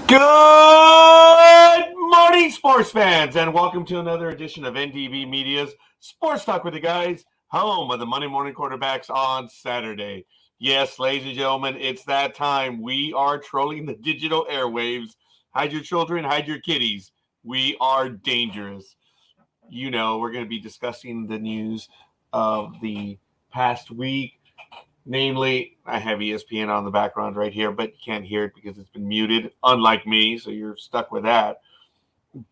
Good morning, sports fans, and welcome to another edition of NDB Media's Sports Talk with the Guys, home of the Monday Morning Quarterbacks on Saturday. Yes, ladies and gentlemen, it's that time. We are trolling the digital airwaves. Hide your children, hide your kitties. We are dangerous. You know, we're going to be discussing the news of the past week. Namely, I have ESPN on the background right here, but you can't hear it because it's been muted, unlike me, so you're stuck with that.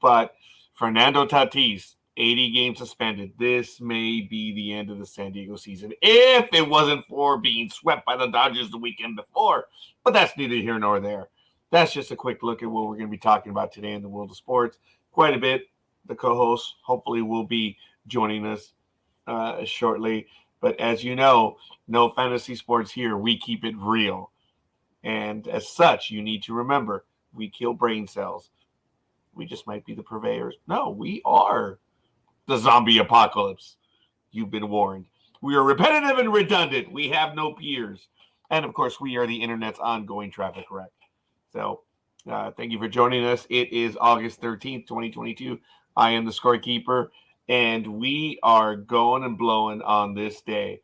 But Fernando Tatis, 80 games suspended. This may be the end of the San Diego season if it wasn't for being swept by the Dodgers the weekend before. But that's neither here nor there. That's just a quick look at what we're going to be talking about today in the world of sports. Quite a bit. The co-host hopefully will be joining us shortly. But as you know, no fantasy sports here. We keep it real. And as such, you need to remember, we kill brain cells. We just might be the purveyors. No, we are the zombie apocalypse. You've been warned. We are repetitive and redundant. We have no peers. And, of course, we are the Internet's ongoing traffic wreck. So thank you for joining us. It is August 13th, 2022. I am the Scorekeeper. And we are going and blowing on this day.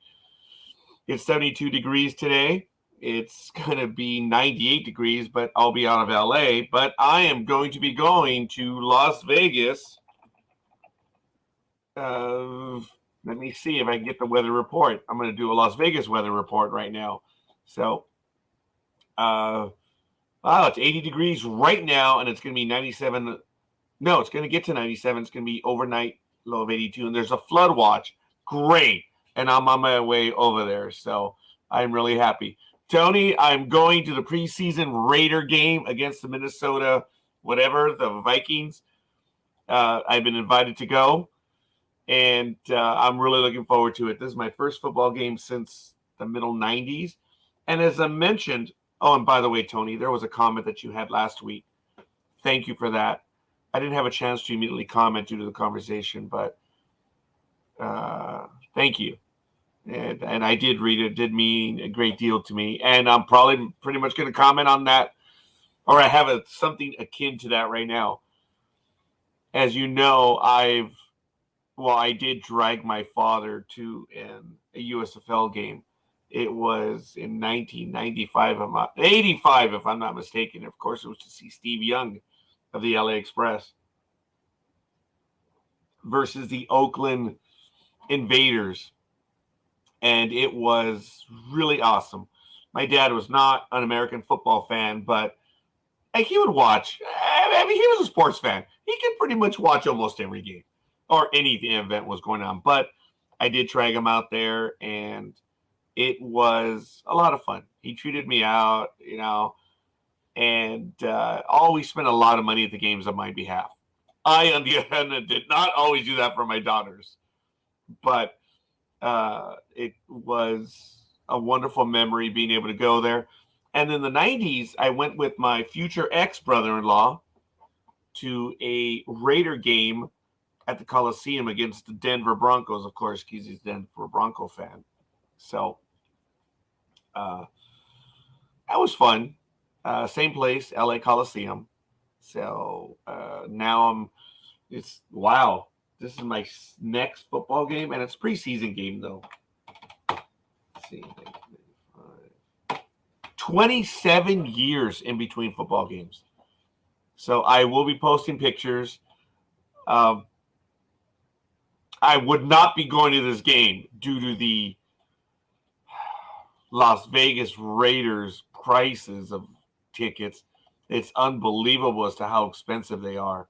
It's 72 degrees today. It's going to be 98 degrees, but I'll be out of LA. But I am going to be going to Las Vegas. Let me see if I can get the weather report. I'm going to do a Las Vegas weather report right now. So, wow, it's 80 degrees right now, and it's going to be 97. No, it's going to get to 97. It's going to be overnight. Low of 82, and there's a flood watch. Great. And I'm on my way over there, so I'm really happy. Tony, I'm going to the preseason Raider game against the Minnesota, the Vikings. I've been invited to go, and I'm really looking forward to it. This is my first football game since the middle 90s. And as I mentioned, oh, and by the way, Tony, there was a comment that you had last week. Thank you for that. I didn't have a chance to immediately comment due to the conversation, but thank you. And I did read it. It did mean a great deal to me. And I'm probably pretty much going to comment on that, or I have something akin to that right now. As you know, I did drag my father to a USFL game. It was in 1995, 85, if I'm not mistaken. Of course, it was to see Steve Young of the LA Express versus the Oakland Invaders. And it was really awesome. My dad was not an American football fan, but he would watch. I mean, he was a sports fan. He could pretty much watch almost every game or any event was going on. But I did drag him out there, and it was a lot of fun. He treated me out, and always spent a lot of money at the games on my behalf. I, on the other hand, did not always do that for my daughters. But it was a wonderful memory being able to go there. And in the 90s, I went with my future ex-brother-in-law to a Raider game at the Coliseum against the Denver Broncos, of course, because he's a Denver Bronco fan. So that was fun. Same place, LA Coliseum. So now wow. This is my next football game, and it's a preseason game, though. Let's see. 27 years in between football games. So I will be posting pictures. I would not be going to this game due to the Las Vegas Raiders prices of tickets. It's unbelievable as to how expensive they are.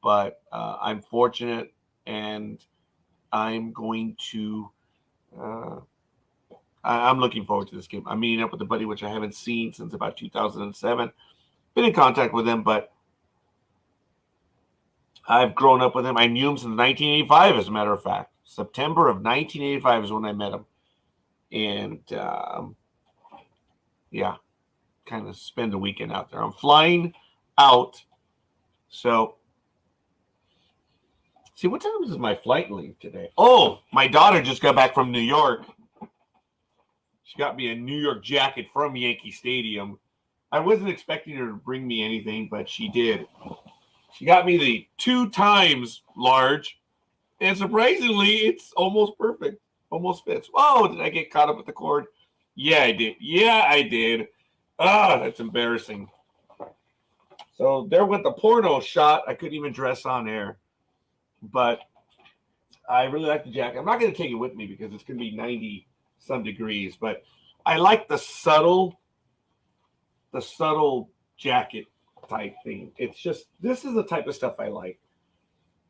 But I'm fortunate, and I'm going to I'm looking forward to this game. I'm meeting up with a buddy, which I haven't seen since about 2007. Been in contact with him, but I've grown up with him. I knew him since 1985, as a matter of fact. September of 1985 is when I met him. And, kind of spend a weekend out there. I'm flying out. So, see, what time does my flight leave today? Oh, my daughter just got back from New York. She got me a New York jacket from Yankee Stadium. I wasn't expecting her to bring me anything, but she did. She got me the 2 times large, and surprisingly, it's almost perfect. Almost fits. Oh, did I get caught up with the cord? Yeah, I did. Yeah, I did. Ah, that's embarrassing. So there went the porno shot. I couldn't even dress on air. But I really like the jacket. I'm not going to take it with me because it's going to be 90 some degrees, but I like the subtle jacket type thing. It's just, this is the type of stuff I like.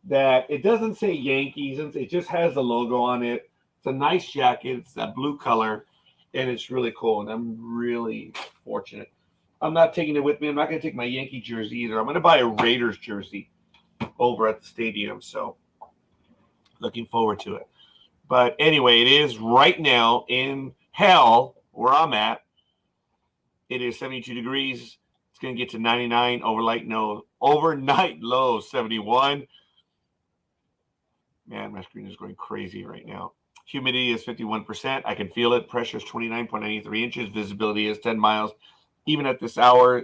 That it doesn't say Yankees, it just has the logo on it. It's a nice jacket. It's that blue color, and it's really cool, and I'm really fortunate. I'm not taking it with me. I'm not going to take my Yankee jersey either. I'm going to buy a Raiders jersey over at the stadium, so looking forward to it. But anyway, it is right now in hell where I'm at. It is 72 degrees. It's going to get to 99. Overnight low 71. Man, my screen is going crazy right now. Humidity is 51%. I can feel it. Pressure is 29.93 inches. Visibility is 10 miles. Even at this hour,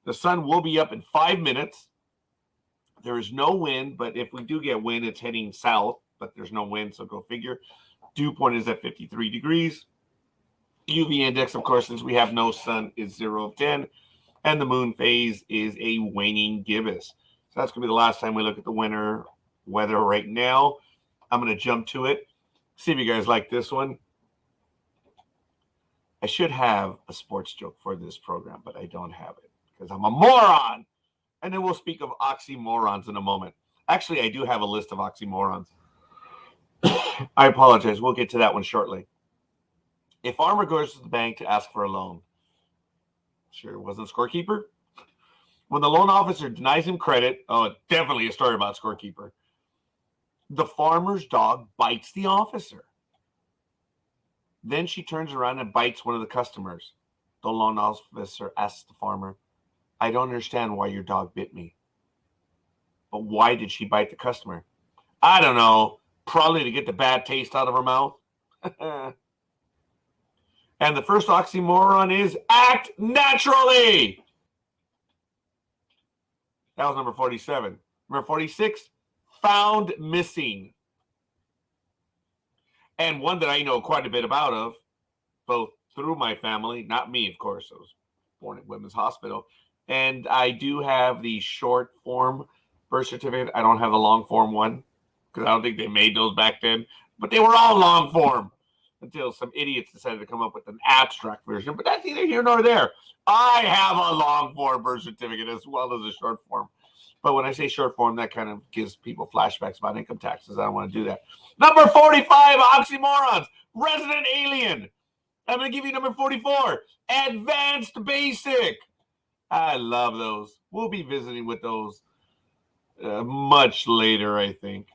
the sun will be up in 5 minutes. There is no wind, but if we do get wind, it's heading south, but there's no wind, so go figure. Dew point is at 53 degrees. UV index, of course, since we have no sun, is 0 of 10. And the moon phase is a waning gibbous. So that's going to be the last time we look at the winter weather right now. I'm going to jump to it. See if you guys like this one. I should have a sports joke for this program, but I don't have it because I'm a moron. And then we'll speak of oxymorons in a moment. Actually, I do have a list of oxymorons. I apologize. We'll get to that one shortly. A farmer goes to the bank to ask for a loan. Sure, it wasn't Scorekeeper. When the loan officer denies him credit, definitely a story about Scorekeeper. The farmer's dog bites the officer. Then she turns around and bites one of the customers. The loan officer asks the farmer, I don't understand why your dog bit me. But why did she bite the customer? I don't know. Probably to get the bad taste out of her mouth. And the first oxymoron is act naturally. That was number 47. Number 46, found missing. And one that I know quite a bit about both through my family, not me, of course. I was born at Women's Hospital. And I do have the short form birth certificate. I don't have the long form one because I don't think they made those back then. But they were all long form until some idiots decided to come up with an abstract version. But that's neither here nor there. I have a long form birth certificate as well as a short form. But when I say short form, that kind of gives people flashbacks about income taxes. I don't want to do that. Number 45, oxymorons. Resident alien. I'm going to give you number 44, advanced basic. I love those. We'll be visiting with those much later, I think.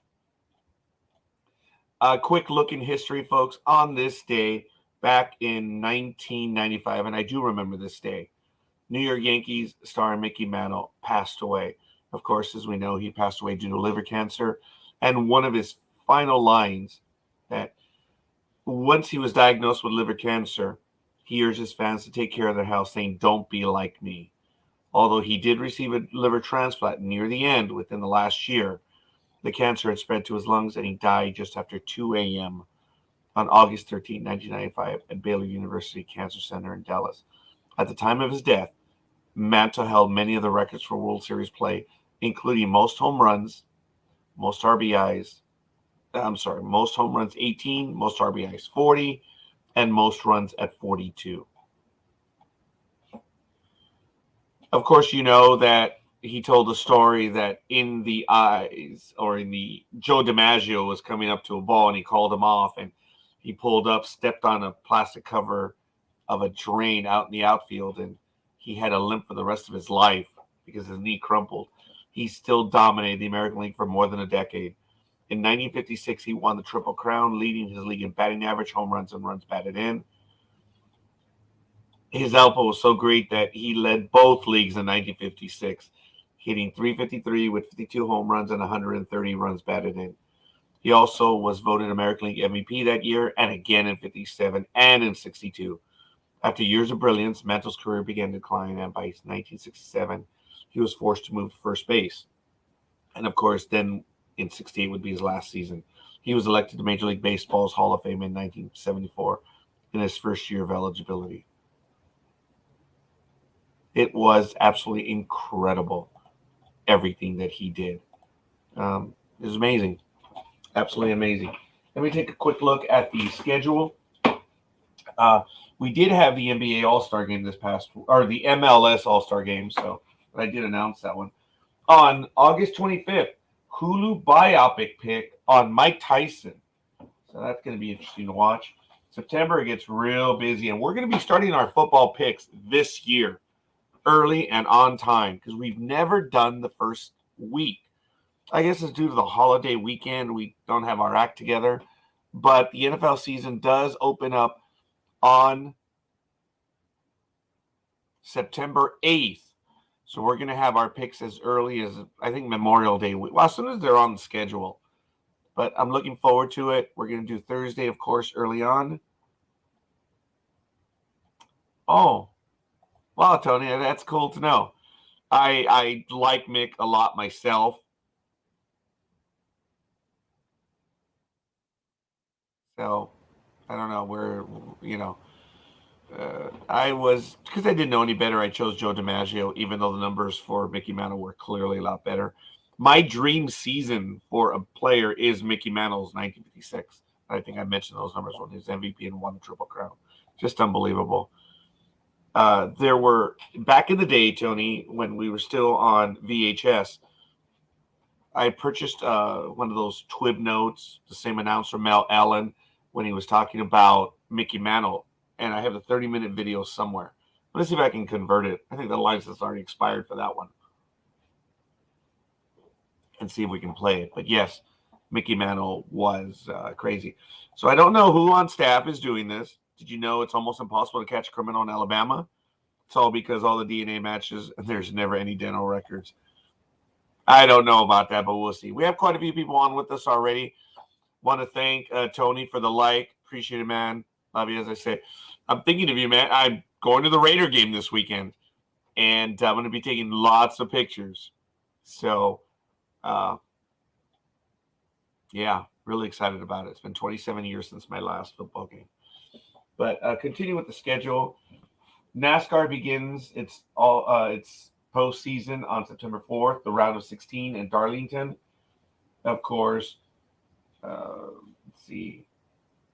A quick look in history, folks. On this day, back in 1995, and I do remember this day, New York Yankees star Mickey Mantle passed away. Of course, as we know, he passed away due to liver cancer. And one of his final lines that once he was diagnosed with liver cancer, he urged his fans to take care of their health, saying, don't be like me. Although he did receive a liver transplant near the end within the last year, the cancer had spread to his lungs and he died just after 2 a.m. on August 13, 1995 at Baylor University Cancer Center in Dallas. At the time of his death, Mantle held many of the records for World Series play, including most home runs, most RBIs, most home runs 18, most RBIs 40, and most runs at 42. Of course, you know that he told a story that in the Joe DiMaggio was coming up to a ball and he called him off and he pulled up, stepped on a plastic cover of a drain out in the outfield, and he had a limp for the rest of his life because his knee crumpled. He still dominated the American League for more than a decade. In 1956, he won the Triple Crown, leading his league in batting average, home runs, and runs batted in. His output was so great that he led both leagues in 1956, hitting .353 with 52 home runs and 130 runs batted in. He also was voted American League MVP that year and again in 57 and in 62. After years of brilliance, Mantle's career began to decline, and by 1967, he was forced to move to first base. And of course, then in 68 would be his last season. He was elected to Major League Baseball's Hall of Fame in 1974 in his first year of eligibility. It was absolutely incredible, everything that he did. It was amazing. Absolutely amazing. Let me take a quick look at the schedule. We did have the NBA All-Star game this past, or the MLS All-Star game, so I did announce that one. On August 25th, Hulu biopic pick on Mike Tyson. So that's going to be interesting to watch. September, it gets real busy, and we're going to be starting our football picks this year, early and on time, because we've never done the first week. I guess it's due to the holiday weekend. We don't have our act together, but the NFL season does open up on September 8th. So we're going to have our picks as early as, I think, Memorial Day week. Well, as soon as they're on the schedule. But I'm looking forward to it. We're going to do Thursday, of course, early on. Oh, wow, Tony, that's cool to know. I like Mick a lot myself. So, I don't know where, I was, because I didn't know any better, I chose Joe DiMaggio, even though the numbers for Mickey Mantle were clearly a lot better. My dream season for a player is Mickey Mantle's 1956. I think I mentioned those numbers when he was MVP and won the Triple Crown. Just unbelievable. There were, back in the day, Tony, when we were still on VHS, I purchased one of those Twib notes, the same announcer, Mel Allen, when he was talking about Mickey Mantle. And I have a 30-minute video somewhere. Let's see if I can convert it. I think the license already expired for that one. And see if we can play it. But yes, Mickey Mantle was crazy. So I don't know who on staff is doing this. Did you know it's almost impossible to catch a criminal in Alabama? It's all because all the DNA matches, and there's never any dental records. I don't know about that, but we'll see. We have quite a few people on with us already. Want to thank Tony for the like. Appreciate it, man. Love you, as I say. I'm thinking of you, man. I'm going to the Raider game this weekend, and I'm going to be taking lots of pictures. So, yeah, really excited about it. It's been 27 years since my last football game. But continue with the schedule. NASCAR begins its postseason on September 4th, the round of 16 in Darlington. Of course, let's see.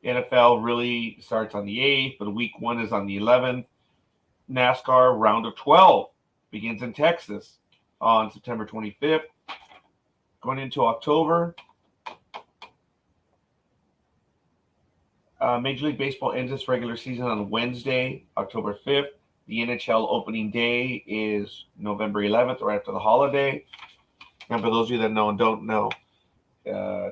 NFL really starts on the 8th, but week 1 is on the 11th. NASCAR round of 12 begins in Texas on September 25th. Going into October, Major League Baseball ends its regular season on Wednesday, October 5th. The NHL opening day is November 11th, right after the holiday. And for those of you that know and don't know,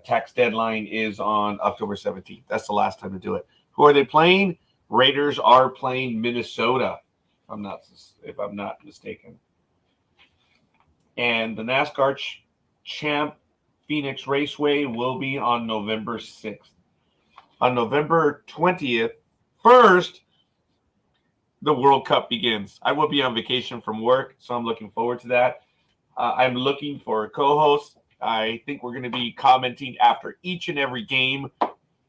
tax deadline is on October 17th. That's the last time to do it. Who are they playing? Raiders are playing Minnesota, if I'm not mistaken. And the NASCAR champ Phoenix Raceway will be on November 6th. On November 20th, first, the World Cup begins. I will be on vacation from work, so I'm looking forward to that. I'm looking for a co-host. I think we're going to be commenting after each and every game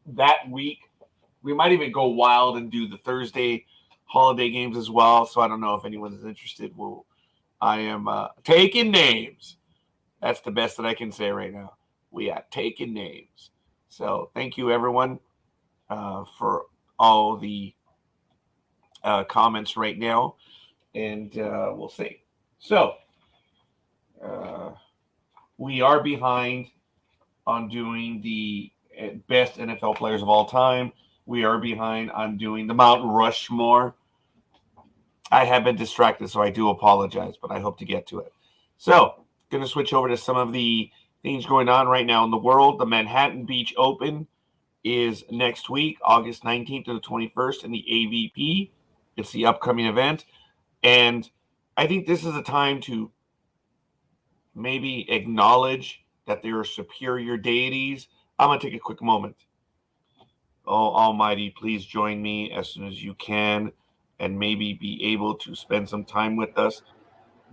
that week. We might even go wild and do the Thursday holiday games as well. So I don't know if anyone is interested. I am taking names. That's the best that I can say right now. We are taking names. So thank you, everyone, for all the comments right now. And we'll see. So we are behind on doing the best NFL players of all time. We are behind on doing the Mount Rushmore. I have been distracted, so I do apologize, but I hope to get to it. So, going to switch over to some of the things going on right now in the world. The Manhattan Beach Open is next week, August 19th to the 21st in the AVP. It's the upcoming event. And I think this is a time to maybe acknowledge that there are superior deities. I'm going to take a quick moment. Oh, Almighty, please join me as soon as you can. and maybe be able to spend some time with us,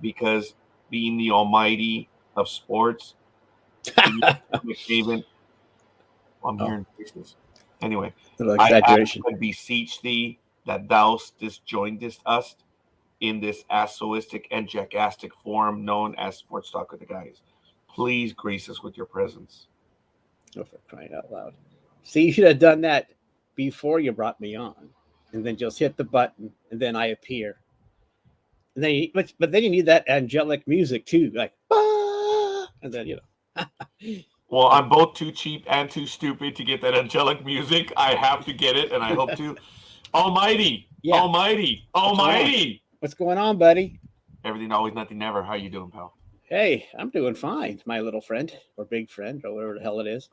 because being the almighty of sports, McMaven, I'm hearing voices. Anyway, a little exaggeration. I beseech thee that thou disjointest us in this asoistic and jackastic forum known as Sports Talk with the Guys. Please grace us with your presence. Oh, for crying out loud. See, you should have done that before you brought me on, and then just hit the button, and then I appear. And then but then you need that angelic music too, like, ah! And then, you know. Well, I'm both too cheap and too stupid to get that angelic music. I have to get it, and I hope to. Almighty, Yeah. almighty, almighty. What's going on, buddy? Everything, always, nothing, never. How you doing, pal? Hey, I'm doing fine, my little friend, or big friend, or whatever the hell it is.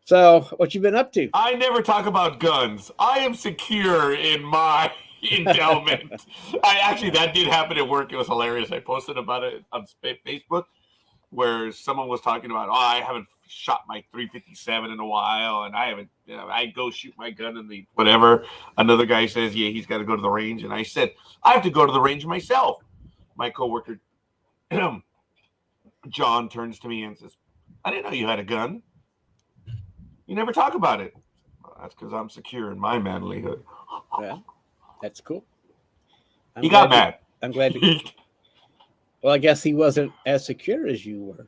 So, what you been up to? I never talk about guns. I am secure in my endowment. That did happen at work. It was hilarious. I posted about it on Facebook, where someone was talking about, I haven't shot my 357 in a while, and I haven't, I go shoot my gun in the whatever. Another guy says, yeah, he's got to go to the range. And I said, I have to go to the range myself. My coworker, John, turns to me and says, I didn't know you had a gun. You never talk about it. Well, that's because I'm secure in my manlyhood. Well, that's cool. He got mad. I'm glad to. Well, I guess he wasn't as secure as you were.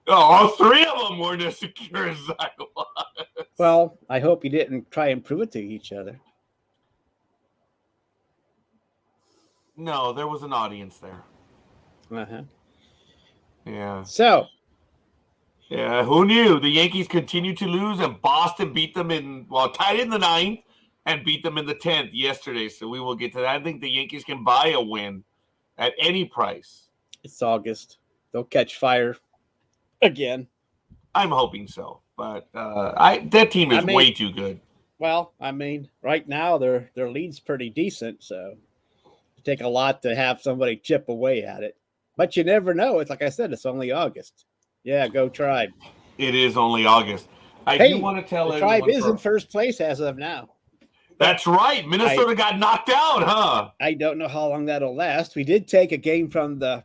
Oh, all three of them weren't as secure as I was. Well, I hope you didn't try and prove it to each other. No, there was an audience there. Uh-huh. Yeah. So. Yeah, who knew? The Yankees continued to lose, and Boston beat them tied in the 9th and beat them in the 10th yesterday. So we will get to that. I think the Yankees can buy a win at any price. It's August. They'll catch fire again. I'm hoping so, but that team is way too good. Well, right now their lead's pretty decent, so it take a lot to have somebody chip away at it. But you never know. It's like I said, it's only August. Yeah, go Tribe. It is only August. I do want to tell everyone. Tribe is in first place as of now. That's right. Minnesota got knocked out, huh? I don't know how long that'll last. We did take a game from the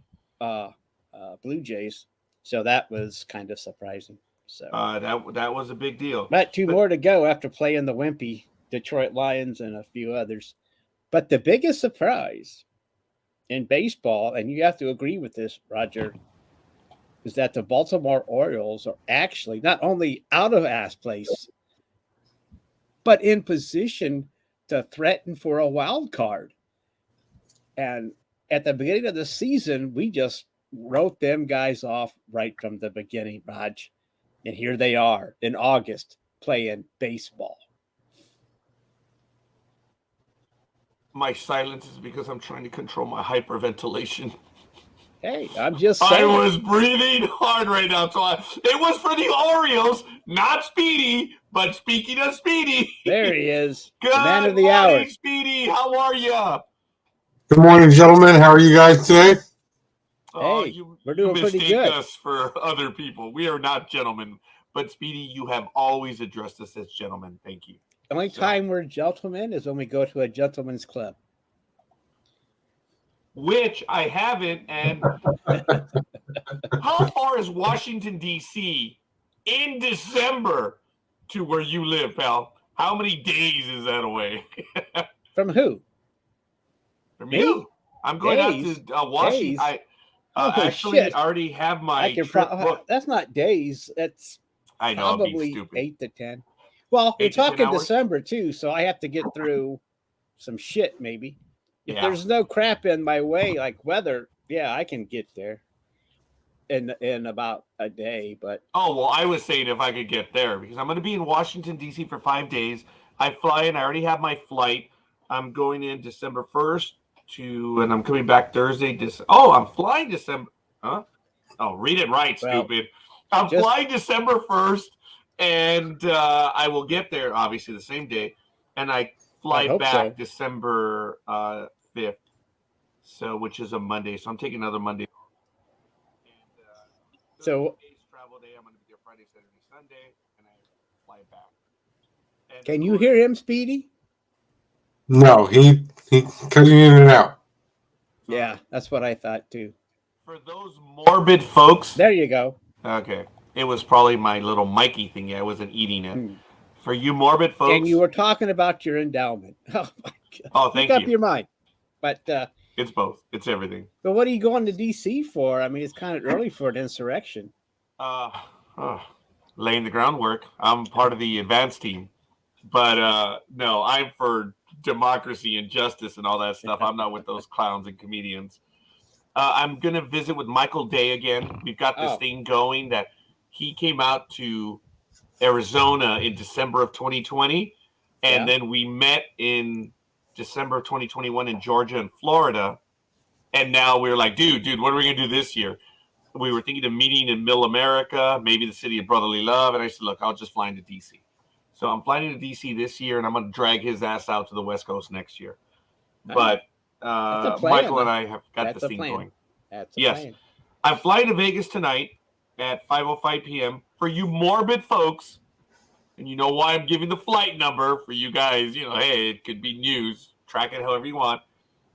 Blue Jays, so that was kind of surprising. So that was a big deal. But two more to go after playing the wimpy Detroit Lions and a few others. But the biggest surprise in baseball, and you have to agree with this, Roger, is that the Baltimore Orioles are actually not only out of last place, but in position to threaten for a wild card. And at the beginning of the season, we just wrote them guys off right from the beginning, Raj. And here they are in August playing baseball. My silence is because I'm trying to control my hyperventilation. Hey, I'm just saying. I was breathing hard right now. So it was for the Orioles, not Speedy. But speaking of Speedy. There he is. Good man of the morning, hour. Speedy. How are you? Good morning, gentlemen. How are you guys today? Hey, we're doing pretty good. You mistake us for other people. We are not gentlemen. But Speedy, you have always addressed us as gentlemen. Thank you. The only time we're gentlemen is when we go to a gentleman's club. Which I haven't. And how far is Washington, D.C. in December to where you live, pal? How many days is that away? From who? From you. I'm going out to Washington. Days. I actually already have my trip booked. That's not days. That's I know, probably I'm being stupid. 8 to 10. Well, we're talking December too, so I have to get through some shit maybe. If there's no crap in my way, like weather, I can get there in about a day. But I was saying if I could get there, because I'm going to be in Washington, D.C. for 5 days. I fly in. I already have my flight. I'm going in December 1st and I'm coming back Thursday. I'm flying December. Huh? Oh, read it right, stupid. I'm flying December 1st, and I will get there, obviously, the same day. And I fly back December 5th, which is a Monday. So I'm taking another Monday. And travel day. I'm going to be there Friday, Saturday, Sunday, and I fly back. And can you hear him, Speedy? No, he cutting in and out. Yeah, that's what I thought too. For those morbid folks, There you go. okay, it was probably my little Mikey thingy. I wasn't eating it. Hmm. For you morbid folks, And you were talking about your endowment. Oh my God! oh, thank Make up you. your mind. But It's both. It's everything. but what are you going to DC for? I mean, it's kind of early for an insurrection. Uh, laying the groundwork. I'm part of the advanced team, but no, I'm for democracy and justice and all that stuff. I'm not with those clowns and comedians. I'm gonna visit with Michael Day again. We've got this thing going that he came out to Arizona in December of 2020, and then we met in December of 2021 in Georgia and Florida, and now we're like, dude, what are we gonna do this year? We were thinking of meeting in Middle America, maybe the city of brotherly love, and I said, look, I'll just fly into DC. So I'm flying into DC this year, and I'm gonna drag his ass out to the West Coast next year. But Michael and I have got this thing going. Yes. Plan. I'm flying to Vegas tonight at 5:05 p.m. For you morbid folks, and you know why I'm giving the flight number for you guys. You know, hey, it could be news. Track it however you want.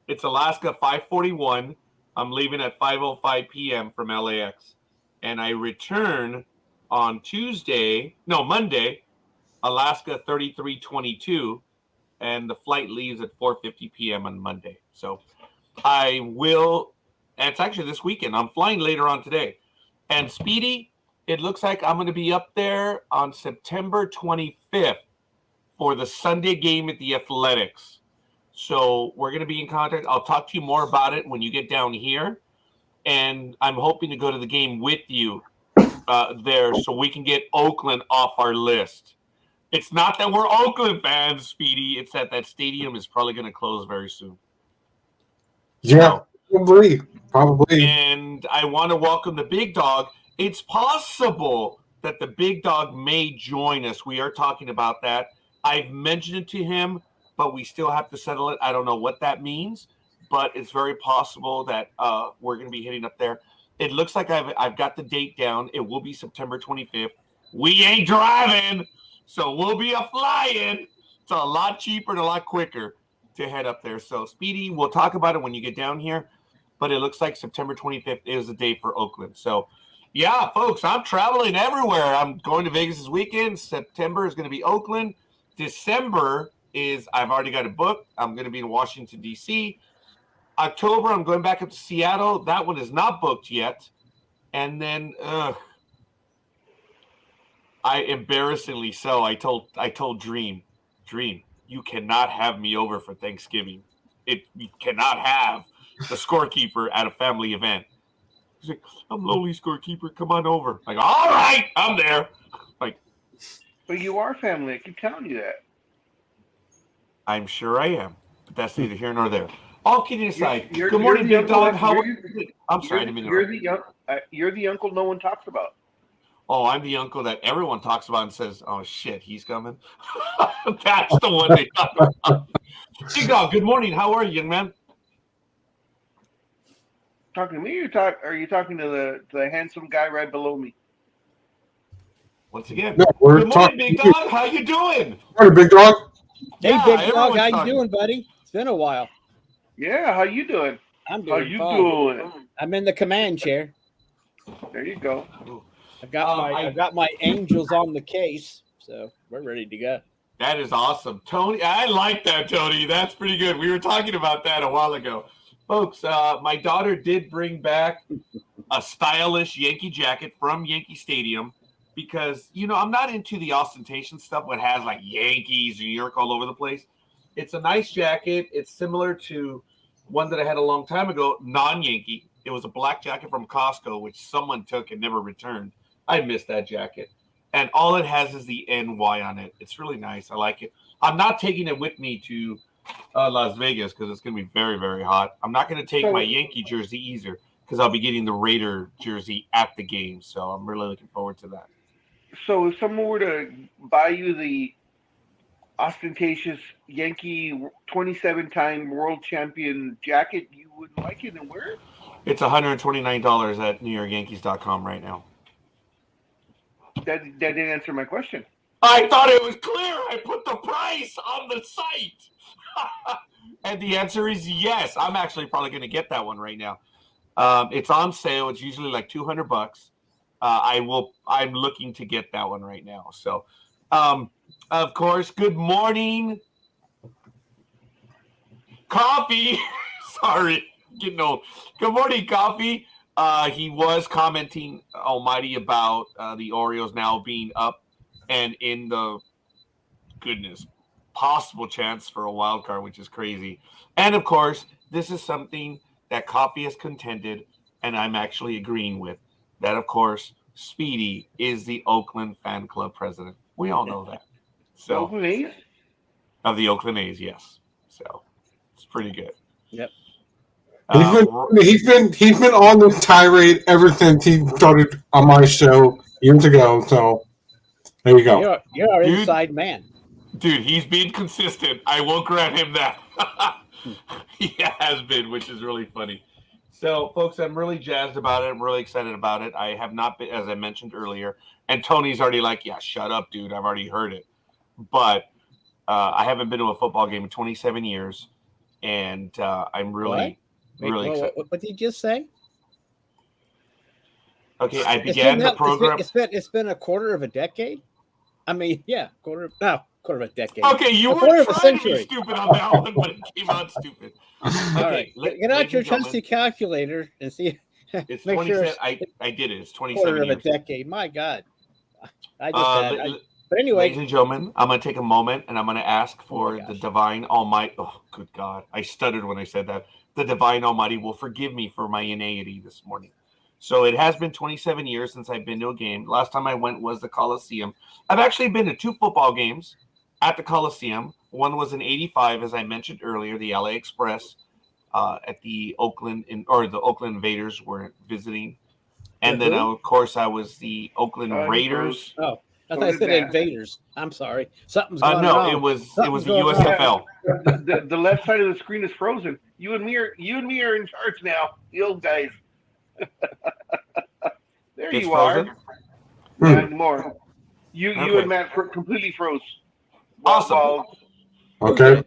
It's Alaska 541. I'm leaving at 5:05 p.m. from LAX, and I return on Monday, Alaska 3322, and the flight leaves at 4:50 p.m. on Monday. So I will. And it's actually this weekend. I'm flying later on today. And Speedy, it looks like I'm going to be up there on September 25th for the Sunday game at the Athletics. So we're going to be in contact. I'll talk to you more about it when you get down here. And I'm hoping to go to the game with you there so we can get Oakland off our list. It's not that we're Oakland fans, Speedy. It's that stadium is probably going to close very soon. Yeah. Probably. And I want to welcome the big dog. It's possible that the big dog may join us. We are talking about that. I've mentioned it to him, but we still have to settle it. I don't know what that means, but it's very possible that we're going to be hitting up there. It looks like I've got the date down. It will be September 25th. We ain't driving, so we'll be flying. It's a lot cheaper and a lot quicker to head up there. So, Speedy, we'll talk about it when you get down here. But it looks like September 25th is the day for Oakland. So, yeah, folks, I'm traveling everywhere. I'm going to Vegas this weekend. September is going to be Oakland. December is I've already got it booked. I'm going to be in Washington, D.C. October, I'm going back up to Seattle. That one is not booked yet. And then, embarrassingly so, I told Dreem, you cannot have me over for Thanksgiving. You cannot have the Scorekeeper at a family event. He's like, I'm lonely, Scorekeeper. Come on over. Like, all right, I'm there. Like, but you are family. I keep telling you that. I'm sure I am, but that's neither here nor there. All kidding aside, good you're morning, big dog. How are you? I'm sorry, You're the uncle no one talks about. Oh, I'm the uncle that everyone talks about and says, "Oh shit, he's coming." That's the one they talk about. Big dog, good morning. How are you, young man? Talking to me, are you talking to the handsome guy right below me? Once again, No, good morning, big dog. How you doing? Morning, big dog. Hey, big dog, how you doing, buddy? It's been a while. Yeah, how you doing? I'm doing How you fine. doing? I'm in the command chair. There you go. I've got my angels on the case, so we're ready to go. That is awesome, Tony. I like that, Tony. That's pretty good. We were talking about that a while ago, folks. My daughter did bring back a stylish Yankee jacket from Yankee Stadium because I'm not into the ostentation stuff. What has like Yankees, New York all over the place. It's a nice jacket. It's similar to one that I had a long time ago, non-Yankee. It was a black jacket from Costco, which someone took and never returned. I missed that jacket. And all it has is the NY on it. It's really nice. I like it. I'm not taking it with me to Las Vegas because it's going to be very, very hot. I'm not going to take my Yankee jersey either because I'll be getting the Raider jersey at the game. So I'm really looking forward to that. So if someone were to buy you the ostentatious Yankee 27-time world champion jacket, you wouldn't like it and wear it? It's $129 at NewYorkYankees.com right now. That didn't answer my question. I thought it was clear. I put the price on the site. And the answer is yes. I'm actually probably going to get that one right now. It's on sale. It's usually like $200. I'm looking to get that one right now. So, of course, good morning, Coffee. Sorry, getting old. Good morning, Coffee. He was commenting almighty about the Orioles now being up and in the possible chance for a wild card, which is crazy. And of course, this is something that Coffee has contended, and I'm actually agreeing with. That, of course, Speedy is the Oakland fan club president. We all know that. So Oakland A's? Of the Oakland A's, yes. So it's pretty good. Yep. He's been on this tirade ever since he started on my show years ago. So there you go. You're our inside man. Dude, he's been consistent. I will grant him that. He has been, which is really funny. So, folks, I'm really jazzed about it. I'm really excited about it. I have not been, as I mentioned earlier, and Tony's already like, yeah, shut up, dude. I've already heard it. But I haven't been to a football game in 27 years, and I'm really excited. What did you just say? Okay, I began the program. It's been a quarter of a decade? I mean, yeah, quarter of a decade. Okay, you were trying to be stupid on that one, but it came out stupid. Okay, all right, get out your trusty calculator and see. It's 27. I did it. It's 27 quarter years. Of a decade. My God, I did that. But anyway, ladies and gentlemen, I'm going to take a moment and I'm going to ask for the divine almighty. Oh, good God. I stuttered when I said that. The divine almighty will forgive me for my inanity this morning. So it has been 27 years since I've been to a game. Last time I went was the Coliseum. I've actually been to 2 football games at the Coliseum. One was in 85, as I mentioned earlier, the LA Express at the Oakland, the Oakland Invaders were visiting. And then, of course, I was the Oakland Raiders. Oh, I thought I said Invaders. I'm sorry. Something's going wrong. No, it was the USFL. The left side of the screen is frozen. You and me are in charge now, the old guys. There it's you frozen? Are. Not anymore. You and Matt completely froze. Awesome. Okay.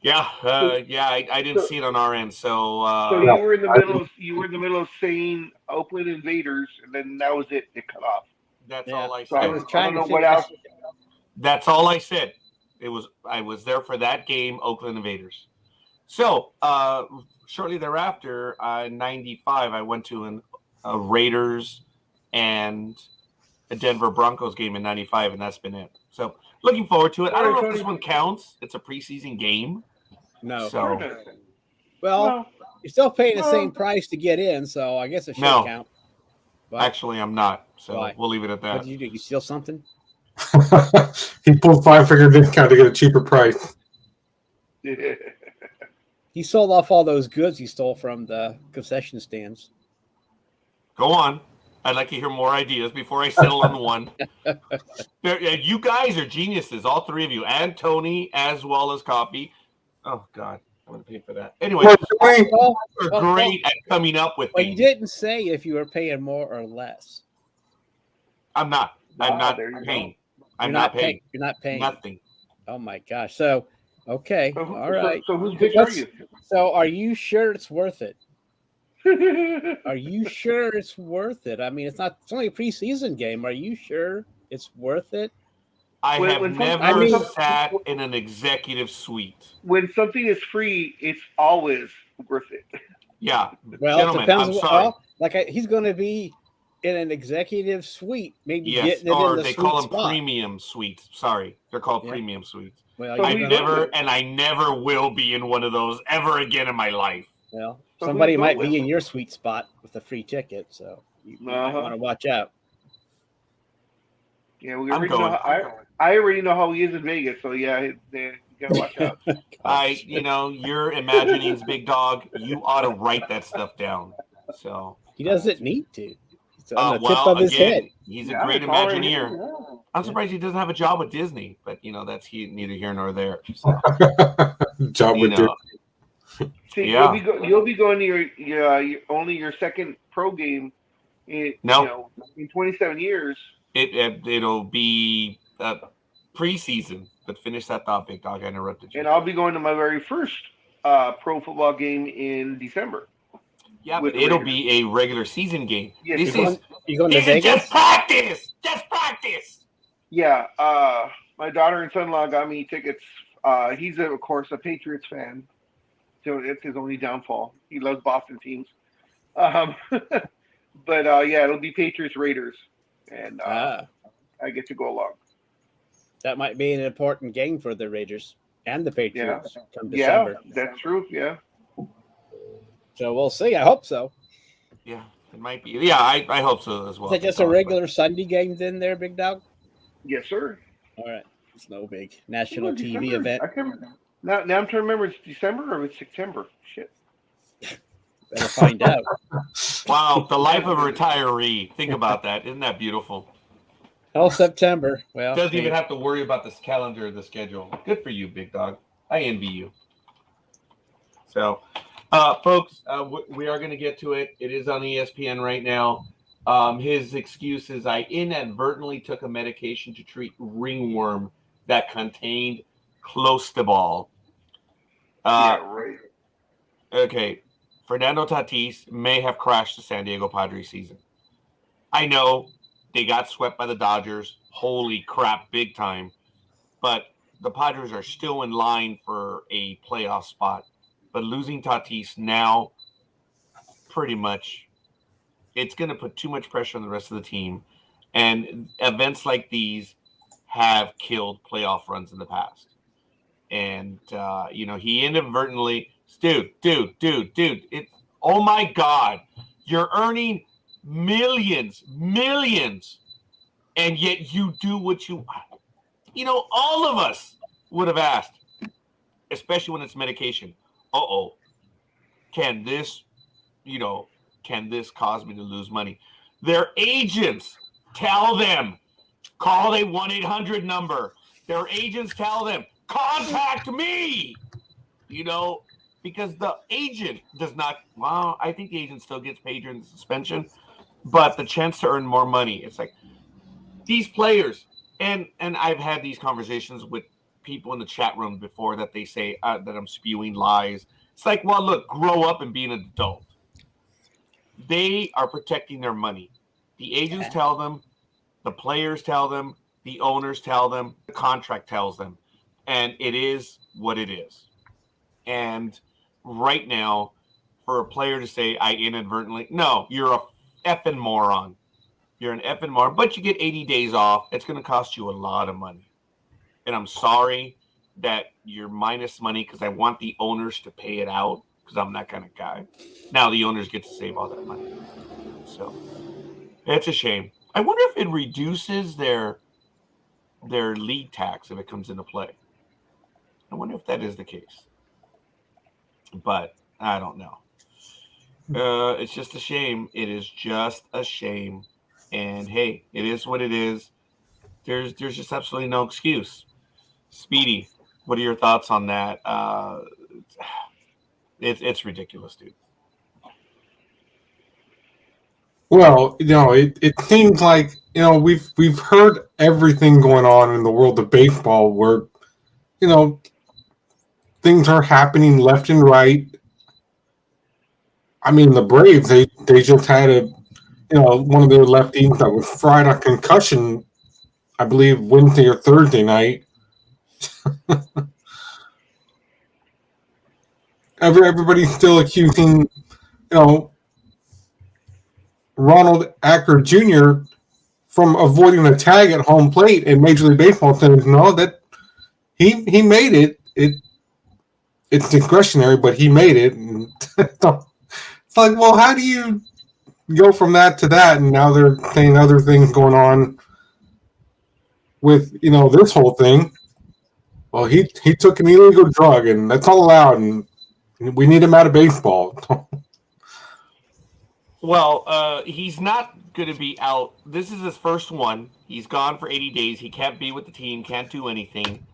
Yeah, I didn't see it on our end. So you were in the middle. You were in the middle of saying Oakland Invaders, and then that was it. It cut off. That's all I said. So I don't know what else. That's all I said. I was there for that game, Oakland Invaders. So shortly thereafter, in '95, I went to a Raiders and a Denver Broncos game in '95, and that's been it. So looking forward to it. I don't know if this one counts. It's a preseason game. No. So, well, you're still paying the same price to get in, so I guess it should count. But actually, I'm not. So why? We'll leave it at that. What did you do? You steal something? He pulled 5-figure discount to get a cheaper price. He sold off all those goods he stole from the concession stands. Go on. I'd like to hear more ideas before I settle on one. You guys are geniuses, all 3 of you, and Tony, as well as Coffee. Oh, God. I'm going to pay for that. Anyway, you're great at coming up with things. You didn't say if you were paying more or less. I'm not. I'm not paying. I'm not paying. You're not paying. Nothing. Oh, my gosh. So, okay. All right. So whose bitch are you? So are you sure it's worth it? Are you sure it's worth it? I mean, it's only a preseason game. Are you sure it's worth it? I have never sat in an executive suite. When something is free, it's always worth it. Yeah. Well, gentlemen, it depends. I'm sorry. He's going to be in an executive suite, maybe yes, getting it or in the they call them spot. Premium suites. Sorry, they're called premium suites. Well, I never will be in one of those ever again in my life. Well, somebody might be in your sweet spot with a free ticket, so you might want to watch out. Yeah, I already know how he is in Vegas, so yeah, you gotta watch out. Your imaginings, Big Dog. You ought to write that stuff down. So he doesn't need to. It's on the tip of his head. He's a great Imagineer. I'm surprised he doesn't have a job with Disney, but that's neither here nor there. So, job with Disney. See, you'll be going to your second pro game in 27 years. It'll be preseason. But finish that thought, Big Dog. I interrupted you. And I'll be going to my very first pro football game in December. Yeah, but it'll be a regular season game. Yes, This You going to is Vegas? just practice. Just practice. Yeah, my daughter and son-in-law got me tickets. He's, of course, a Patriots fan. So it's his only downfall. He loves Boston teams. But, yeah, it'll be Patriots-Raiders. And I get to go along. That might be an important game for the Raiders and the Patriots come Yeah, December. that's true. Yeah. So we'll see. I hope so. Yeah, it might be. Yeah, I hope so as well. Is it just a regular Sunday game then there, Big Dog? Yes, sir. All right. It's no big national TV December. event. I can't remember. Now I'm trying to remember, it's December or it's September. Shit. Better find out. Wow, the life of a retiree. Think about that. Isn't that beautiful? Oh, September. Well, Doesn't even have to worry about this calendar or the schedule. Good for you, Big Dog. I envy you. So, folks, we are going to get to it. It is on ESPN right now. His excuse is, I inadvertently took a medication to treat ringworm that contained clostebol. Yeah, right. Okay, Fernando Tatis may have crashed the San Diego Padres season. I know they got swept by the Dodgers. Holy crap, big time. But the Padres are still in line for a playoff spot. But losing Tatis now, pretty much, it's going to put too much pressure on the rest of the team. And events like these have killed playoff runs in the past. And, he inadvertently, dude, oh my God, you're earning millions, and yet you do what all of us would have asked, especially when it's medication. Can this cause me to lose money? Their agents tell them, call a 1-800 number. Their agents tell them, contact me, because the agent does not, I think the agent still gets paid during the suspension, but the chance to earn more money, it's like these players, and I've had these conversations with people in the chat room before that they say that I'm spewing lies. It's like, well, look, grow up and be an adult. They are protecting their money. The agents tell them, the players tell them, the owners tell them, the contract tells them, and it is what it is. And right now, for a player to say, I inadvertently, no, you're a effing moron. You're an effing moron, but you get 80 days off. It's going to cost you a lot of money. And I'm sorry that you're minus money because I want the owners to pay it out because I'm that kind of guy. Now the owners get to save all that money. So it's a shame. I wonder if it reduces their league tax if it comes into play. I wonder if that is the case. But I don't know. It's just a shame. It is just a shame. And hey, it is what it is. There's just absolutely no excuse. Speedy, what are your thoughts on that? It's ridiculous, dude. Well, it seems like we've heard everything going on in the world of baseball, where things are happening left and right. I mean, the Braves they just had one of their lefties that was fried on concussion, I believe Wednesday or Thursday night. Everybody's still accusing, Ronald Acker Jr. from avoiding a tag at home plate, and Major League Baseball says no, that he made it. It's discretionary, but he made it. And it's like, well, how do you go from that to that? And now they're saying other things going on with this whole thing. Well, he took an illegal drug, and that's not allowed, and we need him out of baseball. Well, he's not going to be out. This is his first one. He's gone for 80 days. He can't be with the team, can't do anything.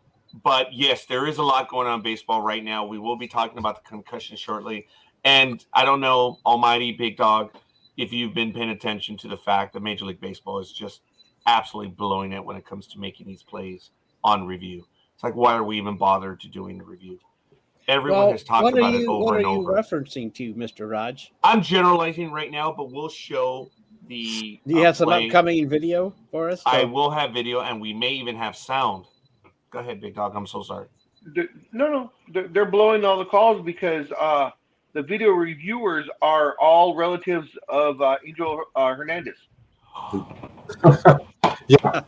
But, yes, there is a lot going on in baseball right now. We will be talking about the concussion shortly. And I don't know, almighty Big Dog, if you've been paying attention to the fact that Major League Baseball is just absolutely blowing it when it comes to making these plays. on review. It's like, why are we even bothered to doing the review? Everyone has talked about it over and over. What are you referencing to, Mr. Raj? I'm generalizing right now, but we'll show the. Do you have some play. upcoming video for us? I will have video, and we may even have sound. Go ahead, Big Dog. I'm so sorry. No. They're blowing all the calls because the video reviewers are all relatives of Angel Hernandez. Yeah.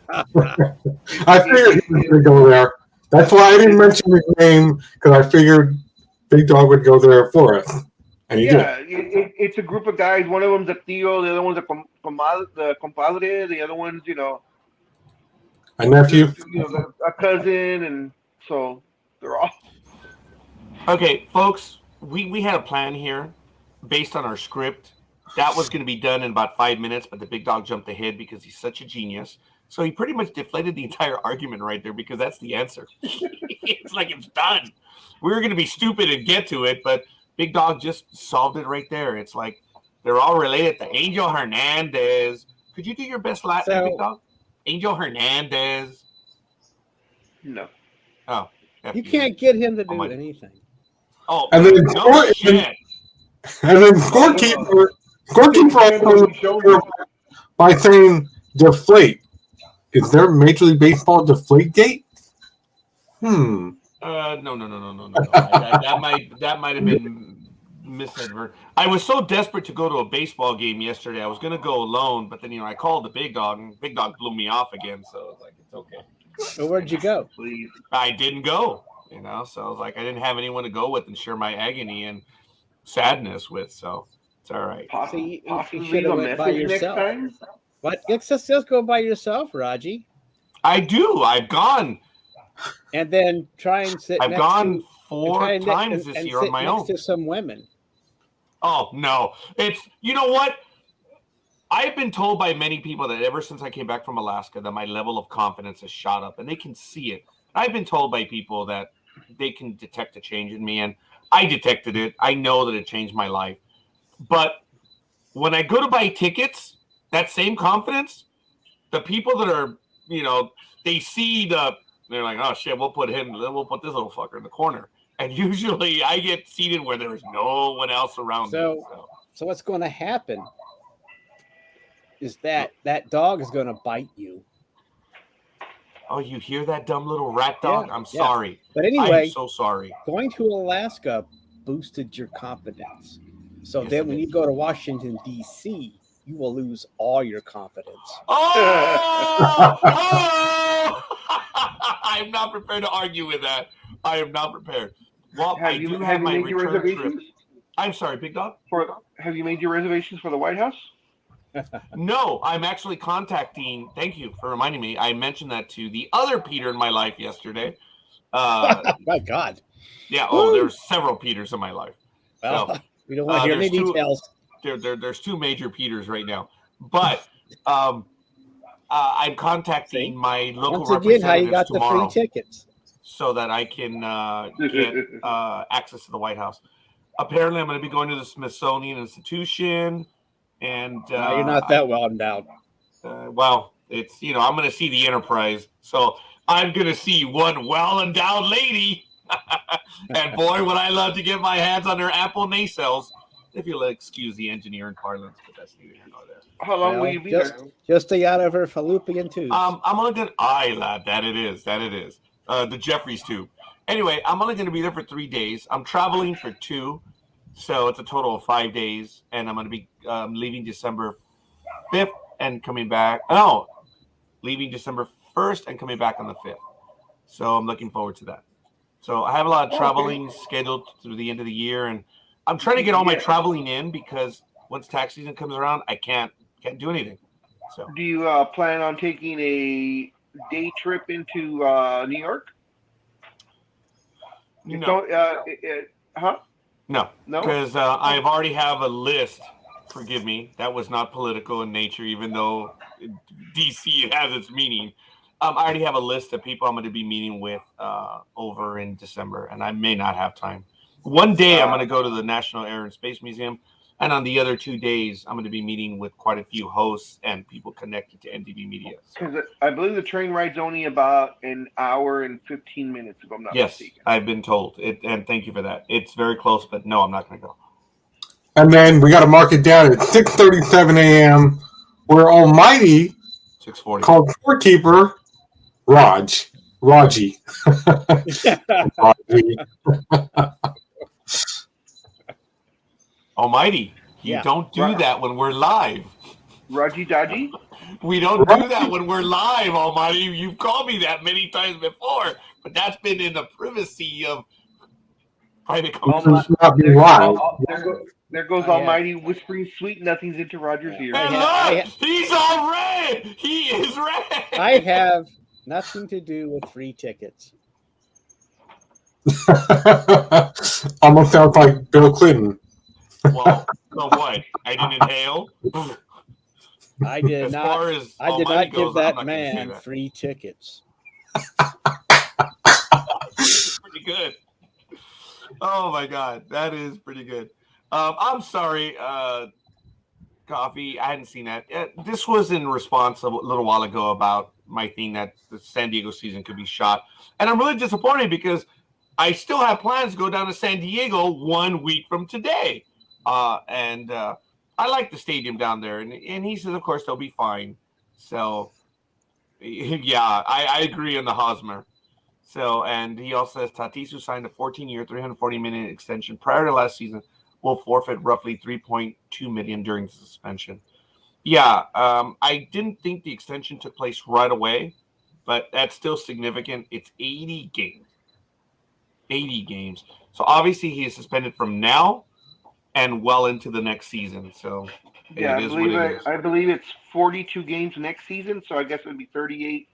I figured he was going to go there. That's why I didn't mention his name, because I figured Big Dog would go there for us. And he did. It's a group of guys. One of them's a tío, the other one's the compadre, the other one's, A nephew. A cousin, and so they're all. Okay, folks, we had a plan here based on our script. That was going to be done in about 5 minutes, but the Big Dog jumped ahead because he's such a genius. So he pretty much deflated the entire argument right there because that's the answer. It's like it's done. We were going to be stupid and get to it, but Big Dog just solved it right there. It's like they're all related to Angel Hernandez. Could you do your best Latin, Big Dog? Angel Hernandez. No. Oh. You can't get him to do anything. Oh, and then no shit. And then Scorekeeper by saying deflate. Is there Major League Baseball deflate gate? No. That might have been misadverted. I was so desperate to go to a baseball game yesterday. I was going to go alone, but then I called the Big Dog, and Big Dog blew me off again. So I was like, it's okay. So where'd you go? I didn't go. So I was like, I didn't have anyone to go with and share my agony and sadness with. So it's all right. Possibly you should have went by yourself. What? Just go by yourself, Raji. I do. I've gone. And then try and sit. I've gone 4 times this year on my own. Next to some women. Oh no! It's what? I've been told by many people that ever since I came back from Alaska that my level of confidence has shot up, and they can see it. I've been told by people that they can detect a change in me, and I detected it. I know that it changed my life. But when I go to buy tickets, that same confidence, the people that are, they see they're like, oh shit, we'll put this little fucker in the corner. And usually I get seated where there is no one else around me. So what's going to happen is that dog is going to bite you. Oh, you hear that dumb little rat dog? I'm sorry. But anyway, I'm so sorry. Going to Alaska boosted your confidence. So then when you go to Washington, D.C., you will lose all your confidence. Oh! I'm not prepared to argue with that. I am not prepared. Well, I do have my return trip. I'm sorry, Big Dog? Have you made your reservations for the White House? No, I'm actually contacting. Thank you for reminding me. I mentioned that to the other Peter in my life yesterday. My God. Yeah. Oh, there's several Peters in my life. Well, we don't want to hear any details. There's 2 major Peters right now, but I'm contacting my local representatives how you got tomorrow the free tickets so that I can get access to the White House. Apparently, I'm going to be going to the Smithsonian Institution. And you're not that well endowed. Well, it's I'm going to see the Enterprise, so I'm going to see one well-endowed lady. And boy, would I love to get my hands on her Apple nacelles, if you'll excuse the engineering parlance, but that's neither here nor there. How long will you be there? Just stay out of her fallopian tubes. I'm only going to lad, that it is. The Jeffries tube. Anyway, I'm only going to be there for 3 days. I'm traveling for 2. So it's a total of 5 days, and I'm going to be leaving December 5th and coming back. No, leaving December 1st and coming back on the 5th. So I'm looking forward to that. So I have a lot of traveling scheduled through the end of the year, and I'm trying to get all my traveling in because once tax season comes around, I can't do anything. So do you plan on taking a day trip into New York? No. No, because I've already have a list. Forgive me, that was not political in nature, even though DC has its meaning. I already have a list of people I'm going to be meeting with over in December, and I may not have time. One day I'm going to go to the National Air and Space Museum. And on the other 2 days, I'm going to be meeting with quite a few hosts and people connected to NDB Media. So. Because I believe the train ride's only about an hour and 15 minutes, if I'm not mistaken. I've been told. And thank you for that. It's very close, but no, I'm not going to go. And then we got to mark it down at 6:37 a.m. where Almighty 6:40 called Scorekeeper Raji. Raji. Almighty, you Yeah. don't do that when we're live. Raji Daji? We don't do that when we're live, Almighty. You've called me that many times before, but that's been in the privacy of private conversation. Not be live. There goes Almighty whispering sweet nothings into Roger's ear. And look, he's all red. He is red. I have nothing to do with free tickets. Almost sounds like Bill Clinton. Well, so what? I didn't inhale. I did As not. far as I did Almighty not give goes, I'm that not gonna say man that. free tickets. Pretty good. Oh my God, that is pretty good. I'm sorry, Coffee. I hadn't seen that. This was in response a little while ago about my thing that the San Diego season could be shot, and I'm really disappointed because I still have plans to go down to San Diego 1 week from today, and I like the stadium down there. And he says, of course, they'll be fine. So, yeah, I agree on the Hosmer. So, and he also says Tatis, who signed a 14-year, $340 million extension prior to last season, will forfeit roughly $3.2 million during the suspension. Yeah, I didn't think the extension took place right away, but that's still significant. It's 80 games. 80 games. So obviously he is suspended from now and well into the next season. So Yeah, it is what it is. I believe it's 42 games next season, so I guess it would be 38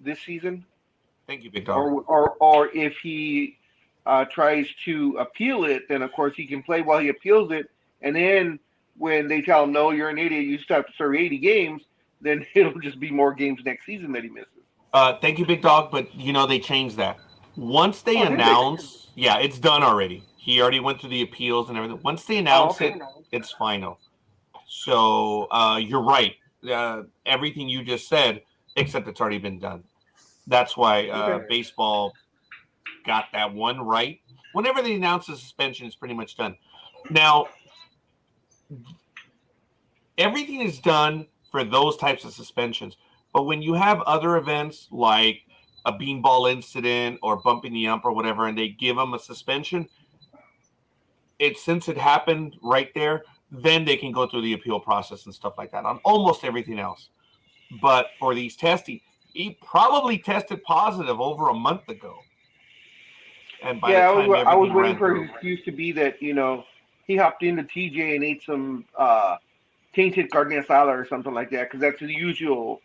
this season. Thank you, Big Dog. Or if he tries to appeal it, then of course he can play while he appeals it, and then when they tell him, no, you're an idiot, you still have to serve 80 games, then it'll just be more games next season that he misses. Thank you, Big Dog, but they changed that. Once they announce, yeah, it's done already. He already went through the appeals and everything. Once they announce it, it's final. So you're right. Everything you just said, except it's already been done. That's why baseball got that one right. Whenever they announce the suspension, it's pretty much done. Now, everything is done for those types of suspensions. But when you have other events like a beanball incident or bumping the ump or whatever, and they give them a suspension, since it happened right there, then they can go through the appeal process and stuff like that on almost everything else. But for these testing, he probably tested positive over a month ago. And by the time I was waiting for through, his excuse to be that, he hopped into TJ and ate some tainted carne asada or something like that, because that's the usual.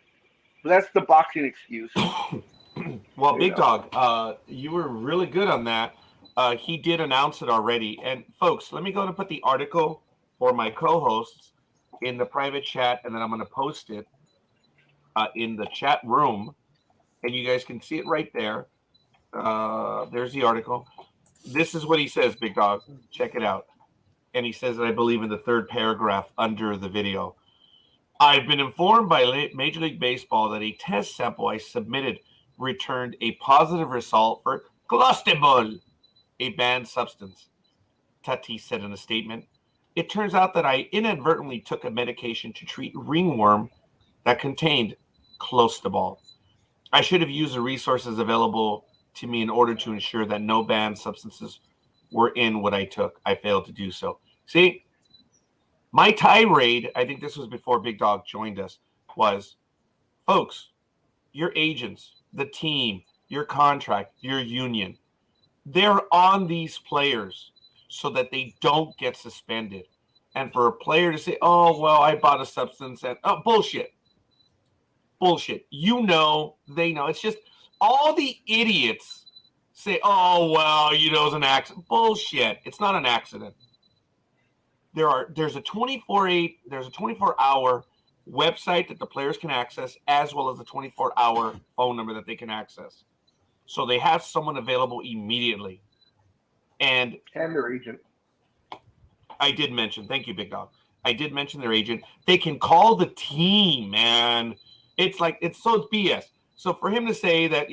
That's the boxing excuse. Well, Big Dog, you were really good on that. He did announce it already. And folks, let me go and put the article for my co-hosts in the private chat, and then I'm going to post it in the chat room, and you guys can see it right there. There's the article. This is what he says, Big Dog. Check it out. And he says that, I believe, in the third paragraph under the video. I've been informed by Major League Baseball that a test sample I submitted returned a positive result for clostebol, a banned substance. Tatis said in a statement, it turns out that I inadvertently took a medication to treat ringworm that contained clostebol. I should have used the resources available to me in order to ensure that no banned substances were in what I took. I failed to do so. See, my tirade, I think this was before Big Dog joined us, was, folks, your agents, the team, your contract, your union, they're on these players so that they don't get suspended. And for a player to say, oh, well, I bought a substance, and bullshit. Bullshit. They know. It's just all the idiots say, oh, well, it's an accident. Bullshit. It's not an accident. There's a 24-hour website that the players can access, as well as a 24-hour phone number that they can access. So they have someone available immediately. And their agent. I did mention. Thank you, Big Dog. I did mention their agent. They can call the team, man. It's BS. So for him to say that,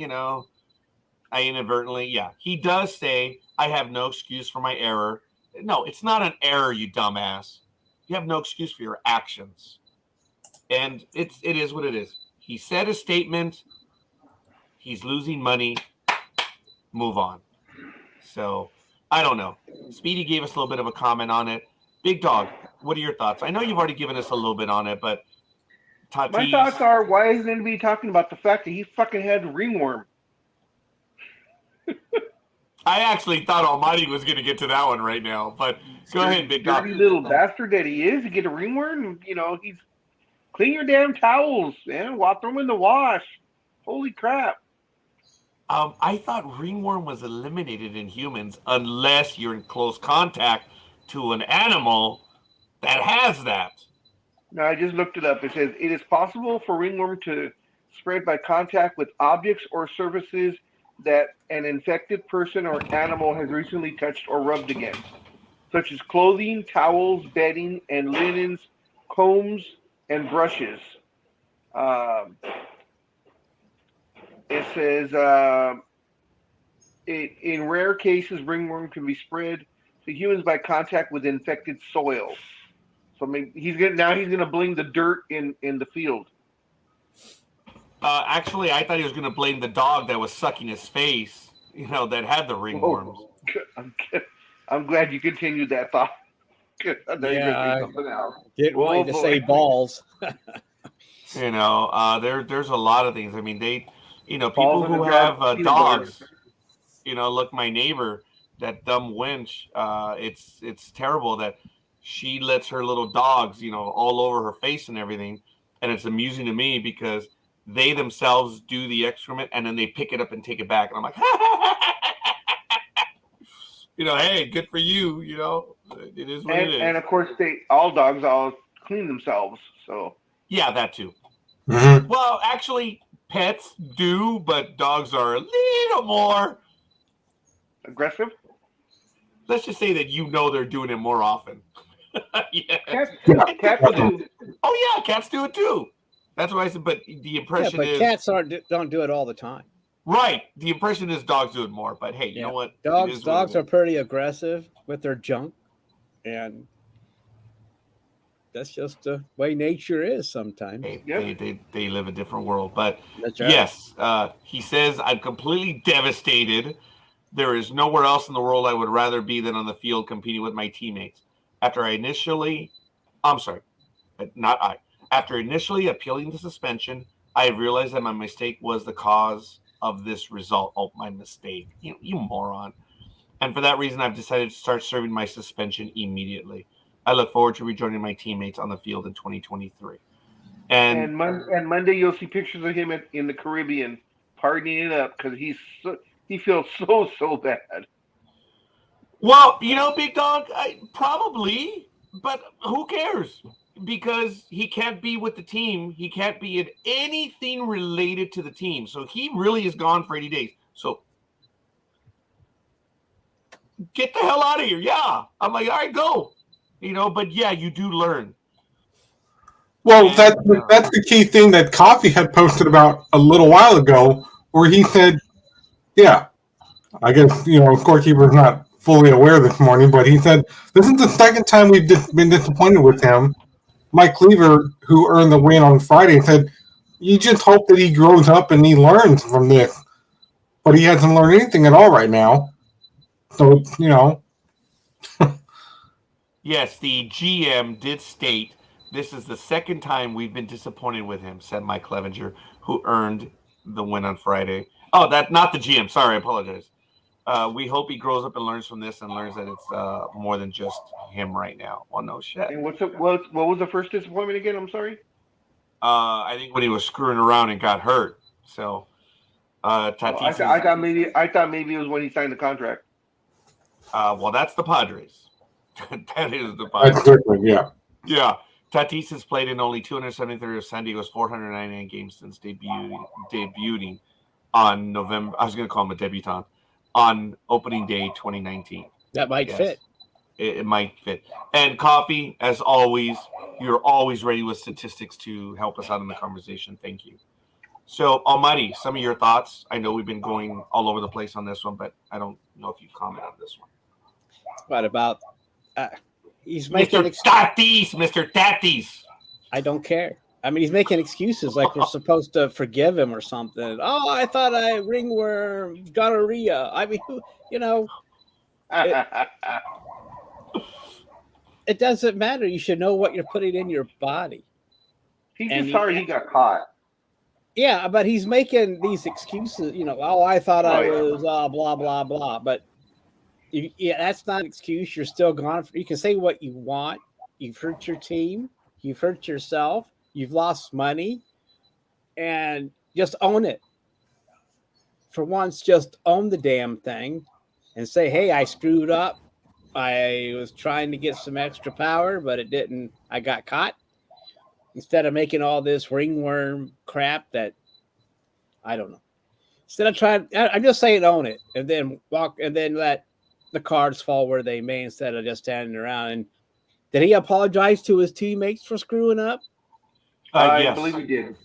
I inadvertently, he does say, I have no excuse for my error. No, it's not an error, you dumbass. You have no excuse for your actions. And it is what it is. He said a statement. He's losing money. Move on. So, I don't know. Speedy gave us a little bit of a comment on it. Big Dog, what are your thoughts? I know you've already given us a little bit on it, but Tatis... My thoughts are, why isn't anybody talking about the fact that he fucking had ringworm? I actually thought Almighty was going to get to that one right now, but go ahead, Big Dog. Dirty little bastard that he is, to get a ringworm. He's clean your damn towels, man. Throw them in the wash. Holy crap! I thought ringworm was eliminated in humans unless you're in close contact to an animal that has that. No, I just looked it up. It says it is possible for ringworm to spread by contact with objects or surfaces that an infected person or animal has recently touched or rubbed against, such as clothing, towels, bedding, and linens, combs, and brushes. It says in rare cases, ringworm can be spread to humans by contact with infected soil. So he's gonna blame the dirt in the field. Actually, I thought he was going to blame the dog that was sucking his face, that had the ringworms. I'm glad you continued that thought. Get ready to say balls. There's a lot of things. I mean, people who have dogs, look, my neighbor, that dumb wench, it's terrible that she lets her little dogs, all over her face and everything. And it's amusing to me because they themselves do the excrement and then they pick it up and take it back. And I'm like, hey, good for you. It is what it is. And of course, all dogs clean themselves. So yeah, that too. Mm-hmm. Well, actually, pets do, but dogs are a little more aggressive. Let's just say that they're doing it more often. Yeah. Cats do. Oh yeah, cats do it too. That's what I said. But the impression is cats don't do it all the time. Right. The impression is dogs do it more. But hey, you know what? Dogs are pretty aggressive with their junk, and that's just the way nature is sometimes. Hey, they live a different world. But that's right. Yes, he says, I'm completely devastated. There is nowhere else in the world I would rather be than on the field competing with my teammates. After initially appealing the suspension, I realized that my mistake was the cause of this result. Oh, my mistake. You moron. And for that reason, I've decided to start serving my suspension immediately. I look forward to rejoining my teammates on the field in 2023. And Monday, you'll see pictures of him in the Caribbean partying it up because he feels so bad. Well, Big Dog, probably, but who cares? Because he can't be with the team. He can't be in anything related to the team. So he really is gone for 80 days. So get the hell out of here. Yeah. I'm like, all right, go. But yeah, you do learn. Well, that's the key thing that Coffee had posted about a little while ago, where he said, yeah, I guess, Scorekeeper is not fully aware this morning, but he said, this is the second time we've been disappointed with him. Mike Cleaver, who earned the win on Friday, said, you just hope that he grows up and he learns from this. But he hasn't learned anything at all right now. So, Yes, the GM did state, this is the second time we've been disappointed with him, said Mike Clevenger, who earned the win on Friday. Oh, that's not the GM. Sorry, I apologize. We hope he grows up and learns from this and learns that it's more than just him right now. Well, no shit. And what was the first disappointment again? I'm sorry. I think when he was screwing around and got hurt. So, Tatis. I thought maybe it was when he signed the contract. Well, that's the Padres. That is the Padres. That's different, yeah. Yeah. Tatis has played in only 273 of San Diego's 499 games since debuting on November. I was going to call him a debutant on opening day 2019. That might fit. it might fit. And Coffee, as always, you're always ready with statistics to help us out in the conversation. Thank you. So, Almighty, some of your thoughts. I know we've been going all over the place on this one, but I don't know if you comment on this one. What about he's making Mr. Tatis. I don't care. I mean, he's making excuses like we're supposed to forgive him or something. Oh, I thought I ringworm, gonorrhea. I mean, you know, it doesn't matter. You should know what you're putting in your body. He's just sorry he got caught. Yeah, but he's making these excuses. You know, oh, I thought I was blah blah blah. But that's not an excuse. You're still gone. You can say what you want. You've hurt your team. You've hurt yourself. You've lost money, and just own it. For once, just own the damn thing and say, hey, I screwed up. I was trying to get some extra power, but it didn't. I got caught. Instead of making all this ringworm crap that I don't know. Instead of trying, I'm just saying own it and then walk and then let the cards fall where they may instead of just standing around. And did he apologize to his teammates for screwing up? I believe he did.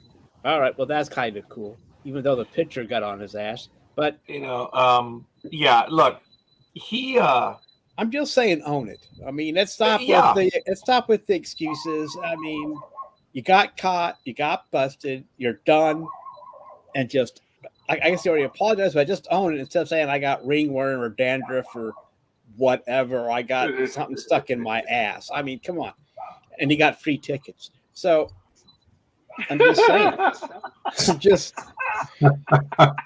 All right. Well, that's kind of cool, even though the pitcher got on his ass. But, yeah, look, I'm just saying own it. I mean, let's stop with the excuses. I mean, you got caught, you got busted, you're done, and just I guess you already apologized, but just own it instead of saying I got ringworm or dandruff or whatever, or I got something stuck in my ass. I mean, come on. And he got free tickets. So I'm just saying.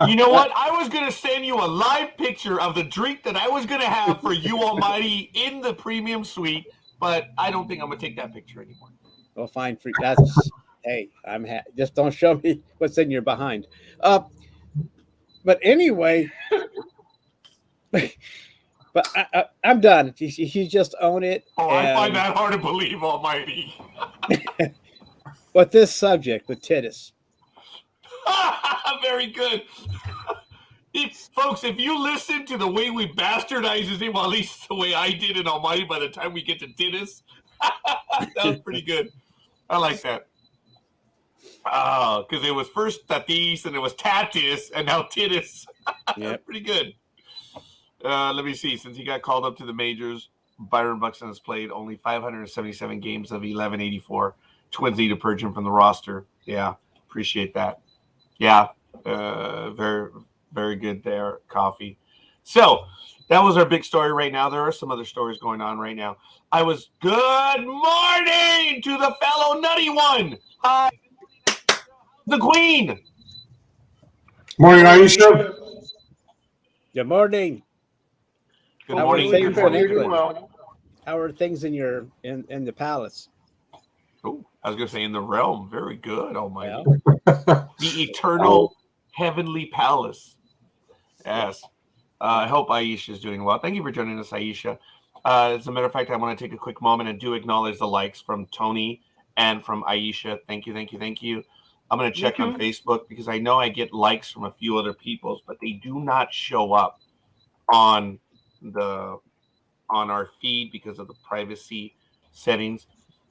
You know what? I was going to send you a live picture of the drink that I was going to have for you, Almighty, in the premium suite, but I don't think I'm going to take that picture anymore. Well, fine. That's hey, just don't show me what's in your behind. But anyway, but I'm done. You just own it. Oh, I find that hard to believe, Almighty. But this subject with Titus. Very good. Folks, if you listen to the way we bastardize his name, well, at least the way I did in Almighty by the time we get to Titus, that was pretty good. I like that. Because it was first Tatis, and it was Tatis, and now Titus. Yep. Pretty good. Let me see. Since he got called up to the majors, Byron Buxton has played only 577 games of 1184. Twins need to purge him from the roster. Yeah, appreciate that. Yeah, very, very good there, Coffee. So that was our big story right now. There are some other stories going on right now. Good morning to the fellow nutty one. Hi, the Queen. Morning, Aisha. Good morning. Good morning. How are things in the palace? Oh, I was going to say in the realm. Very good, Almighty. Yeah. The eternal heavenly palace. Yes. I hope Aisha is doing well. Thank you for joining us, Aisha. As a matter of fact, I want to take a quick moment and do acknowledge the likes from Tony and from Aisha. Thank you. I'm going to check on Facebook because I know I get likes from a few other people's, but they do not show up on our feed because of the privacy settings.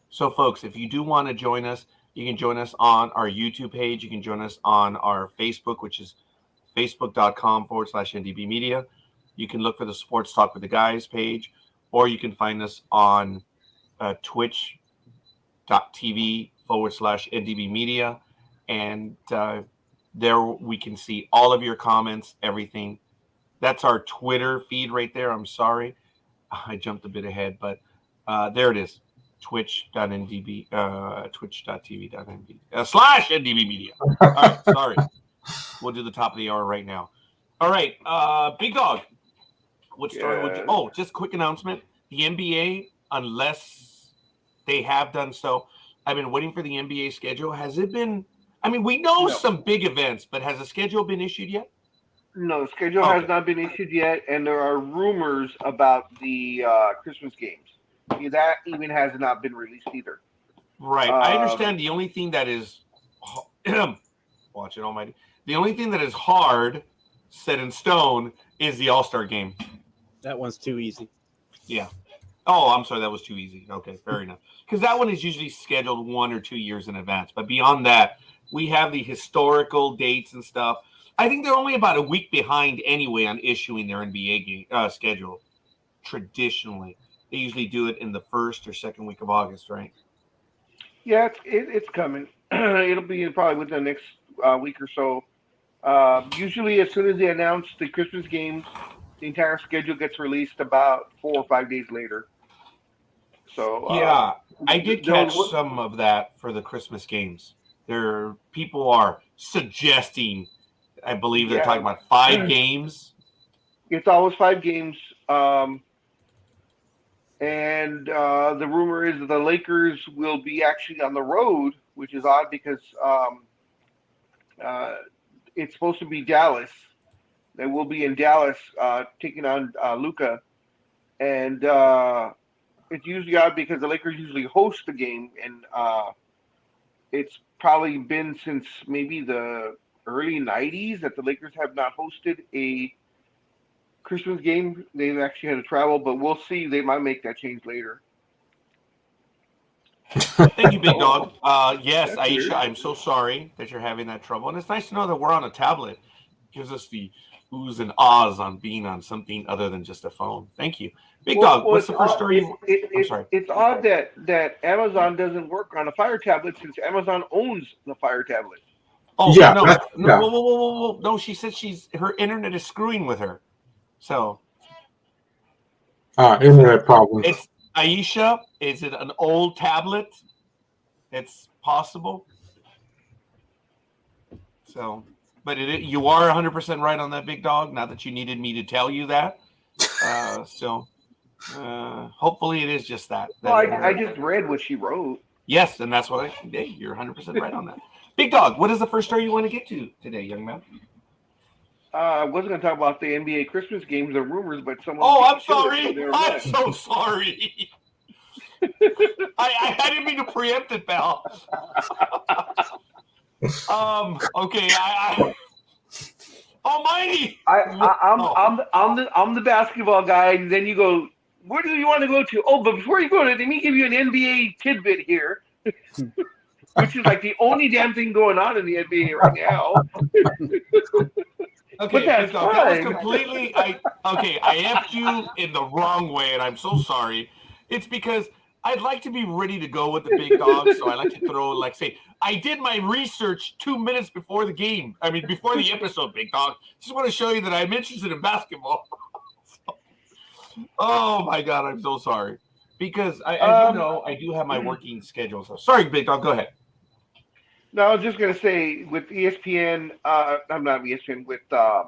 So, folks, if you do want to join us, you can join us on our YouTube page. You can join us on our Facebook, which is facebook.com/NDB Media. You can look for the Sports Talk with the Guys page, or you can find us on twitch.tv/NDB Media. And there we can see all of your comments, everything. That's our Twitter feed right there. I'm sorry. I jumped a bit ahead, but there it is. Twitch.ndb, twitch.tv.ndb /NDB Media. All right, sorry. We'll do the top of the hour right now. All right, Big Dog. What story would you? Oh, just a quick announcement. The NBA, unless they have done so, I've been waiting for the NBA schedule. Has it been? I mean, we know some big events, but has the schedule been issued yet? No, the schedule has not been issued yet, and there are rumors about the Christmas games. That even has not been released either. Right. I understand the only thing that is watch it, Almighty. The only thing that is hard, set in stone, is the All-Star game. That one's too easy. Yeah. Oh, I'm sorry. That was too easy. Okay, fair enough. Because that one is usually scheduled 1 or 2 years in advance. But beyond that, we have the historical dates and stuff. I think they're only about a week behind anyway on issuing their NBA schedule. Traditionally, they usually do it in the first or second week of August, right? Yeah, it's coming. It'll be probably within the next week or so. Usually, as soon as they announce the Christmas games, the entire schedule gets released about 4 or 5 days later. So Yeah, I did catch they'll- some of that for the Christmas games. There, people are suggesting. I believe they're Yeah. talking about 5 games. it's always 5 games. And the rumor is that the Lakers will be actually on the road, which is odd because it's supposed to be Dallas. They will be in Dallas taking on Luka. And it's usually odd because the Lakers usually host the game. And it's probably been since maybe the early 90s that the Lakers have not hosted a Christmas game. They've actually had to travel, but we'll see. They might make that change later. Thank you, Big Dog. Yes, That's Aisha, weird. I'm so sorry that you're having that trouble. And it's nice to know that we're on a tablet. It gives us the oohs and ahs on being on something other than just a phone. Thank you. Big Dog, what's the first story? I'm sorry. It's odd that Amazon doesn't work on a Fire tablet since Amazon owns the Fire tablet. Oh, Yeah, no. that's- No, yeah. whoa. No, she said her internet is screwing with her. So Internet problems. it's Aisha. Is it an old tablet? It's possible. So, but you are 100% right on that, Big Dog. Not that you needed me to tell you that. Hopefully it is just that. Well, I just read what she wrote. Yes, and that's why you're 100% right on that. Big Dog, what is the first story you want to get to today, young man? I wasn't going to talk about the NBA Christmas games or rumors, but someone. Oh, I'm beat Taylor, sorry. so they're I'm right. so sorry. I didn't mean to preempt it, pal. Okay. Almighty. I'm the basketball guy, and then you go, where do you want to go to? Oh, but before you go to, let me give you an NBA tidbit here, which is like the only damn thing going on in the NBA right now. Okay, But that's Big Dog, that was fine. completely. I effed you in the wrong way, and I'm so sorry. It's because I'd like to be ready to go with the Big Dog, so I like to throw, say, I did my research 2 minutes before the game. I mean, before the episode, Big Dog. Just want to show you that I'm interested in basketball. Oh my God, I'm so sorry. Because as you know, I do have my working schedule. So sorry, Big Dog. Go ahead. No, I was just gonna say with ESPN, I'm not ESPN with the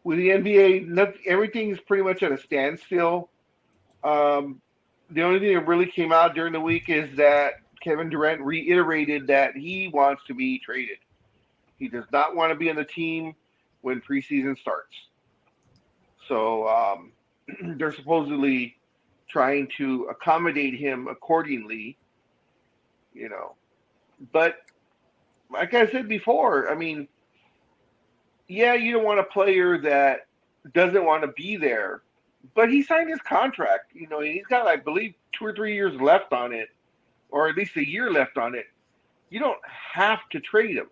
NBA. Everything's pretty much at a standstill. The only thing that really came out during the week is that Kevin Durant reiterated that he wants to be traded. He does not want to be on the team when preseason starts. So they're supposedly trying to accommodate him accordingly, But like I said before, I mean, yeah, you don't want a player that doesn't want to be there, but he signed his contract, and he's got, I believe, 2 or 3 years left on it, or at least a year left on it. You don't have to trade him.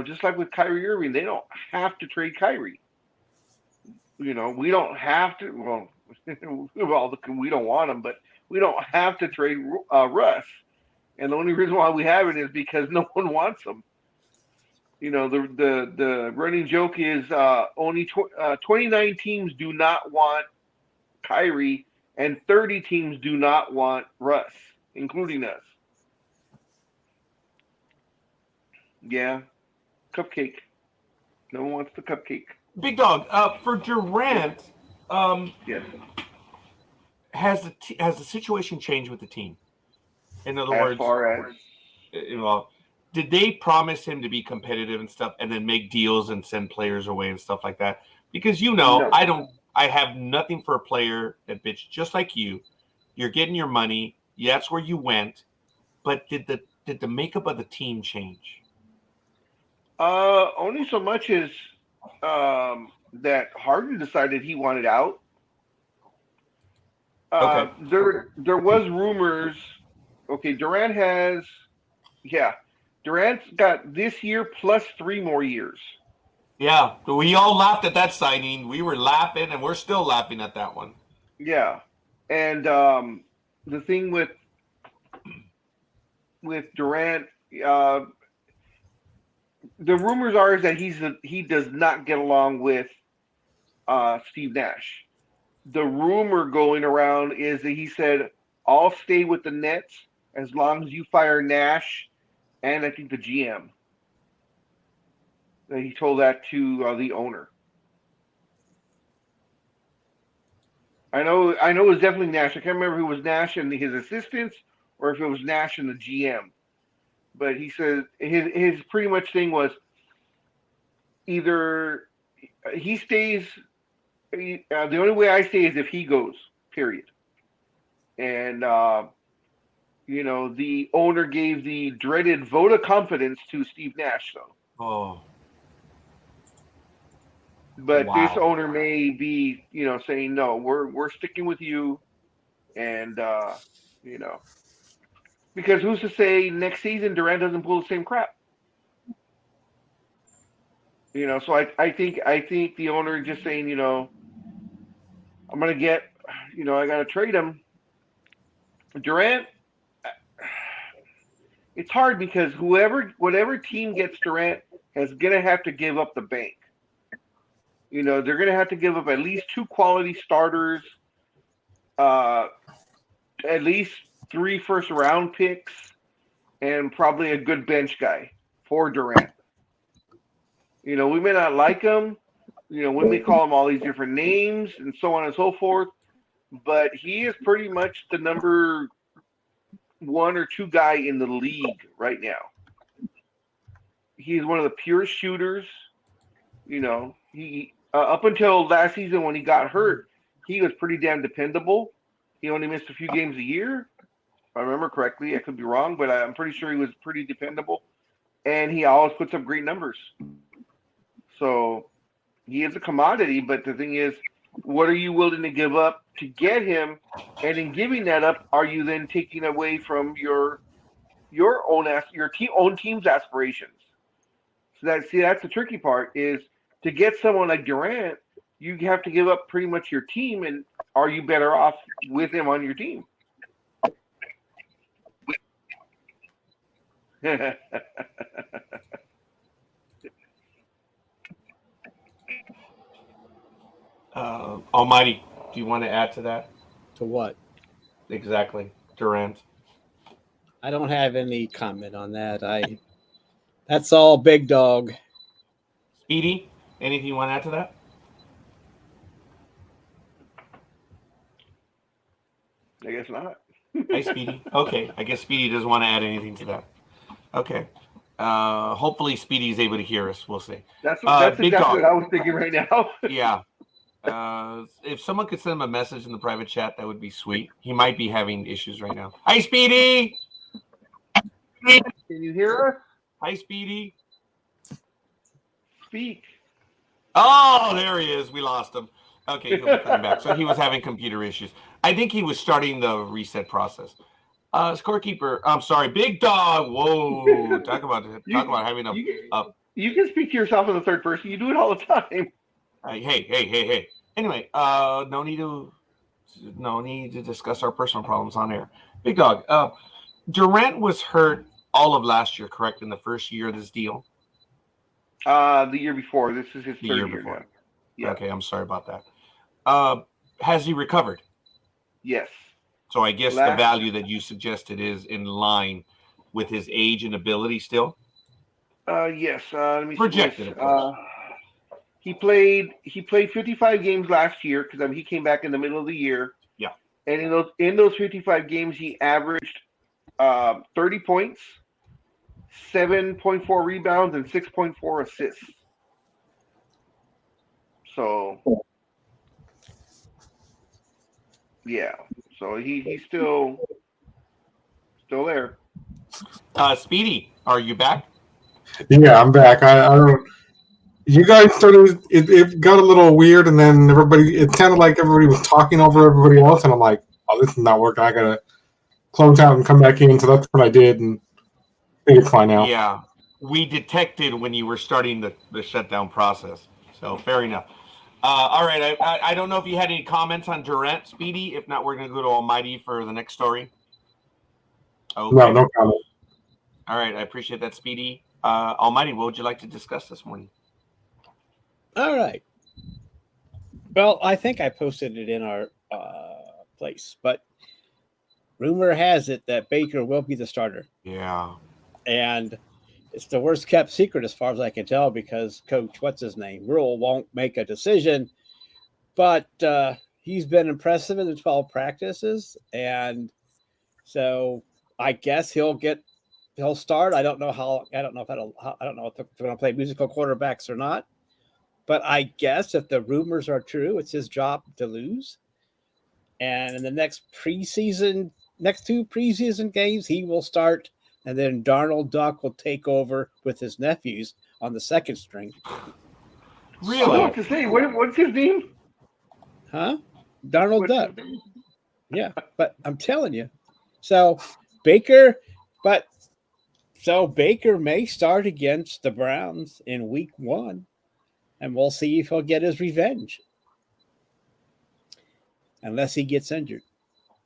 Just like with Kyrie Irving, they don't have to trade Kyrie. We don't have to. Well, we don't want him, but we don't have to trade Russ. And the only reason why we have it is because no one wants him. The running joke is only 29 teams do not want Kyrie, and 30 teams do not want Russ, including us. Yeah, cupcake. No one wants the cupcake. Big Dog, for Durant, Yes. has the situation changed with the team? In other As words, far as did they promise him to be competitive and stuff, and then make deals and send players away and stuff like that? Because No. I have nothing for a player that bitch just like you. You're getting your money. Yeah, that's where you went. But did the makeup of the team change? Only so much as that Harden decided he wanted out. There was rumors. Okay, Durant's got this year plus 3 more years. Yeah, we all laughed at that signing. We were laughing, and we're still laughing at that one. Yeah, and the thing with Durant, the rumors are is that he does not get along with Steve Nash. The rumor going around is that he said, "I'll stay with the Nets as long as you fire Nash," and I think the GM. He told that to the owner. I know it was definitely Nash. I can't remember if it was Nash and his assistants or if it was Nash and the GM. But he said his pretty much thing was either he stays. The only way I stay is if he goes. Period. And the owner gave the dreaded vote of confidence to Steve Nash, though. Oh. But Wow. this owner may be, saying no, we're sticking with you, and because who's to say next season Durant doesn't pull the same crap? So I think the owner is just saying, I'm gonna get, I gotta trade him. Durant, it's hard because whatever team gets Durant is gonna have to give up the bank. They're going to have to give up at least 2 quality starters, at least 3 first-round picks, and probably a good bench guy for Durant. We may not like him. We may call him all these different names and so on and so forth, but he is pretty much the number 1 or 2 guy in the league right now. He's one of the purest shooters. He up until last season when he got hurt, he was pretty damn dependable. He only missed a few games a year, if I remember correctly. I could be wrong, but I'm pretty sure he was pretty dependable. And he always puts up great numbers. So he is a commodity, but the thing is, what are you willing to give up to get him? And in giving that up, are you then taking away from your own team's aspirations? So that's the tricky part is, to get someone like Durant, you have to give up pretty much your team, and are you better off with him on your team? Almighty, do you want to add to that? To what? Exactly, Durant. I don't have any comment on that. That's all Big Dog. Speedy, anything you want to add to that? I guess not. Hi, Speedy. Okay, I guess Speedy doesn't want to add anything to that. Okay. Hopefully Speedy's able to hear us. We'll see. That's Big exactly Dog. what I was thinking right now. Yeah. If someone could send him a message in the private chat, that would be sweet. He might be having issues right now. Hi, Speedy. Can you hear us? Hi, Speedy. Speak. Oh, there he is. We lost him. Okay, he'll be coming back. So he was having computer issues. I think he was starting the reset process. Scorekeeper. I'm sorry, Big Dog. Whoa, talk about having a. You can speak to yourself in the third person. You do it all the time. Hey. Anyway, no need to discuss our personal problems on air. Big Dog. Durant was hurt all of last year, correct? In the first year of this deal. The year before. This is his third year before. Now. Yeah. Okay, I'm sorry about that. Has he recovered? Yes. So I guess the value that you suggested is in line with his age and ability still? Yes. Let me projected, see. Of course. He played 55 games last year because he came back in the middle of the year. Yeah. And in those 55 games, he averaged 30 points, 7.4 rebounds, and 6.4 assists. So, yeah. So he's still there. Speedy, are you back? Yeah, I'm back. I don't. You guys started. It got a little weird, and then it sounded like everybody was talking over everybody else, and I'm like, oh, this is not working. I gotta close out and come back in. So that's what I did, and I think it's fine now. Yeah, we detected when you were starting the shutdown process. So fair enough. All right, I don't know if you had any comments on Durant, Speedy. If not, we're going to go to Almighty for the next story. Okay. No comment. All right, I appreciate that, Speedy. Almighty, what would you like to discuss this morning? All right. Well, I think I posted it in our place, but rumor has it that Baker will be the starter. Yeah. And it's the worst kept secret as far as I can tell because Coach, what's his name, Rule won't make a decision. But he's been impressive in the 12 practices. And so I guess he'll start. I don't know if they're going to play musical quarterbacks or not. But I guess if the rumors are true, it's his job to lose. And in the next two preseason games, he will start. And then Dawg will take over with his nephews on the second string. Really? I was about to say, what's his name? Huh? Duck. Yeah, but I'm telling you. So Baker may start against the Browns in week 1. And we'll see if he'll get his revenge. Unless he gets injured.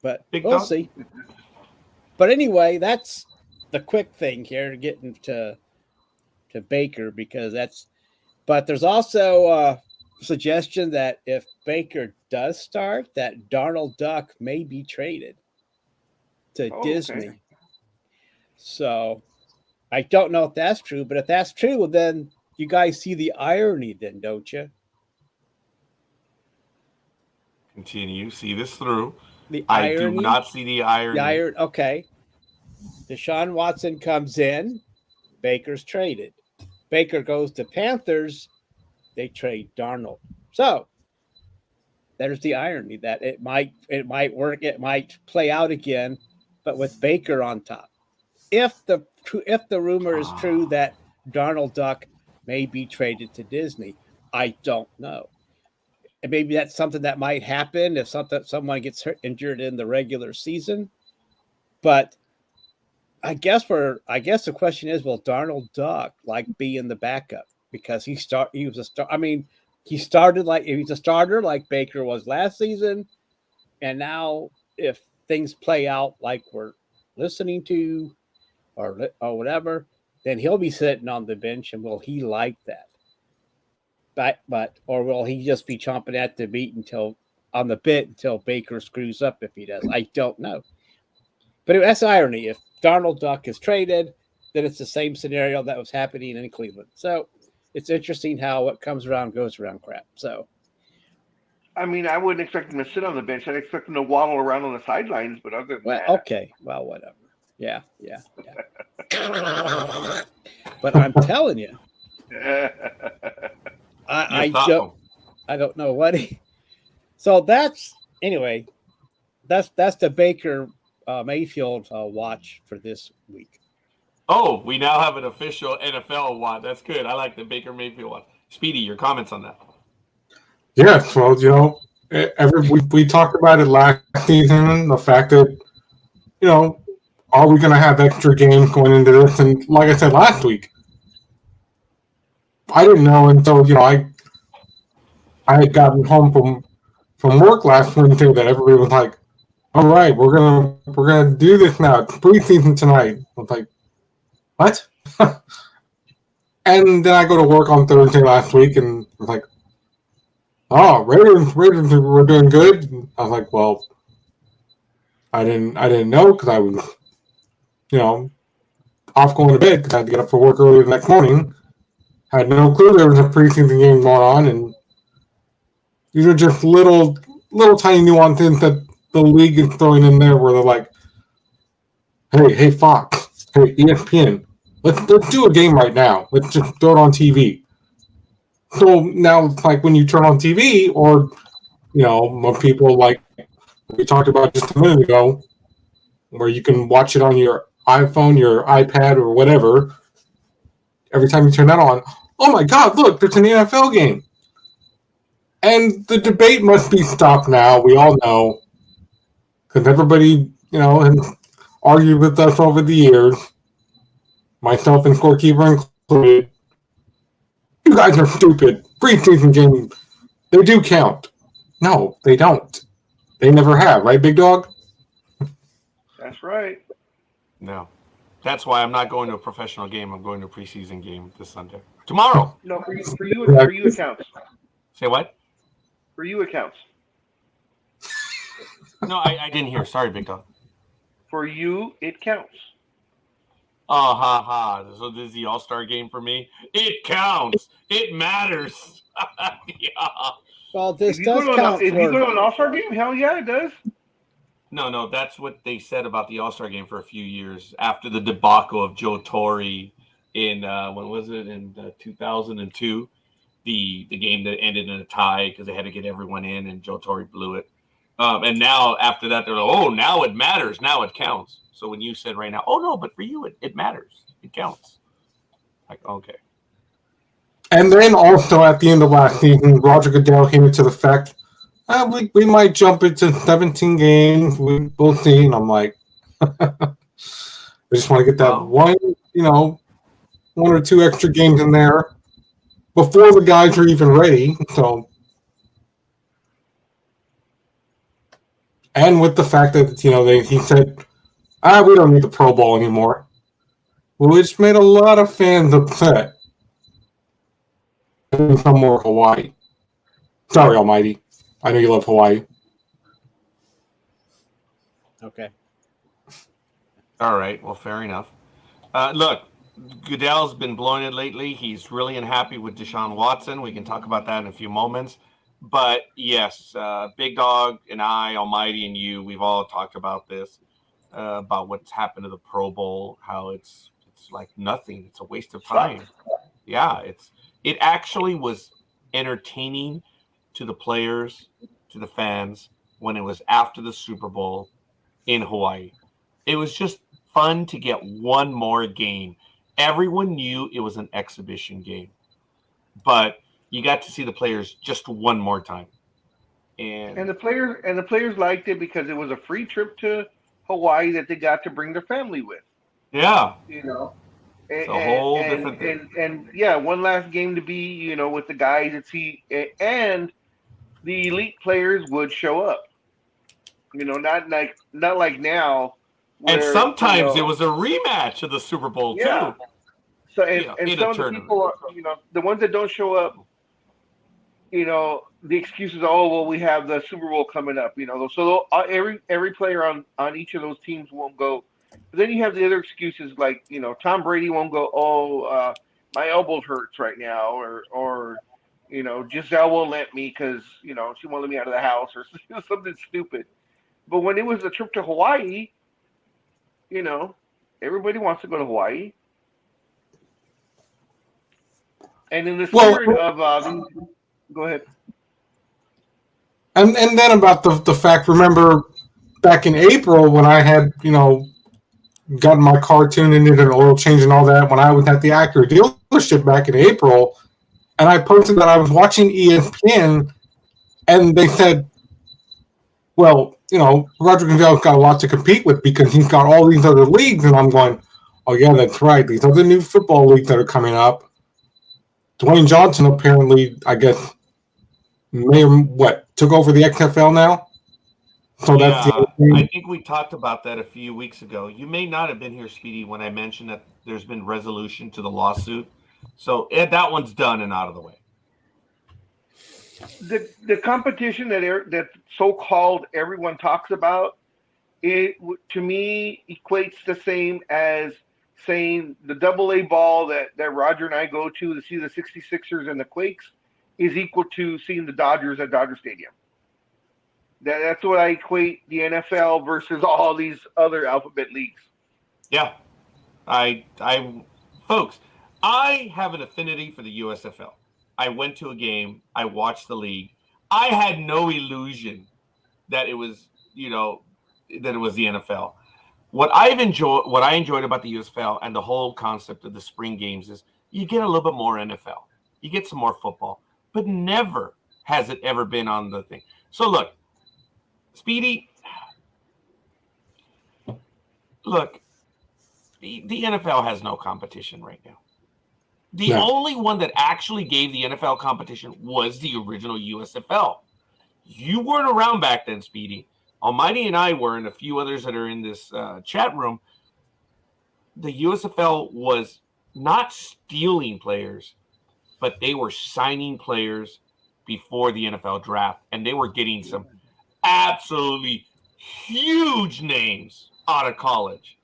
But we'll see. But anyway, that's the quick thing here to get into Baker because but there's also a suggestion that if Baker does start, that Duck may be traded to Disney. Okay. So I don't know if that's true, but if that's true, well, then you guys see the irony then, don't you? Continue. See this through. I do not see the irony. Okay. Deshaun Watson comes in. Baker's traded. Baker goes to Panthers. They trade Darnold. So there's the irony that it might work. It might play out again, but with Baker on top. If the rumor is true that Duck may be traded to Disney, I don't know. And maybe that's something that might happen if someone gets injured in the regular season. But I guess the question is, will Duck be in the backup because he was a star. I mean, he started he's a starter like Baker was last season, and now if things play out like we're listening to, or whatever, then he'll be sitting on the bench, and will he like that? Or will he just be chomping at the bit until Baker screws up if he does? I don't know. But that's irony. If Duck is traded, then it's the same scenario that was happening in Cleveland. So it's interesting how what comes around goes around crap. So, I mean, I wouldn't expect him to sit on the bench. I'd expect him to waddle around on the sidelines. But other than that, okay, well, whatever. Yeah. But I'm telling you, I don't know what he. So that's the Baker Mayfield watch for this week. Oh, we now have an official NFL watch. That's good. I like the Baker Mayfield watch. Speedy, your comments on that? Yes, well, we talked about it last season. The fact that are we going to have extra games going into this? And like I said last week, I didn't know until I had gotten home from work last Wednesday that everybody was like, "All right, we're gonna do this now. It's preseason tonight." I was like, "What?" And then I go to work on Thursday last week, and I was like, "Oh, Raiders were doing good." And I was like, "Well, I didn't know because I was, off going to bed because I had to get up for work early the next morning. Had no clue there was a preseason game going on, and these are just little tiny nuances that the league is throwing in there where they're like, hey Fox, hey ESPN, let's do a game right now. Let's just throw it on TV." So now it's like when you turn on TV, or when people like we talked about just a minute ago, where you can watch it on your iPhone, your iPad, or whatever. Every time you turn that on, oh my God, look, there's an NFL game. And the debate must be stopped now. We all know. because everybody, has argued with us over the years, myself and Scorekeeper included. You guys are stupid. Preseason games, they do count. No, they don't. They never have, right, Big Dog? That's right. No. That's why I'm not going to a professional game. I'm going to a preseason game this Sunday. Tomorrow. No, for you it counts. Say what? For you it counts. No, I didn't hear. Sorry, Big Dog. For you it counts. Oh, ha, ha. So this is the all-star game for me? It counts. It matters. Yeah. Well, this If does you count go for. to an all-star game, hell yeah, it does. No, that's what they said about the all-star game for a few years after the debacle of Joe Torre in, when was it, in 2002? The game that ended in a tie because they had to get everyone in and Joe Torre blew it. And now after that, they're like, oh, now it matters. Now it counts. So when you said right now, oh, no, but for you, it matters. It counts. Like, okay. And then also at the end of last season, Roger Goodell hinted to the fact, we might jump into 17 games. We'll see. And I'm like, I just want to get that one or two extra games in there before the guys are even ready. So, and with the fact that, he said, we don't need the Pro Bowl anymore, which made a lot of fans upset. Some more Hawaii. Sorry, Almighty. I know you love Hawaii. Okay. All right. Well, fair enough. Look, Goodell's been blowing it lately. He's really unhappy with Deshaun Watson. We can talk about that in a few moments. But yes, Big Dog and I, Almighty and you, we've all talked about this, about what's happened to the Pro Bowl, how it's like nothing. It's a waste of time. Yeah, it actually was entertaining to the players, to the fans, when it was after the Super Bowl in Hawaii. It was just fun to get one more game. Everyone knew it was an exhibition game, but you got to see the players just one more time. And the players liked it because it was a free trip to Hawaii that they got to bring their family with. Yeah. It's a whole different thing. And yeah, one last game to be, with the guys and the elite players would show up. Not like now. Where, and sometimes it was a rematch of the Super Bowl too. So and some of the people, the ones that don't show up, the excuses are, oh, well, we have the Super Bowl coming up, so every player on each of those teams won't go. But then you have the other excuses like, Tom Brady won't go, oh, my elbow hurts right now, or Giselle won't let me because, she won't let me out of the house or something stupid. But when it was a trip to Hawaii, everybody wants to go to Hawaii. And in the spirit of, go ahead. And then about the fact, remember back in April when I had, gotten my car tuned and did an oil change and all that, when I was at the Acura dealership back in April, and I posted that I was watching ESPN, and they said, well, Roger Goodell's got a lot to compete with because he's got all these other leagues, and I'm going, oh yeah, that's right, these other new football leagues that are coming up. Dwayne Johnson apparently, I guess, took over the XFL now? So yeah, that's I think we talked about that a few weeks ago. You may not have been here, Speedy, when I mentioned that there's been resolution to the lawsuit. So that one's done and out of the way. The competition that so-called everyone talks about, it to me equates the same as saying the AA ball that Roger and I go to see the 66ers and the Quakes is equal to seeing the Dodgers at Dodger Stadium. That's what I equate the NFL versus all these other alphabet leagues. Yeah. Folks, I have an affinity for the USFL. I went to a game. I watched the league. I had no illusion that it was, that it was the NFL. What I enjoyed about the USFL and the whole concept of the spring games is you get a little bit more NFL. You get some more football, but never has it ever been on the thing. So look, Speedy, look, the NFL has no competition right now. The No. only one that actually gave the NFL competition was the original USFL. You weren't around back then, Speedy. Almighty and I were, and a few others that are in this chat room. The USFL was not stealing players, but they were signing players before the NFL draft, and they were getting some absolutely huge names out of college.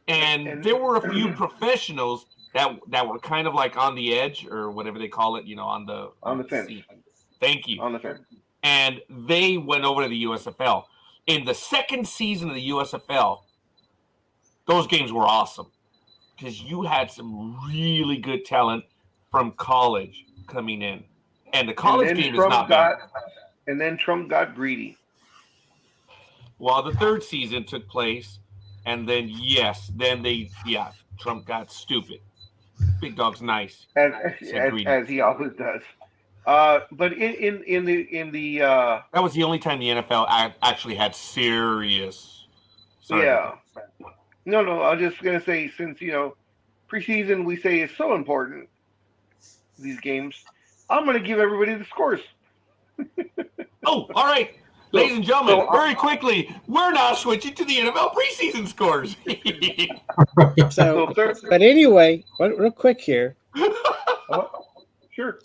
And there were a few professionals that were kind of like on the edge or whatever they call it, on the fence. seat. Thank you. On the fence. And they went over to the USFL. In the second season of the USFL, those games were awesome because you had some really good talent from college coming in. And the college game is not bad. And then Trump got greedy. Well, the third season took place, and then, Trump got stupid. Big Dog's nice. As he always does. But in the that was the only time the NFL actually had serious. Yeah. No. I was just gonna say, since preseason we say is so important, these games, I'm gonna give everybody the scores. Oh, all right, ladies and gentlemen, very quickly, we're now switching to the NFL preseason scores. But anyway, real quick here. Sure.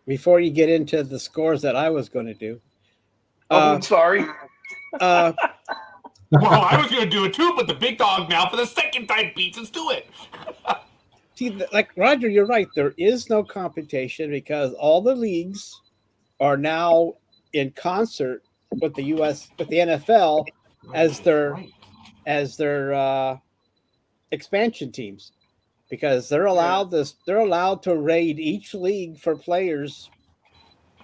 Before you get into the scores that I was going to do. I'm sorry. Well, I was going to do it too, but the Big Dog now for the second time beats us to it. See, like Roger, you're right. There is no competition because all the leagues are now in concert with the NFL as their expansion teams. Because they're allowed to raid each league for players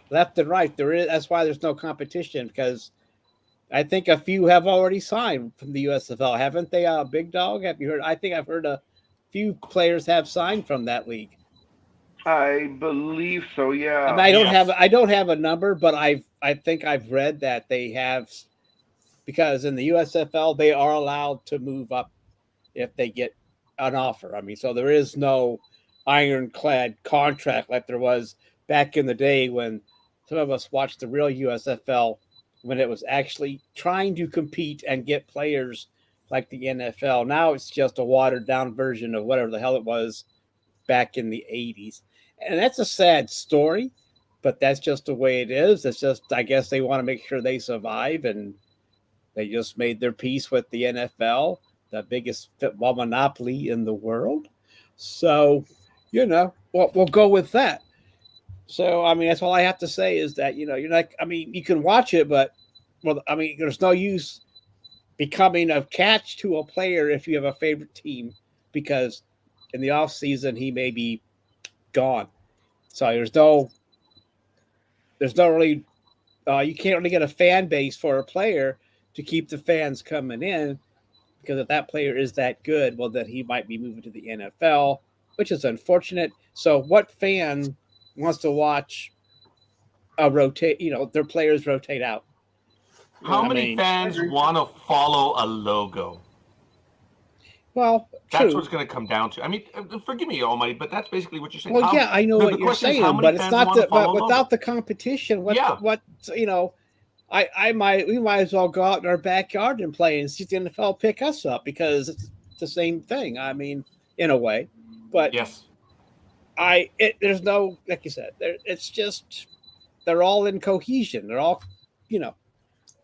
left and right. That's why there's no competition, because I think a few have already signed from the USFL, haven't they? Big Dog, have you heard? I think I've heard a few players have signed from that league. I believe so. Yeah. I mean, I don't have a number, but I think I've read that they have, because in the USFL they are allowed to move up if they get an offer. I mean, so there is no ironclad contract like there was back in the day when some of us watched the real USFL, when it was actually trying to compete and get players like the NFL. Now it's just a watered down version of whatever the hell it was back in the 80s. And that's a sad story, but that's just the way it is. It's just, I guess they want to make sure they survive, and they just made their peace with the NFL, the biggest football monopoly in the world. So, we'll go with that. So, I mean, that's all I have to say is that, you're like, I mean, you can watch it, but, there's no use becoming a catch to a player if you have a favorite team, because in the off season, he may be gone. So there's no really, you can't really get a fan base for a player to keep the fans coming in. Because if that player is that good, well, then he might be moving to the NFL, which is unfortunate. So what fan wants to watch their players rotate out? How many fans want to follow a logo? Well, that's what's going to come down to. I mean, forgive me, Almighty, but that's basically what you're saying. Well, I know what you're saying, but it's not that. But without the competition, we might as well go out in our backyard and play and see the NFL pick us up, because it's the same thing. I mean, in a way, but yes, there's no, like you said, it's just they're all in cohesion. They're all,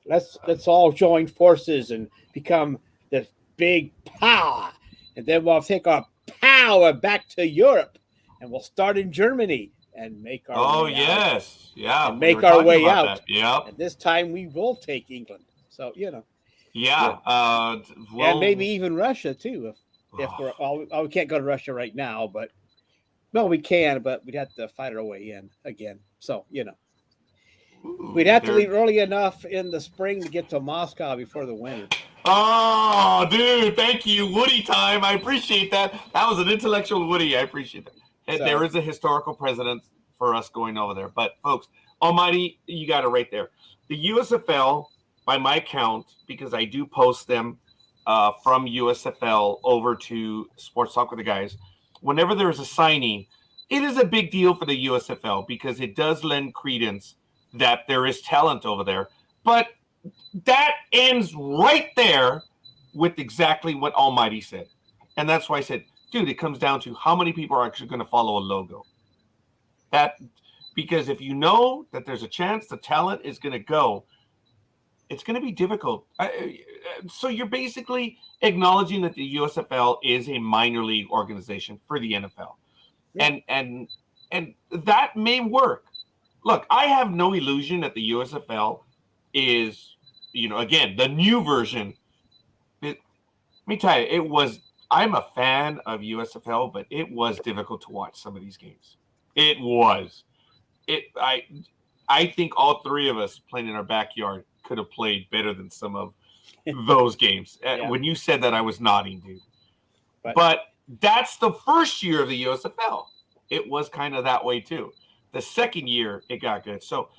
let's all join forces and become this big power, and then we'll take our power back to Europe, and we'll start in Germany and make our way out. Yeah, and make our way out. Yeah, and this time we will take England. So and maybe even Russia too. If we can't go to Russia right now, but we can, but we'd have to fight our way in again. So we'd have to leave early enough in the spring to get to Moscow before the winter. Oh, dude, thank you, Woody time. I appreciate that. That was an intellectual Woody. I appreciate that. So, there is a historical precedent for us going over there. But, folks, Almighty, you got it right there. The USFL, by my count, because I do post them from USFL over to Sports Talk with the Guys, whenever there is a signing, it is a big deal for the USFL because it does lend credence that there is talent over there. But that ends right there with exactly what Almighty said. And that's why I said, dude, it comes down to how many people are actually going to follow a logo. Because if you know that there's a chance the talent is going to go, it's going to be difficult. So you're basically acknowledging that the USFL is a minor league organization for the NFL. Yeah. And that may work. Look, I have no illusion that the USFL is, again, the new version. Let me tell you, I'm a fan of USFL, but it was difficult to watch some of these games. It was. I think all three of us playing in our backyard could have played better than some of those games. Yeah. When you said that, I was nodding, dude. But that's the first year of the USFL. It was kind of that way too. The second year, it got good. So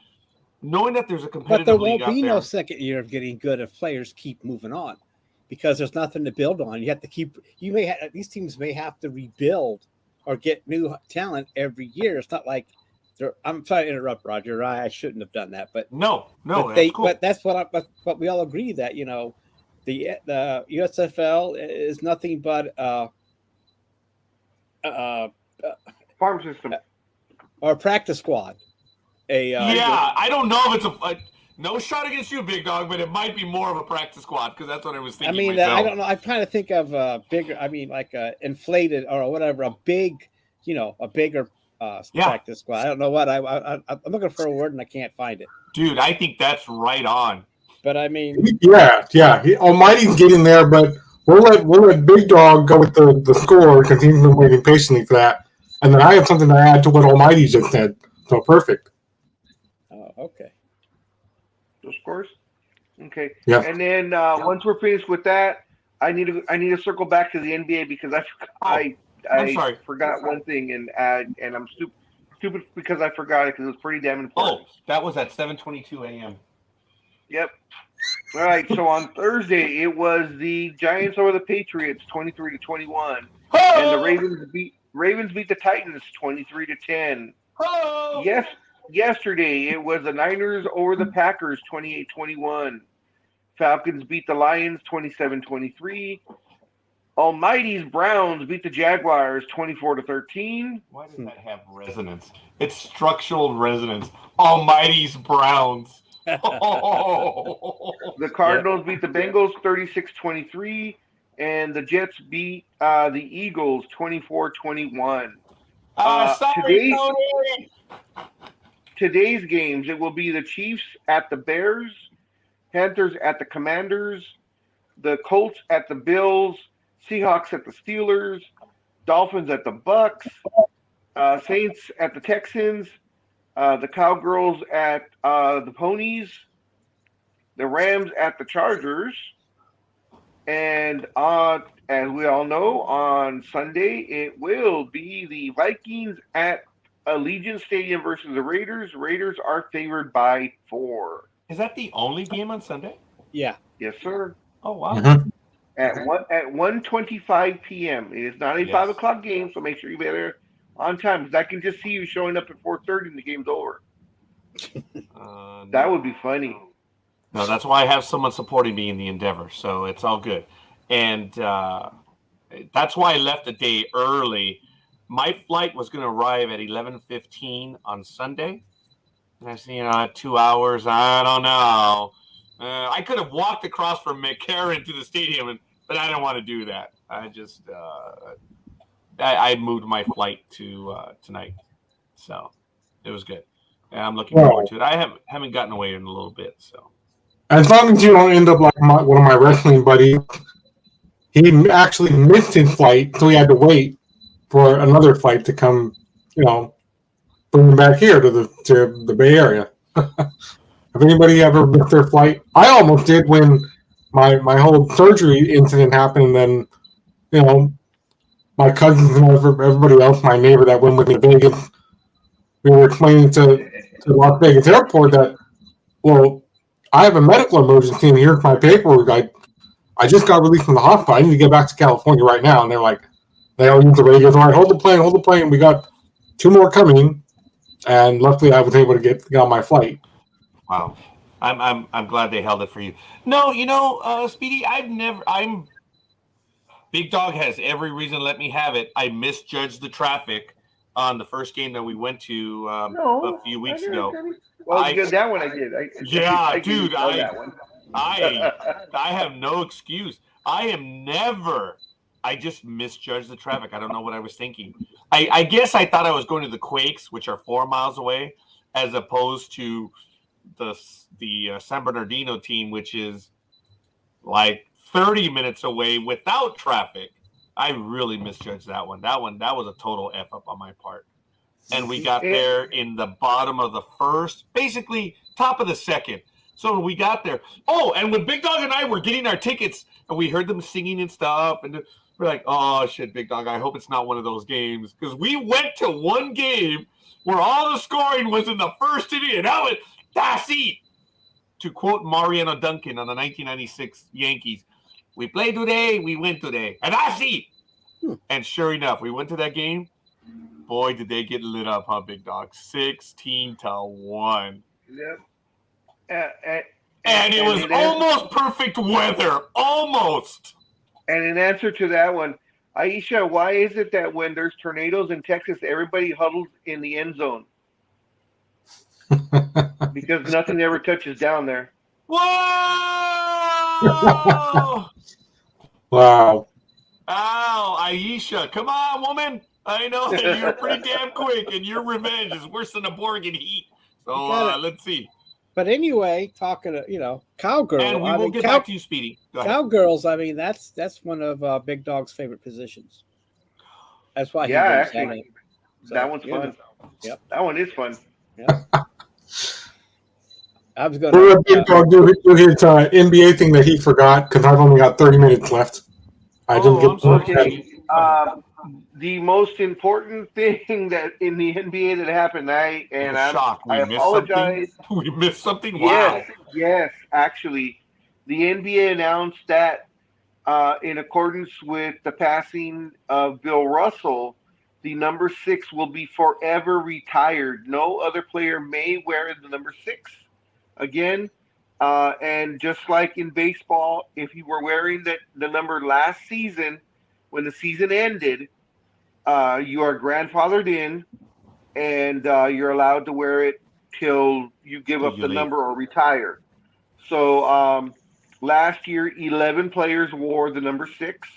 knowing that there's a competitive league out there. But there won't be no second year of getting good if players keep moving on, because there's nothing to build on. You have to keep. These teams may have to rebuild or get new talent every year. It's not like. I'm sorry to interrupt, Roger. I shouldn't have done that, but no, that's cool. But that's what we all agree that the USFL is nothing but farm system or practice squad. I don't know if it's a no shot against you, Big Dog, but it might be more of a practice squad because that's what I was thinking. I mean, myself. I don't know. I'm trying to think of bigger. I mean, like inflated or whatever, a big, a bigger. Practice squad. I don't know what I'm looking for a word and I can't find it. Dude, I think that's right on. But I mean, yeah. Almighty's getting there, but we'll let Big Dog go with the score because he's been waiting patiently for that. And then I have something to add to what Almighty just said. So perfect. Oh, okay. Those scores. Okay. Yeah. And then once we're finished with that, I need to circle back to the NBA because I forgot one thing, and I'm stupid because I forgot it because it was pretty damn important. Oh, that was at 7:22 a.m. Yep. All right. So on Thursday, it was the Giants over the Patriots, 23-21, and the Ravens beat the Titans, 23-10. Oh. Yes. Yesterday, it was the Niners over the Packers, 28-21. Falcons beat the Lions, 27-23. Almighty's Browns beat the Jaguars 24-13. Why does that have resonance? It's structural resonance. Almighty's Browns. The Cardinals beat the Bengals 36-23, and the Jets beat the Eagles 24-21. Today's games, it will be the Chiefs at the Bears, Panthers at the Commanders, the Colts at the Bills, Seahawks at the Steelers, Dolphins at the Bucks, Saints at the Texans, the Cowgirls at the Ponies, the Rams at the Chargers, and as we all know, on Sunday it will be the Vikings at Allegiant Stadium versus the Raiders. Raiders are favored by 4. Is that the only game on Sunday? Yeah. Yes, sir. Oh, wow. Mm-hmm. At 1:25 p.m. It is not a 5 o'clock game, so make sure you be there on time because I can just see you showing up at 4:30 and the game's over. That would be funny. No, that's why I have someone supporting me in the endeavor, so it's all good. And that's why I left a day early. My flight was going to arrive at 11:15 on Sunday. And I said, 2 hours, I don't know. I could have walked across from McCarran to the stadium, but I don't want to do that. I just I moved my flight to tonight, so it was good. And I'm looking forward to it. I haven't gotten away in a little bit, so. As long as you don't end up like one of my wrestling buddies, he actually missed his flight, so he had to wait for another flight to come, bring him back here to the Bay Area. Have anybody ever missed their flight? I almost did when my whole surgery incident happened, and then, my cousins and everybody else, my neighbor that went with me to Vegas, we were explaining to Las Vegas airport that, I have a medical emergency and here's my paperwork. I just got released from the hospital. I need to get back to California right now. And they're like, they all use the radios. All right, hold the plane. We got 2 more coming. And luckily, I was able to get on my flight. Wow. I'm glad they held it for you. No, Speedy, Big Dog has every reason to let me have it. I misjudged the traffic on the first game that we went to a few weeks ago. Well, that one I did. Dude, that one. I have no excuse. I just misjudged the traffic. I don't know what I was thinking. I guess I thought I was going to the Quakes, which are 4 miles away, as opposed to the San Bernardino team, which is like 30 minutes away without traffic. I really misjudged that one. That was a total F up on my part. And we got there in the bottom of the first, basically top of the second. So when we got there, and when Big Dog and I were getting our tickets and we heard them singing and stuff, and we're like, oh shit, Big Dog, I hope it's not one of those games. Because we went to one game where all the scoring was in the first inning, and that was, that's it. To quote Mariano Duncan on the 1996 Yankees, we played today, we win today, and that's it. And sure enough, we went to that game. Boy, did they get lit up, huh, Big Dog? 16-1. Yep. And it was almost perfect weather. Almost. And in answer to that one, Aisha, why is it that when there's tornadoes in Texas, everybody huddles in the end zone? Because nothing ever touches down there. Whoa! Wow. Ow, Aisha, come on, woman. I know that you're pretty damn quick, and your revenge is worse than a Borgen heat. So let's see. But anyway, talking to cowgirl, and we will get back to you, Speedy. Cowgirls. I mean, that's one of Big Dog's favorite positions. That's why. Actually, that one's fun. Yep, that one is fun. Yep. I was going to Big Dog do his NBA thing that he forgot because I've only got 30 minutes left. I didn't get okay. The most important thing that in the NBA that happened, I apologize. We missed something. Wow. Yes. Actually, the NBA announced that in accordance with the passing of Bill Russell, the number 6 will be forever retired. No other player may wear the number 6 again. And just like in baseball, if you were wearing the number last season, when the season ended, you are grandfathered in, and you're allowed to wear it till you give up the number or retire. So last year, 11 players wore the number 6.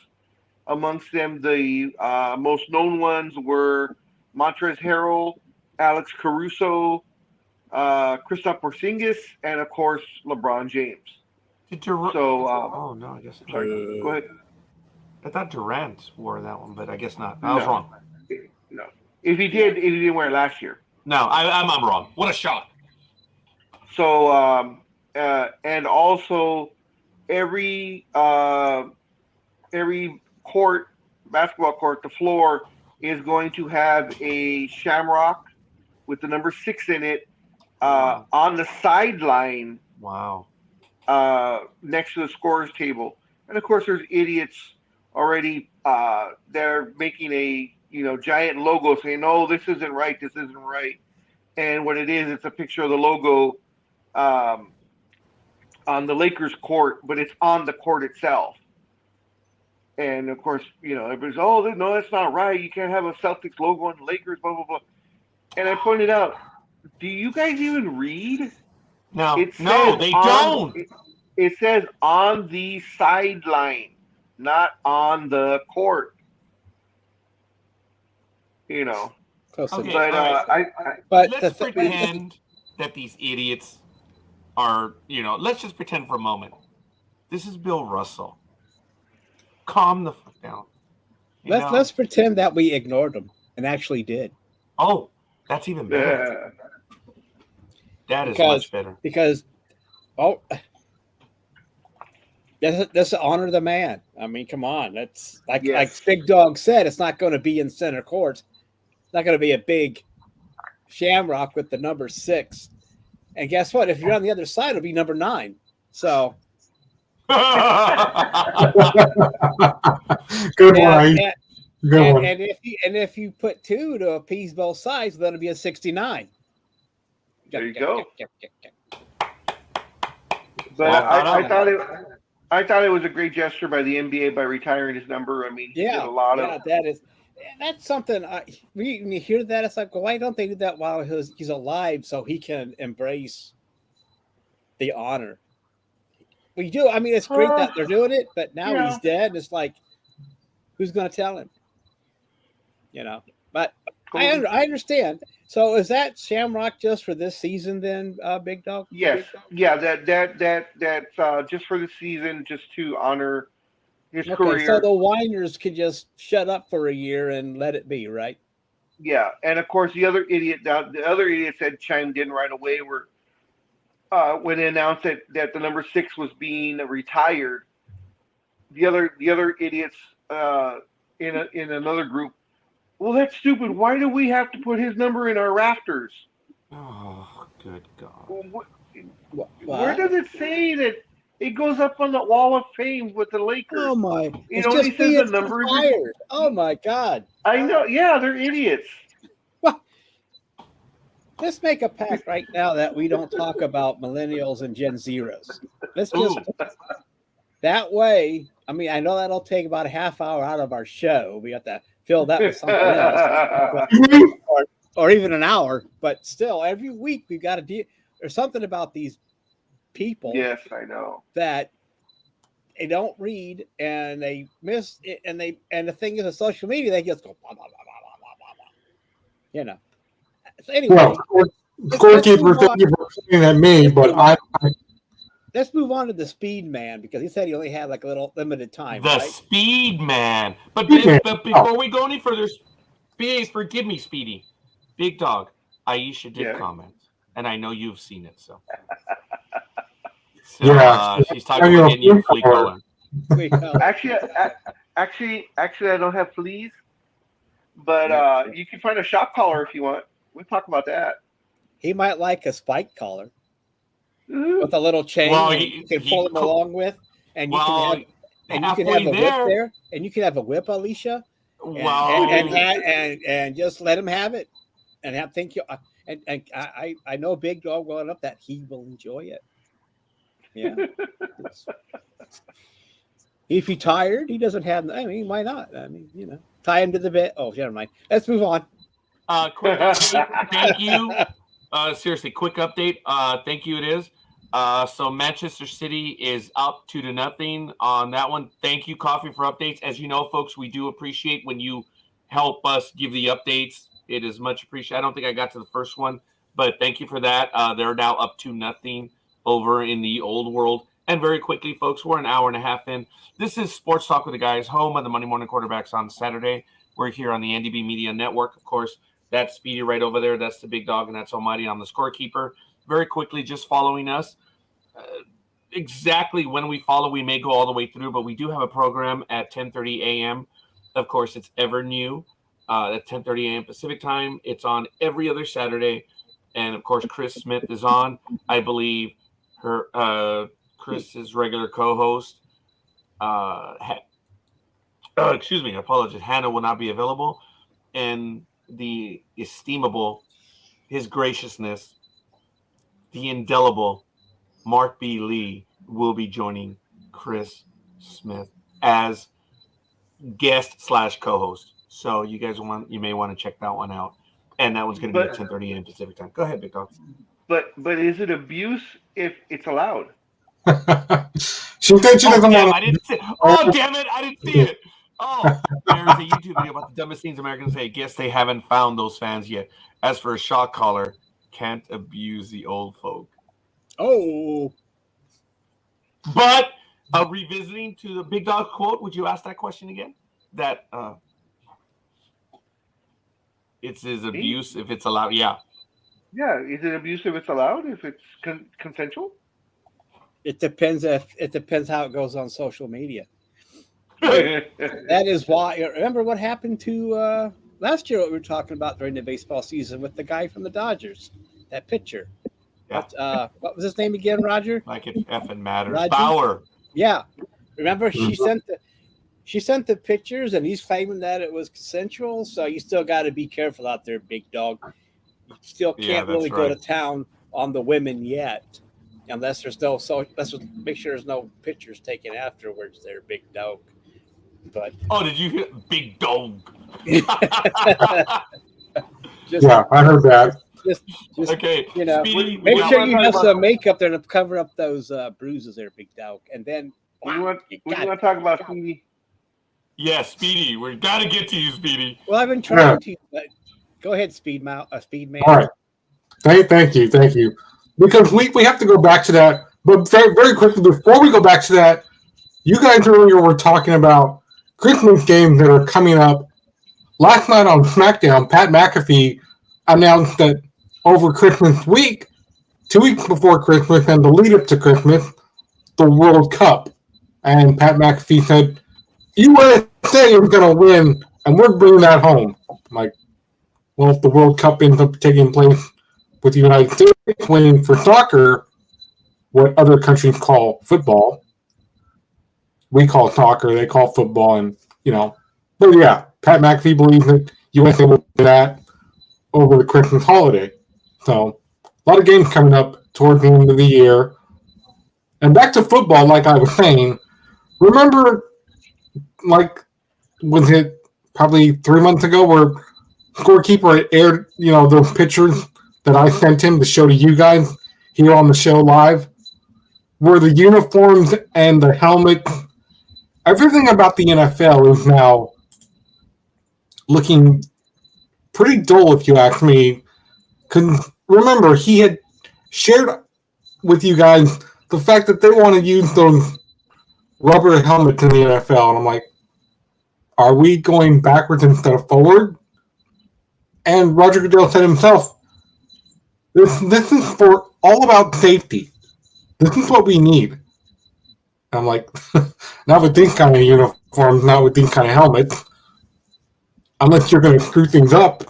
Amongst them, the most known ones were Montrezl Harrell, Alex Caruso, Kristaps Porzingis, and of course LeBron James. I guess. Sorry, go ahead. I thought Durant wore that one, but I guess not. I was wrong. No, if he didn't wear it last year. No, I'm wrong. What a shock! So, and also every basketball court, the floor is going to have a shamrock with the number 6 in it on the sideline. Wow. Next to the scorer's table, and of course, there's idiots already. They're making a giant logo saying, "No, this isn't right. This isn't right." And what it is, it's a picture of the logo on the Lakers court, but it's on the court itself. And of course, everybody's, "Oh, no, that's not right. You can't have a Celtics logo on the Lakers." Blah blah blah. And I pointed out, do you guys even read? No, they don't. It says on the sideline, not on the court. Okay, but let's pretend that these idiots are. Let's just pretend for a moment. This is Bill Russell. Calm the fuck down. Let's pretend that we ignored them and actually did. Oh, that's even better. That is much better. Because, let's honor the man. I mean, come on. That's like Big Dog said, it's not going to be in center court. It's not going to be a big shamrock with the number 6. And guess what? If you're on the other side, it'll be number 9. So Good one. Good one. And if you put 2 to appease both sides, then it'll be a 69. There you go. But Well, I thought it was a great gesture by the NBA by retiring his number. I mean, he did a lot of. That's something. When you hear that, it's like, well, why don't they do that while he's alive so he can embrace the honor? We do. I mean, it's great that they're doing it, but now he's dead. And it's like, who's going to tell him? You know. But I understand. So is that Shamrock just for this season then, Big Dog? Yes. Yeah. That's just for the season, just to honor his career. So the whiners could just shut up for a year and let it be, right? Yeah, and of course the other idiots had chimed in right away when they announced that the number 6 was being retired. The other idiots in another group. Well, that's stupid. Why do we have to put his number in our rafters? Oh, good God! Well, where does it say that? It goes up on the wall of fame with the Lakers. Oh my! It only says the numbers. Oh my God! I know. Yeah, they're idiots. Well, let's make a pact right now that we don't talk about millennials and Gen Zeros. Let's just that way. I mean, I know that'll take about a half hour out of our show. We have to fill that with something else, or even an hour. But still, every week we've got to deal. There's something about these people. Yes, I know that they don't read and they miss it, and the thing is, with social media, they just go blah blah blah blah blah blah blah. You know. So anyway, Scorekeeper, thank you for saying that me, but let's move on to the Speed Man because he said he only had like a little limited time. The right? Speed Man. But before we go any further, BAs, forgive me, Speedy. Big Dog. Aisha did comment, and I know you've seen it. So she's talking about getting you flea color. Actually, I don't have fleas, but you can find a shop collar if you want. We'll talk about that. He might like a spike collar with a little chain you can pull him along with, and you can have a whip there, and you can have a whip, Alicia. And just let him have it, and think you. And I know Big Dog well enough that he will enjoy it. Yeah. If he's tired, he doesn't have. I mean, why not? I mean, you know, tie him to the bed. Oh, never mind. Let's move on. Quick update. Thank you. Seriously, quick update. Thank you. It is. So Manchester City is up 2-0 on that one. Thank you, Coffee, for updates. As you know, folks, we do appreciate when you help us give the updates. It is much appreciated. I don't think I got to the first one, but thank you for that. They're now up 2-0 over in the old world. And very quickly, folks, we're an hour and a half in. This is Sports Talk with the Guys, home of the Monday Morning Quarterbacks on Saturday. We're here on the NDB Media Network. Of course, that's Speedy right over there. That's the Big Dog, and that's Almighty on the Scorekeeper. Very quickly, just following us. Exactly when we follow, we may go all the way through, but we do have a program at 10:30 a.m. Of course, it's ever new at 10:30 a.m. Pacific time. It's on every other Saturday. And, of course, Chris Smith is on. I believe Chris's regular co-host. Excuse me, I apologize. Hannah will not be available. And the estimable, his graciousness, the indelible Mark B. Lee will be joining Chris Smith as guest / co-host. So you may want to check that one out. And that one's going to be at 10:30 a.m. Pacific time. Go ahead, Big Dog. But is it abuse if it's allowed? She doesn't want to. I didn't see it. Oh, damn it. I didn't see it. Oh, there's a YouTube video about the dumbest things Americans say. Guess they haven't found those fans yet. As for a shock collar, can't abuse the old folk. Oh. But revisiting to the Big Dog quote, would you ask that question again? That it's his abuse if it's allowed. Yeah. Yeah. Is it abuse if it's allowed? If it's consensual? It depends how it goes on social media. That is why. Remember what happened to last year? What we were talking about during the baseball season with the guy from the Dodgers, that pitcher. Yeah. What was his name again, Roger? Like it effing matters. Roger? Bauer. Yeah, remember Mhm. she sent the pictures, and he's claiming that it was consensual. So you still got to be careful out there, big dog. You still Yeah, can't really that's go to right. town on the women yet, unless there's no. So let's make sure there's no pictures taken afterwards. There, big dog. But Oh, did you hear Big Dog? just, Yeah, I heard that. just, just Okay, you know, Speedy, we make got sure want one. to you talk have about some makeup there to cover up those bruises there, big dog. And then, when you wow, want you when you got it. want to talk about Speedy. Yeah, Speedy, we got to get to you, Speedy. Well, I've been Yeah. trying to. But go ahead, Speed All Man. right. Thank you. Because we have to go back to that. But very, very quickly, before we go back to that, you guys earlier were talking about Christmas games that are coming up. Last night on SmackDown, Pat McAfee announced that over Christmas week, 2 weeks before Christmas and the lead up to Christmas, the World Cup. And Pat McAfee said, USA is going to win, and we're bringing that home. I'm like, well, if the World Cup ends up taking place with the United States winning for soccer, what other countries call football, we call soccer, they call football, and, but yeah, Pat McAfee believes that USA will do that over the Christmas holiday. So, a lot of games coming up towards the end of the year. And back to football, like I was saying, remember, like, was it probably 3 months ago where Scorekeeper aired, those pictures that I sent him to show to you guys here on the show live, where the uniforms and the helmets, everything about the NFL is now looking pretty dull, if you ask me. Because remember, he had shared with you guys the fact that they want to use those rubber helmets in the NFL, and I'm like, are we going backwards instead of forward? And Roger Goodell said himself, this is for all about safety. This is what we need. I'm like, not with these kind of uniforms, not with these kind of helmets, unless you're going to screw things up,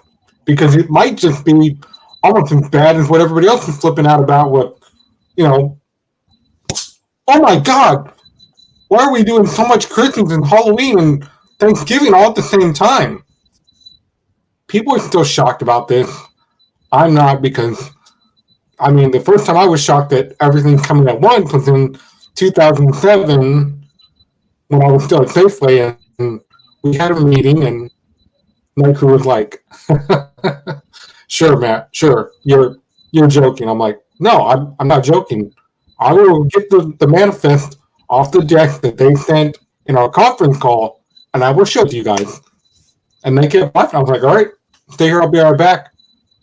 because it might just be almost as bad as what everybody else is flipping out about. You know, oh my God, why are we doing so much Christmas and Halloween and Thanksgiving all at the same time? People are still shocked about this. I'm not, because, the first time I was shocked that everything coming at once was in 2007 when I was still at Safeway, and we had a meeting, and Nike was like, "Sure, Matt, sure, you're joking." I'm like, "No, I'm not joking. I will get the manifest off the deck that they sent in our conference call, and I will show it to you guys." And they kept laughing. I was like, "All right, stay here. I'll be right back."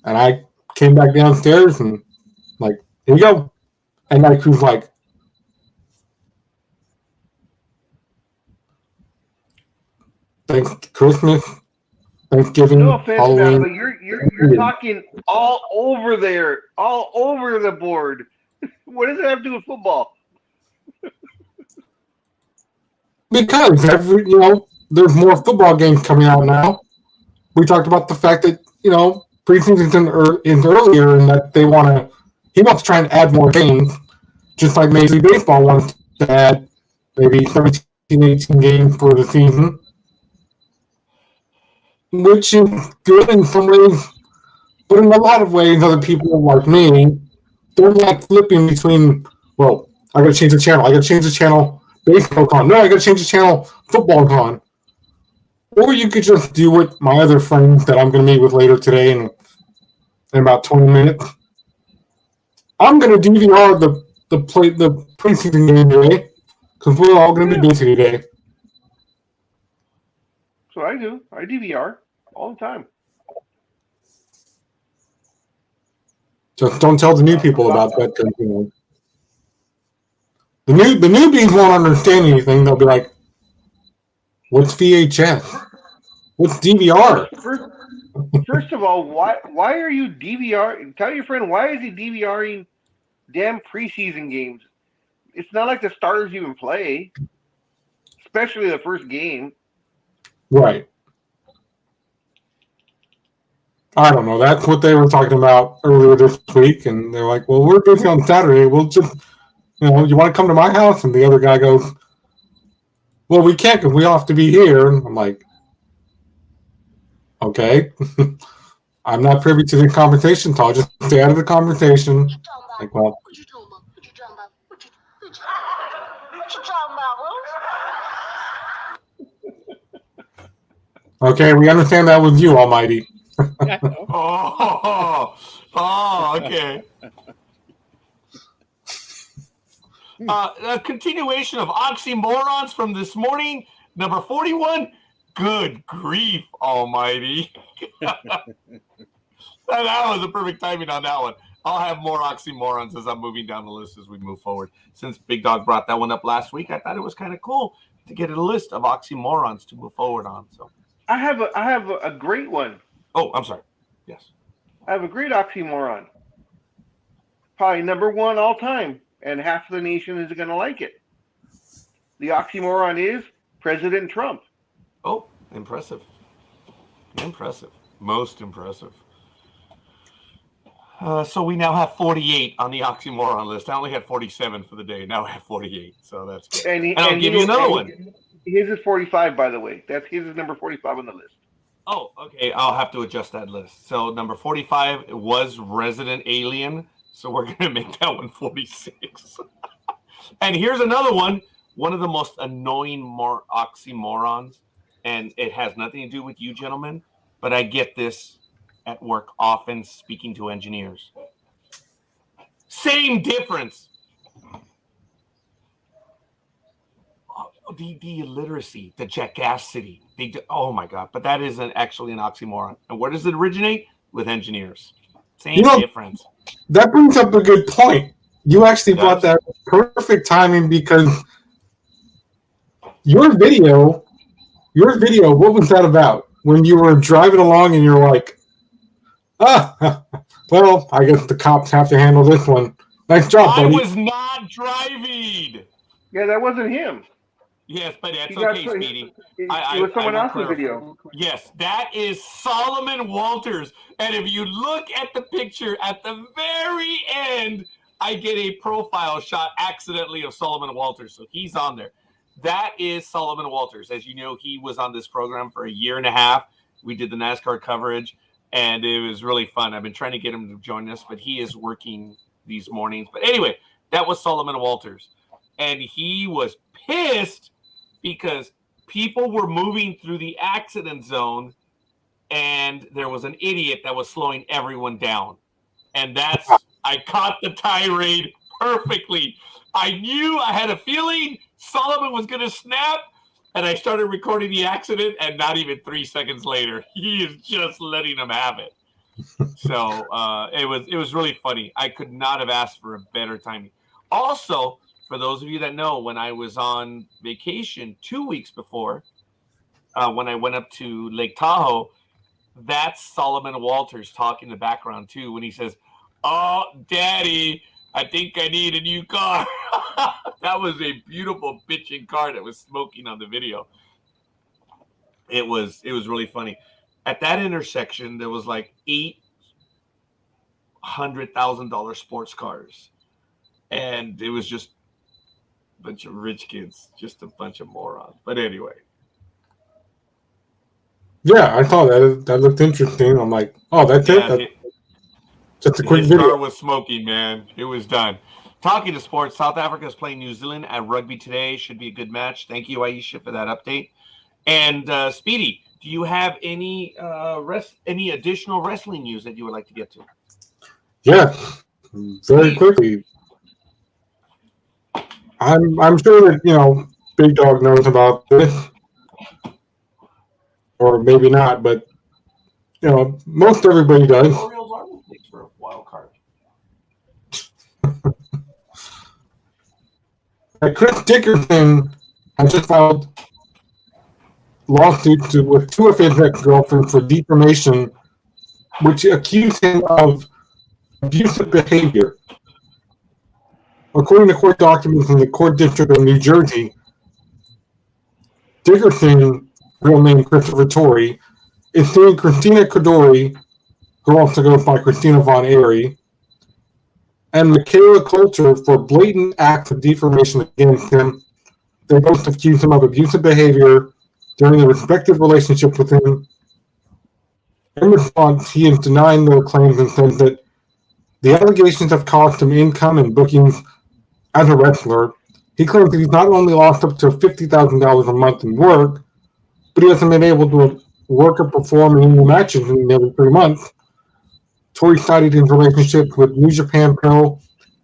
And I came back downstairs and like, "Here you go." And Nike was like, "Thanks, Christmas, No Thanksgiving, offense, Matt, Halloween." but you're talking all over there, all over the board. What does it have to do with football? Because there's more football games coming out now. We talked about the fact that preseason's in earlier, and that he wants to try and add more games, just like Major League Baseball wants to add maybe 17, 18 games for the season, which is good in some ways, but in a lot of ways, other people like me don't like flipping between. Well, I got to change the channel. I got to change the channel. Baseball on. No, I got to change the channel. Football on. Or you could just do what my other friends that I'm going to meet with later today in about 20 minutes. I'm going to DVR the preseason game today, because we're all going to be busy today. So I do. I DVR all the time. Just don't tell the new people about that, because the newbies won't understand anything. They'll be like, "What's VHS? What's DVR?" First of all, why are you DVR? Tell your friend, why is he DVRing damn preseason games? It's not like the starters even play, especially the first game. Right. I don't know. That's what they were talking about earlier this week, and they're like, "Well, we're busy on Saturday. We'll just You want to come to my house? And the other guy goes, well, we can't because we all have to be here. And I'm like, okay. I'm not privy to the conversation, so I'll just stay out of the conversation. Like, well. What you talking about? What you talking about? What you talking about, Okay, we understand that was you, Almighty. Okay. A continuation of oxymorons from this morning. Number 41. Good grief, Almighty. That was a perfect timing on that one. I'll have more oxymorons as I'm moving down the list as we move forward. Since Big Dog brought that one up last week, I thought it was kind of cool to get a list of oxymorons to move forward on. So I have a great one. Oh, I'm sorry. Yes. I have a great oxymoron. Probably number one all time, and half of the nation is going to like it. The oxymoron is President Trump. Oh, impressive. Impressive. Most impressive. So we now have 48 on the oxymoron list. I only had 47 for the day. Now I have 48. So that's good. And I'll give you another one. His is 45, by the way. His is number 45 on the list. Oh, okay. I'll have to adjust that list. So number 45 was Resident Alien. So we're going to make that one 46. And here's another one. One of the most annoying oxymorons. And it has nothing to do with you gentlemen. But I get this at work often speaking to engineers. Same difference. The illiteracy, the jackassity. Oh my God. But that isn't actually an oxymoron. And where does it originate? With engineers. Same difference. That brings up a good point. You actually brought that perfect timing because your video, what was that about? When you were driving along and you're like, well, I guess the cops have to handle this one. Nice job, buddy. I was not driving. Yeah, that wasn't him. Yes, but that's okay, Speedy. It was someone else's video. Yes, that is Solomon Walters. And if you look at the picture at the very end, I get a profile shot accidentally of Solomon Walters. So he's on there. That is Solomon Walters. As you know, he was on this program for a year and a half. We did the NASCAR coverage, and it was really fun. I've been trying to get him to join us, but he is working these mornings. But anyway, that was Solomon Walters. And he was pissed because people were moving through the accident zone, and there was an idiot that was slowing everyone down. And I caught the tirade perfectly. I knew, I had a feeling Solomon was going to snap, and I started recording the accident, and not even 3 seconds later, he is just letting them have it. So it was really funny. I could not have asked for a better timing. Also, for those of you that know, when I was on vacation 2 weeks before, when I went up to Lake Tahoe, that's Solomon Walters talking in the background too, when he says, "Oh, Daddy, I think I need a new car." That was a beautiful bitching car that was smoking on the video. It was really funny. At that intersection, there was like $800,000 sports cars, and it was just a bunch of rich kids, just a bunch of morons. But anyway. Yeah, I thought that looked interesting. I'm like, oh, that's it? Just a quick video. His car was smoking, man. It was done. Talking to sports, South Africa is playing New Zealand at rugby today. Should be a good match. Thank you, Aisha, for that update. And Speedy, do you have any additional wrestling news that you would like to get to? Yeah, very quickly. I'm sure that Big Dog knows about this, or maybe not, but most everybody does. Orioles are the picks for a wild card. Chris Dickerson has just filed lawsuits with two of his ex-girlfriends for defamation, which accuse him of abusive behavior. According to court documents in the Court District of New Jersey, Dickerson, real name Christopher Torrey, is suing Christina Codori, who also goes by Christina Von Airy, and Michaela Coulter for blatant acts of defamation against him. They both accused him of abusive behavior during their respective relationships with him. In response, he is denying their claims and says that the allegations have cost him income and bookings as a wrestler. He claims that he's not only lost up to $50,000 a month in work, but he hasn't been able to work or perform in any matches in nearly 3 months. Tori cited his relationship with New Japan Pro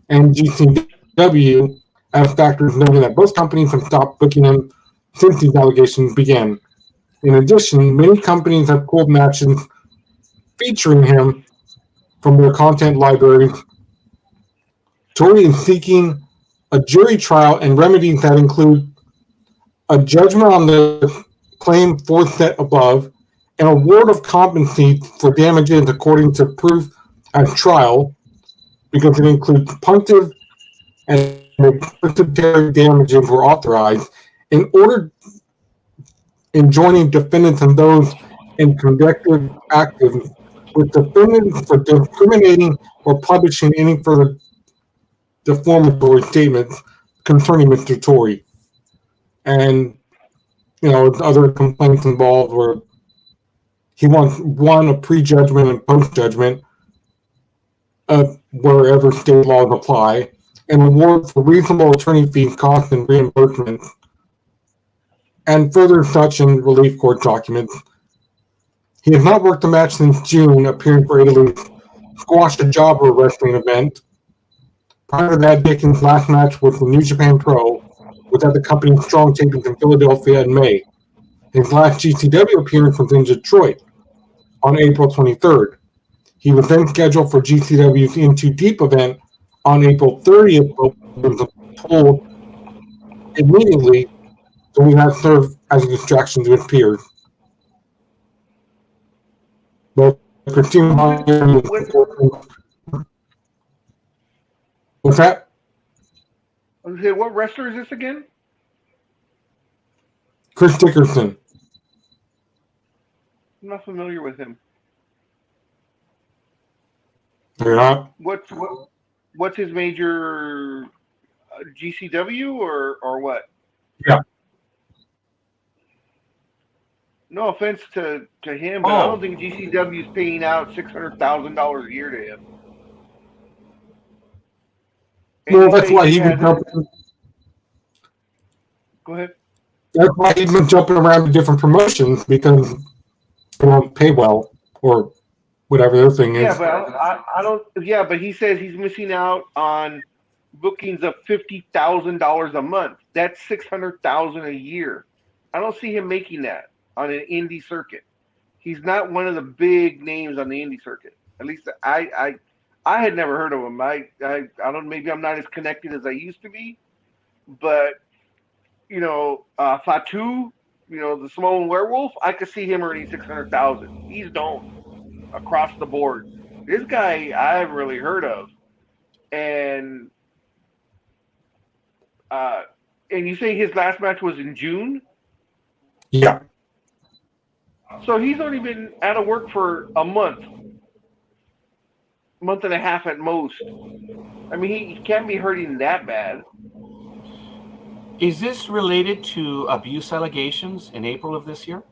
and GCW as factors, noting that both companies have stopped booking him since these allegations began. In addition, many companies have pulled matches featuring him from their content libraries. Tori is seeking a jury trial and remedies that include a judgment on the claim set above, an award of compensation for damages according to proof at trial, because it includes punctive and monetary damages were authorized in order in joining defendants and those in conductive actions with defendants for discriminating or publishing any further defamatory statements concerning Mr. Tory. And, other complaints involved were he wants a prejudgment and post-judgment wherever state laws apply, an award for reasonable attorney fees, costs, and reimbursements, and further such in relief court documents. He has not worked a match since June, appearing for Italy's Squash a Jobber wrestling event. Prior to that, Dickens' last match was the New Japan Pro, was at the company's Strong Tapings in Philadelphia in May. His last GCW appearance was in Detroit on April 23rd. He was then scheduled for GCW's Into Deep event on April 30th, but was told immediately so he has served as a distraction to his peers. Both Christina and what's that? Okay, what wrestler is this again? Chris Dickerson. I'm not familiar with him. You're not? What's his major GCW or what? Yeah. No offense to him, but I don't think GCW is paying out $600,000 a year to him. Well, that's why he was jumping. Go ahead. That's why he's been jumping around to different promotions, because they don't pay well or whatever their thing is. Yeah, but I don't. Yeah, but he says he's missing out on bookings of $50,000 a month. That's $600,000 a year. I don't see him making that on an indie circuit. He's not one of the big names on the indie circuit. At least I had never heard of him. I don't. Maybe I'm not as connected as I used to be, but Fatu, the Samoan werewolf, I could see him earning $600,000. He's known across the board. This guy I haven't really heard of, and you say his last match was in June? Yeah. So he's only been out of work for a month and a half at most. I mean, he can't be hurting that bad. Is this related to abuse allegations in April of this year?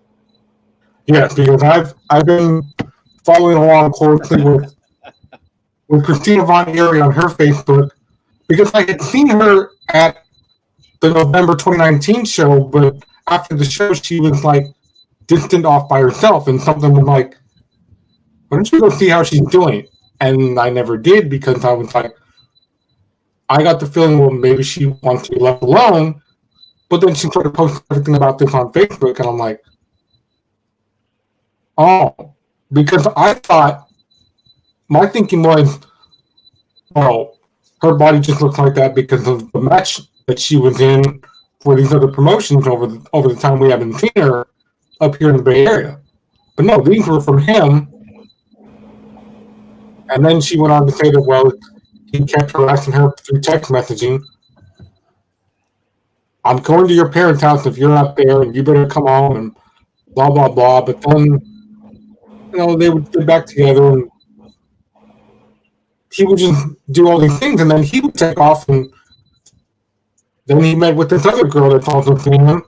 Yes, because I've been following along closely with Christina Von Eerie on her Facebook, because I had seen her at the November 2019 show, but after the show she was like distant off by herself, and something was like, why don't you go see how she's doing? And I never did, because I was like, I got the feeling, well, maybe she wants to be left alone. But then she started posting everything about this on Facebook, and I'm like, oh, because I thought, my thinking was, well, her body just looks like that because of the match that she was in for these other promotions over the time we haven't seen her up here in the Bay Area. But no, these were from him. And then she went on to say that, well, he kept harassing her through text messaging. I'm going to your parents' house if you're not there, and you better come home, and blah, blah, blah. But then, they would get back together, and he would just do all these things, and then he would take off, and then he met with this other girl that's also seeing him.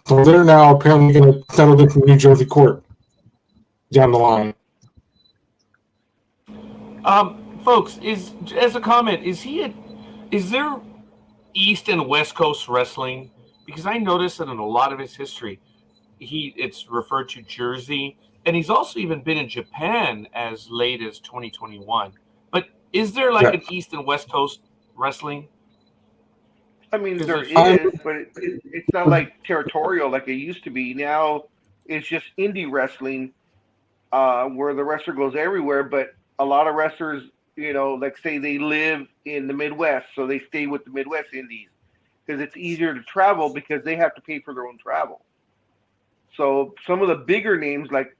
So they're now apparently going to settle this in New Jersey court down the line. Folks, as a comment, is there East and West Coast wrestling? Because I noticed that in a lot of his history, it's referred to Jersey, and he's also even been in Japan as late as 2021. But is there like an East and West Coast wrestling? I mean, there is, but it's not like territorial like it used to be. Now it's just indie wrestling, where the wrestler goes everywhere. But a lot of wrestlers, like say they live in the Midwest, so they stay with the Midwest indies because it's easier to travel because they have to pay for their own travel. So some of the bigger names, like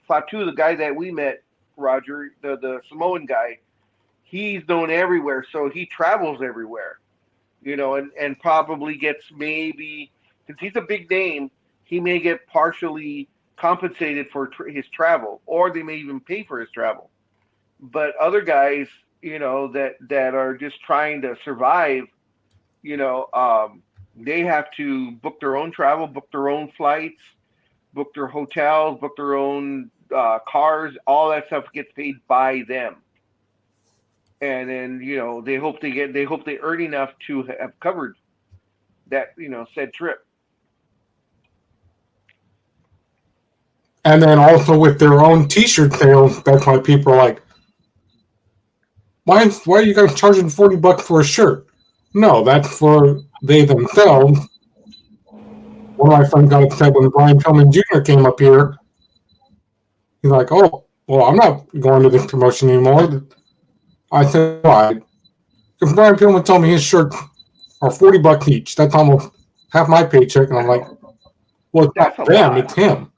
Fatu, the guy that we met, Roger, the Samoan guy, he's known everywhere, so he travels everywhere. And probably gets maybe, since he's a big name, he may get partially compensated for his travel, or they may even pay for his travel. But other guys, that are just trying to survive, they have to book their own travel, book their own flights, book their hotels, book their own cars. All that stuff gets paid by them. And then, they hope they earn enough to have covered that, said trip. And then also with their own T-shirt sales, that's why people are like, why are you guys charging $40 for a shirt? No, that's for they themselves. One of my friends got upset when Brian Pillman Jr. came up here. He's like, oh, well, I'm not going to this promotion anymore. I said, why? Because Brian Pillman told me his shirts are $40 each. That's almost half my paycheck. And I'm like, well, it's not them, it's him.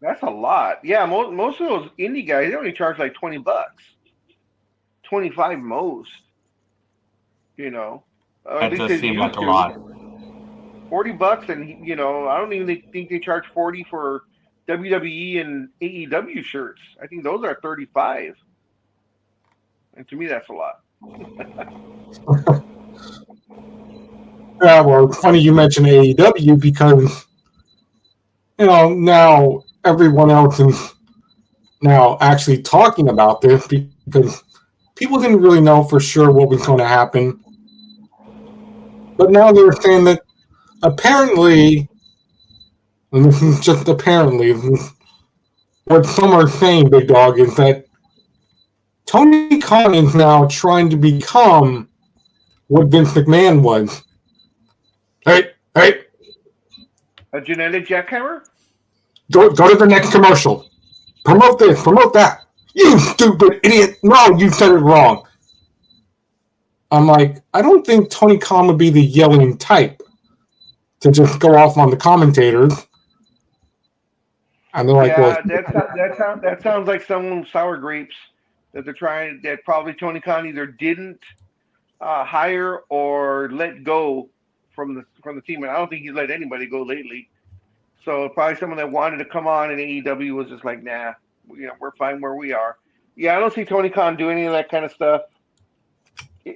That's a lot. Yeah, most of those indie guys, they only charge like $20. 25 most. That does seem like a lot. $40, and I don't even think they charge $40 for WWE and AEW shirts. I think those are $35. And to me, that's a lot. Yeah, well, it's funny you mentioned AEW because, now everyone else is now actually talking about this because people didn't really know for sure what was going to happen. But now they're saying that apparently, and this is just apparently, what some are saying, Big Dog, is that Tony Khan is now trying to become what Vince McMahon was. Hey! A genetic jackhammer? Go to the next commercial. Promote this, promote that. You stupid idiot. No, you said it wrong. I'm like, I don't think Tony Khan would be the yelling type to just go off on the commentators. And they're like, yeah, well, that sounds like some sour grapes that they're trying, that probably Tony Khan either didn't hire or let go from the team. And I don't think he's let anybody go lately. So probably someone that wanted to come on in AEW was just like, nah, we're fine where we are. Yeah, I don't see Tony Khan do any of that kind of stuff.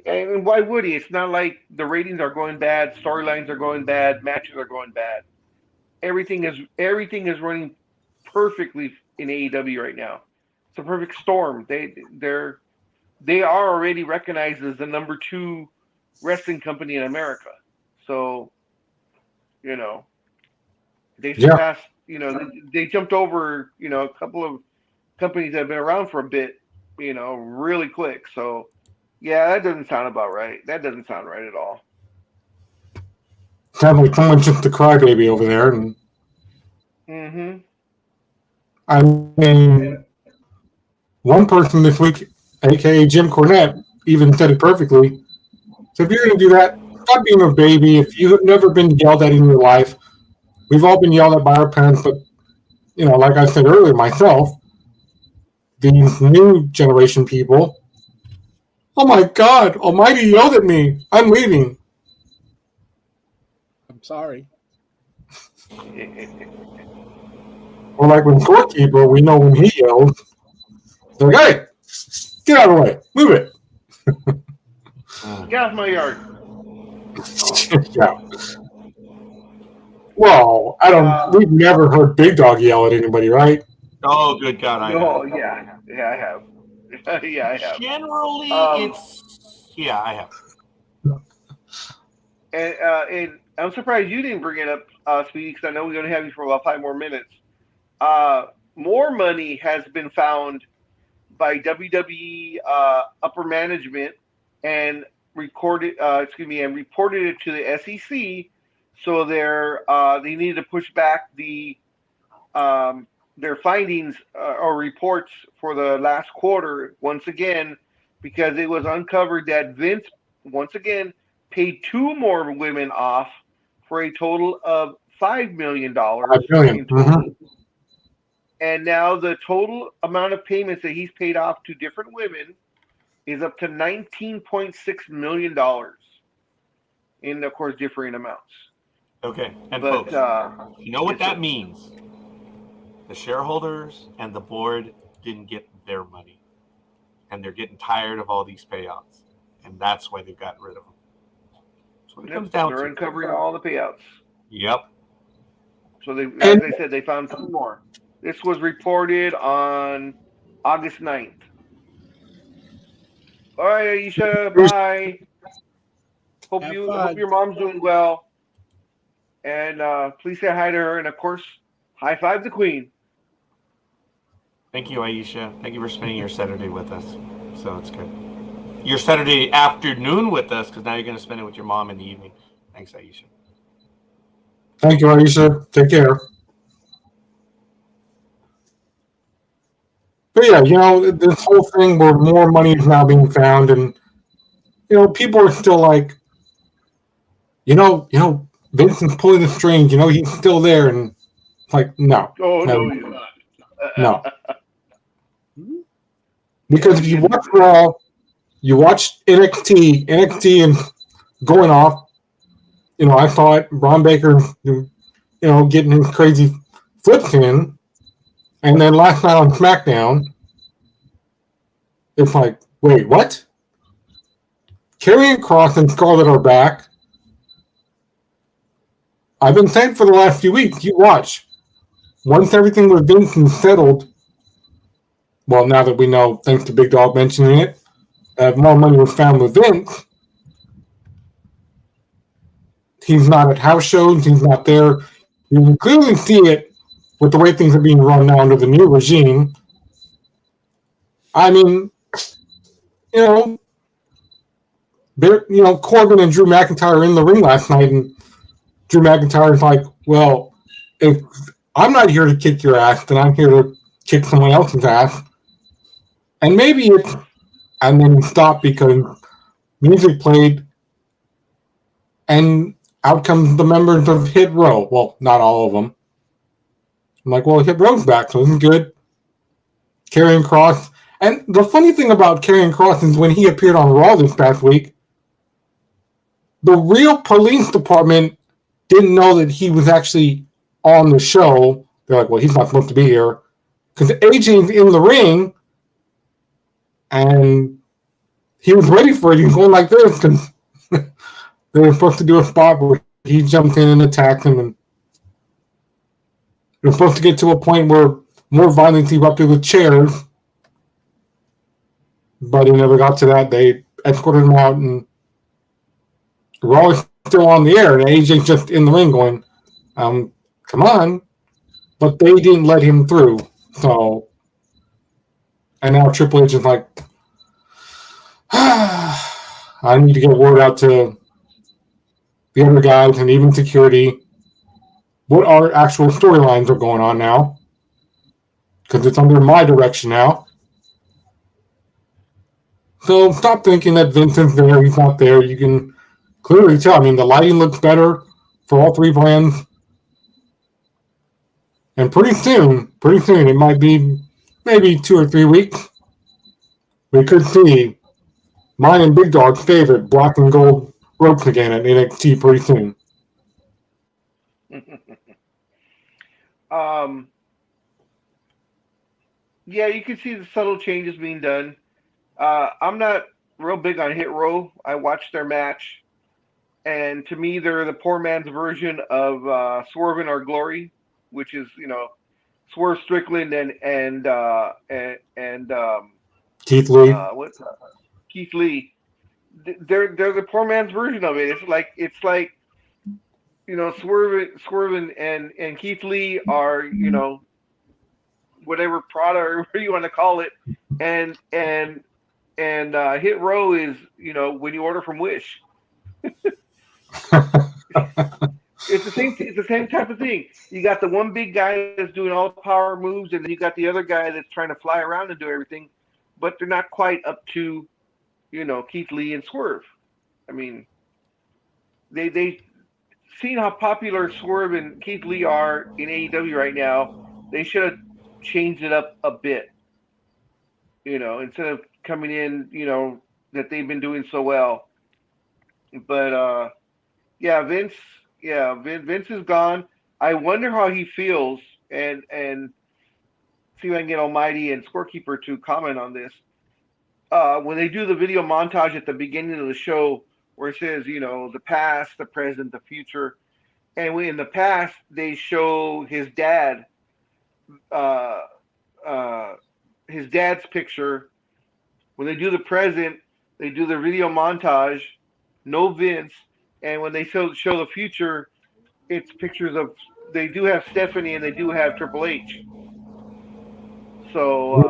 And why would he? It's not like the ratings are going bad, storylines are going bad, matches are going bad. Everything is running perfectly in AEW right now. It's a perfect storm. They are already recognized as the number 2 wrestling company in America. So, they surpassed, they jumped over, a couple of companies that have been around for a bit, really quick. So, yeah, that doesn't sound about right. That doesn't sound right at all. sounds like someone's just a crybaby over there. And I mean, one person this week, a.k.a. Jim Cornette, even said it perfectly. So if you're going to do that, stop being a baby. If you have never been yelled at in your life, we've all been yelled at by our parents, but, like I said earlier myself, these new generation people, oh my God, Almighty yelled at me. I'm leaving. I'm sorry. Or like when Scorekeeper, we know when he yells, they're like, hey, Get out of the way. Move it. Get off my yard. Yeah. Well, I don't. We've never heard Big Dog yell at anybody, right? Oh, good God! I No, have. I have. Yeah, I have. Generally, Um, it's I have. and I'm surprised you didn't bring it up, Speedy, because I know we're going to have you for about 5 more minutes. More money has been found by WWE upper management and and reported it to the SEC. So they needed to push back their findings or reports for the last quarter once again, because it was uncovered that Vince once again paid 2 more women off for a total of $5 million $5 million. in total. And now the total amount of payments that he's paid off to different women is up to $19.6 million in, of course, differing amounts. Okay, and But, folks, you know what yes, that sir. means? The shareholders and the board didn't get their money, and they're getting tired of all these payouts, and that's why they've gotten rid of them. That's what it comes down They're to. uncovering all the payouts. Yep. So as I said, they found 2 more. This was reported on August 9th. All right, Aisha, bye. Hope Have fun. your mom's doing well. And please say hi to her. And of course, high five the Queen. Thank you, Aisha. Thank you for spending your Saturday with us. So it's good. Your Saturday afternoon with us, because now you're going to spend it with your mom in the evening. Thanks, Aisha. Thank you, Aisha. Take care. But yeah, this whole thing where more money is now being found, and people are still like, Vincent's pulling the strings. He's still there, and like, no, Oh, no, no, he's not. no. Because if you watch Raw, you watch NXT, and going off. I thought Braun Baker, getting his crazy flips in, and then last night on SmackDown, it's like, wait, what? Karrion Kross and Scarlett are back. I've been saying for the last few weeks, you watch. Once everything with Vincent settled, well, now that we know, thanks to Big Dog mentioning it, more money was found with Vince. He's not at house shows. He's not there. You can clearly see it with the way things are being run now under the new regime. I mean, Corbin and Drew McIntyre are in the ring last night, and Drew McIntyre's like, well, if I'm not here to kick your ass, then I'm here to kick someone else's ass. And maybe it's, and then stop because music played, and out comes the members of Hit Row. Well, not all of them. I'm like, well, Hit Row's back, so this is good. Karrion Kross. And the funny thing about Karrion Kross is when he appeared on Raw this past week, the real police department didn't know that he was actually on the show. They're like, well, he's not supposed to be here. Because AJ's in the ring, and he was ready for it. He was going like this, because they were supposed to do a spot where he jumped in and attacked him, and they were supposed to get to a point where more violence erupted with chairs, but he never got to that. They escorted him out, and Raw is still on the air, and AJ's just in the ring going, come on. But they didn't let him through. So, and now Triple H is like, I need to get word out to the other guys and even security what our actual storylines are going on now, because it's under my direction now. So stop thinking that Vincent's there, he's not there. You can clearly tell. I mean, the lighting looks better for all 3 brands. And pretty soon, it might be maybe 2 or 3 weeks, we could see mine and Big Dog's favorite black and gold ropes again at NXT pretty soon. Yeah, you can see the subtle changes being done. I'm not real big on Hit Row. I watched their match, and to me, they're the poor man's version of Swerve in Our Glory, which is Swerve Strickland and Keith Lee. what's Keith Lee. They're the poor man's version of it. It's like Swerve and Keith Lee are whatever product or whatever you want to call it, and Hit Row is when you order from Wish. It's the same type of thing. You got the one big guy that's doing all the power moves, and then you got the other guy that's trying to fly around and do everything, but they're not quite up to Keith Lee and Swerve. I mean, they seeing how popular Swerve and Keith Lee are in AEW right now. They should have changed it up a bit. Instead of coming in, that they've been doing so well. But Vince is gone. I wonder how he feels, and see if I can get Almighty and Scorekeeper to comment on this. When they do the video montage at the beginning of the show, where it says, the past, the present, the future, and in the past they show his dad's picture. When they do the present, they do the video montage, no Vince, and when they show the future, it's pictures of. They do have Stephanie and they do have Triple H. So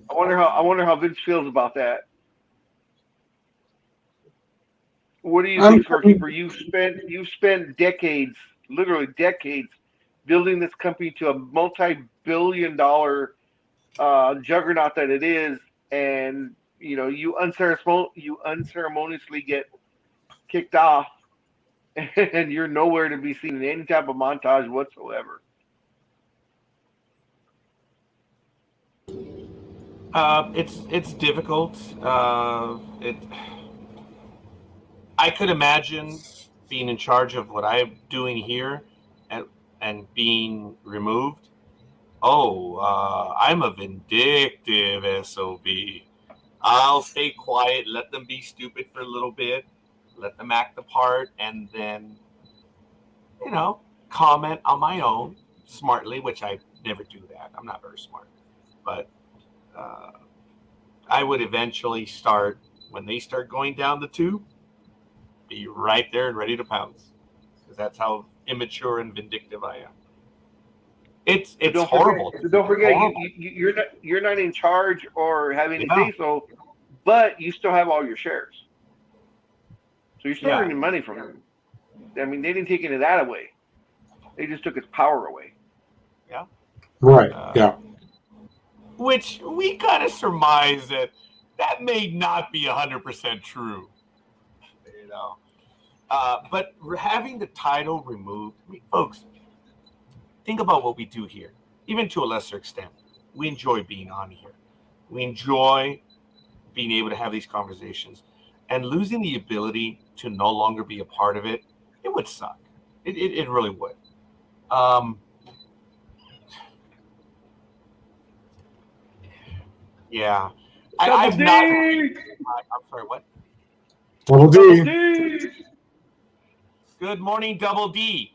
I wonder how Vince feels about that. What do you think, Scorekeeper? You've spent decades, literally decades, building this company to a multi-billion-dollar juggernaut that it is, and you unceremoniously get kicked off, and you're nowhere to be seen in any type of montage whatsoever. It's difficult. I could imagine being in charge of what I'm doing here, and being removed. I'm a vindictive SOB. I'll stay quiet, let them be stupid for a little bit, let them act the part, and then, comment on my own smartly, which I never do that. I'm not very smart. But I would eventually start, when they start going down the tube, be right there and ready to pounce. Because that's how immature and vindictive I am. It's horrible. Don't forget, you're not in charge or having to say so, but you still have all your shares. So you're still earning money from them. I mean, they didn't take any of that away. They just took its power away. Yeah. Right. Which we kind of surmise that may not be 100% true. But having the title removed, folks, think about what we do here. Even to a lesser extent, we enjoy being on here. We enjoy being able to have these conversations. And losing the ability to no longer be a part of it, it would suck. It really would. Yeah. I'm not. I'm sorry, what? Double D. Good morning, Double D.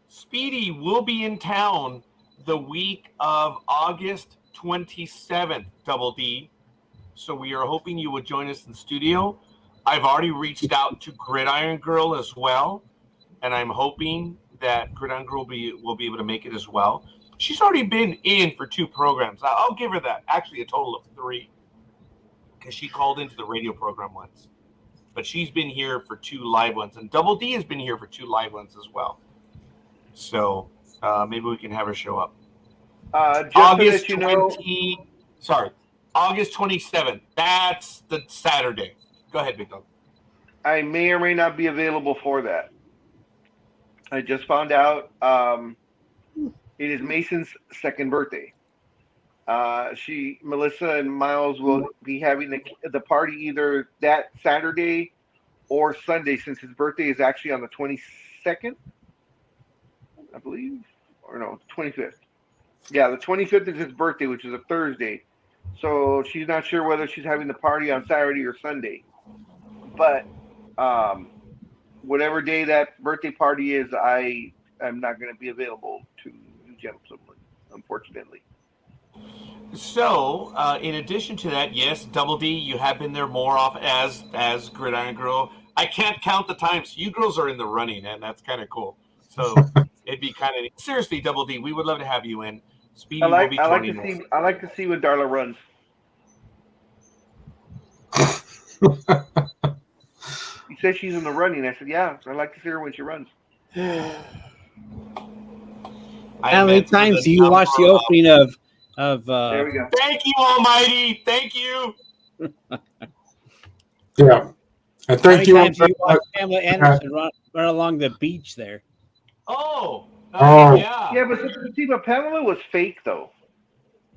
Speedy will be in town the week of August 27th, Double D. So we are hoping you will join us in the studio. I've already reached out to Gridiron Girl as well, and I'm hoping that Gridiron Girl will be able to make it as well. She's already been in for 2 programs. I'll give her that. Actually, a total of 3, because she called into the radio program once. But she's been here for 2 live ones, and Double D has been here for 2 live ones as well. So maybe we can have her show up. August 27th. That's the Saturday. Go ahead, Big Dog. I may or may not be available for that. I just found out it is Mason's 2nd birthday. Melissa and Miles will be having the party either that Saturday or Sunday, since his birthday is actually on the 22nd, I believe, or no, 25th. Yeah, the 25th is his birthday, which is a Thursday. So she's not sure whether she's having the party on Saturday or Sunday. But whatever day that birthday party is, I am not going to be available to you gentlemen, unfortunately. So, in addition to that, yes, Double D, you have been there more off as Gridiron Girl. I can't count the times you girls are in the running, and that's kind of cool. So it'd be kind of seriously, Double D. We would love to have you in. Speedy will be joining us. I like to see when Darla runs. You said she's in the running. I said, yeah, I like to see her when she runs. How many times do you watch the opening of There we go. Thank you, Almighty. Thank you. Yeah. And how thank many you. times do you watch Pamela Anderson run along the beach there? Oh. Yeah. Yeah, but see, but Pamela was fake, though.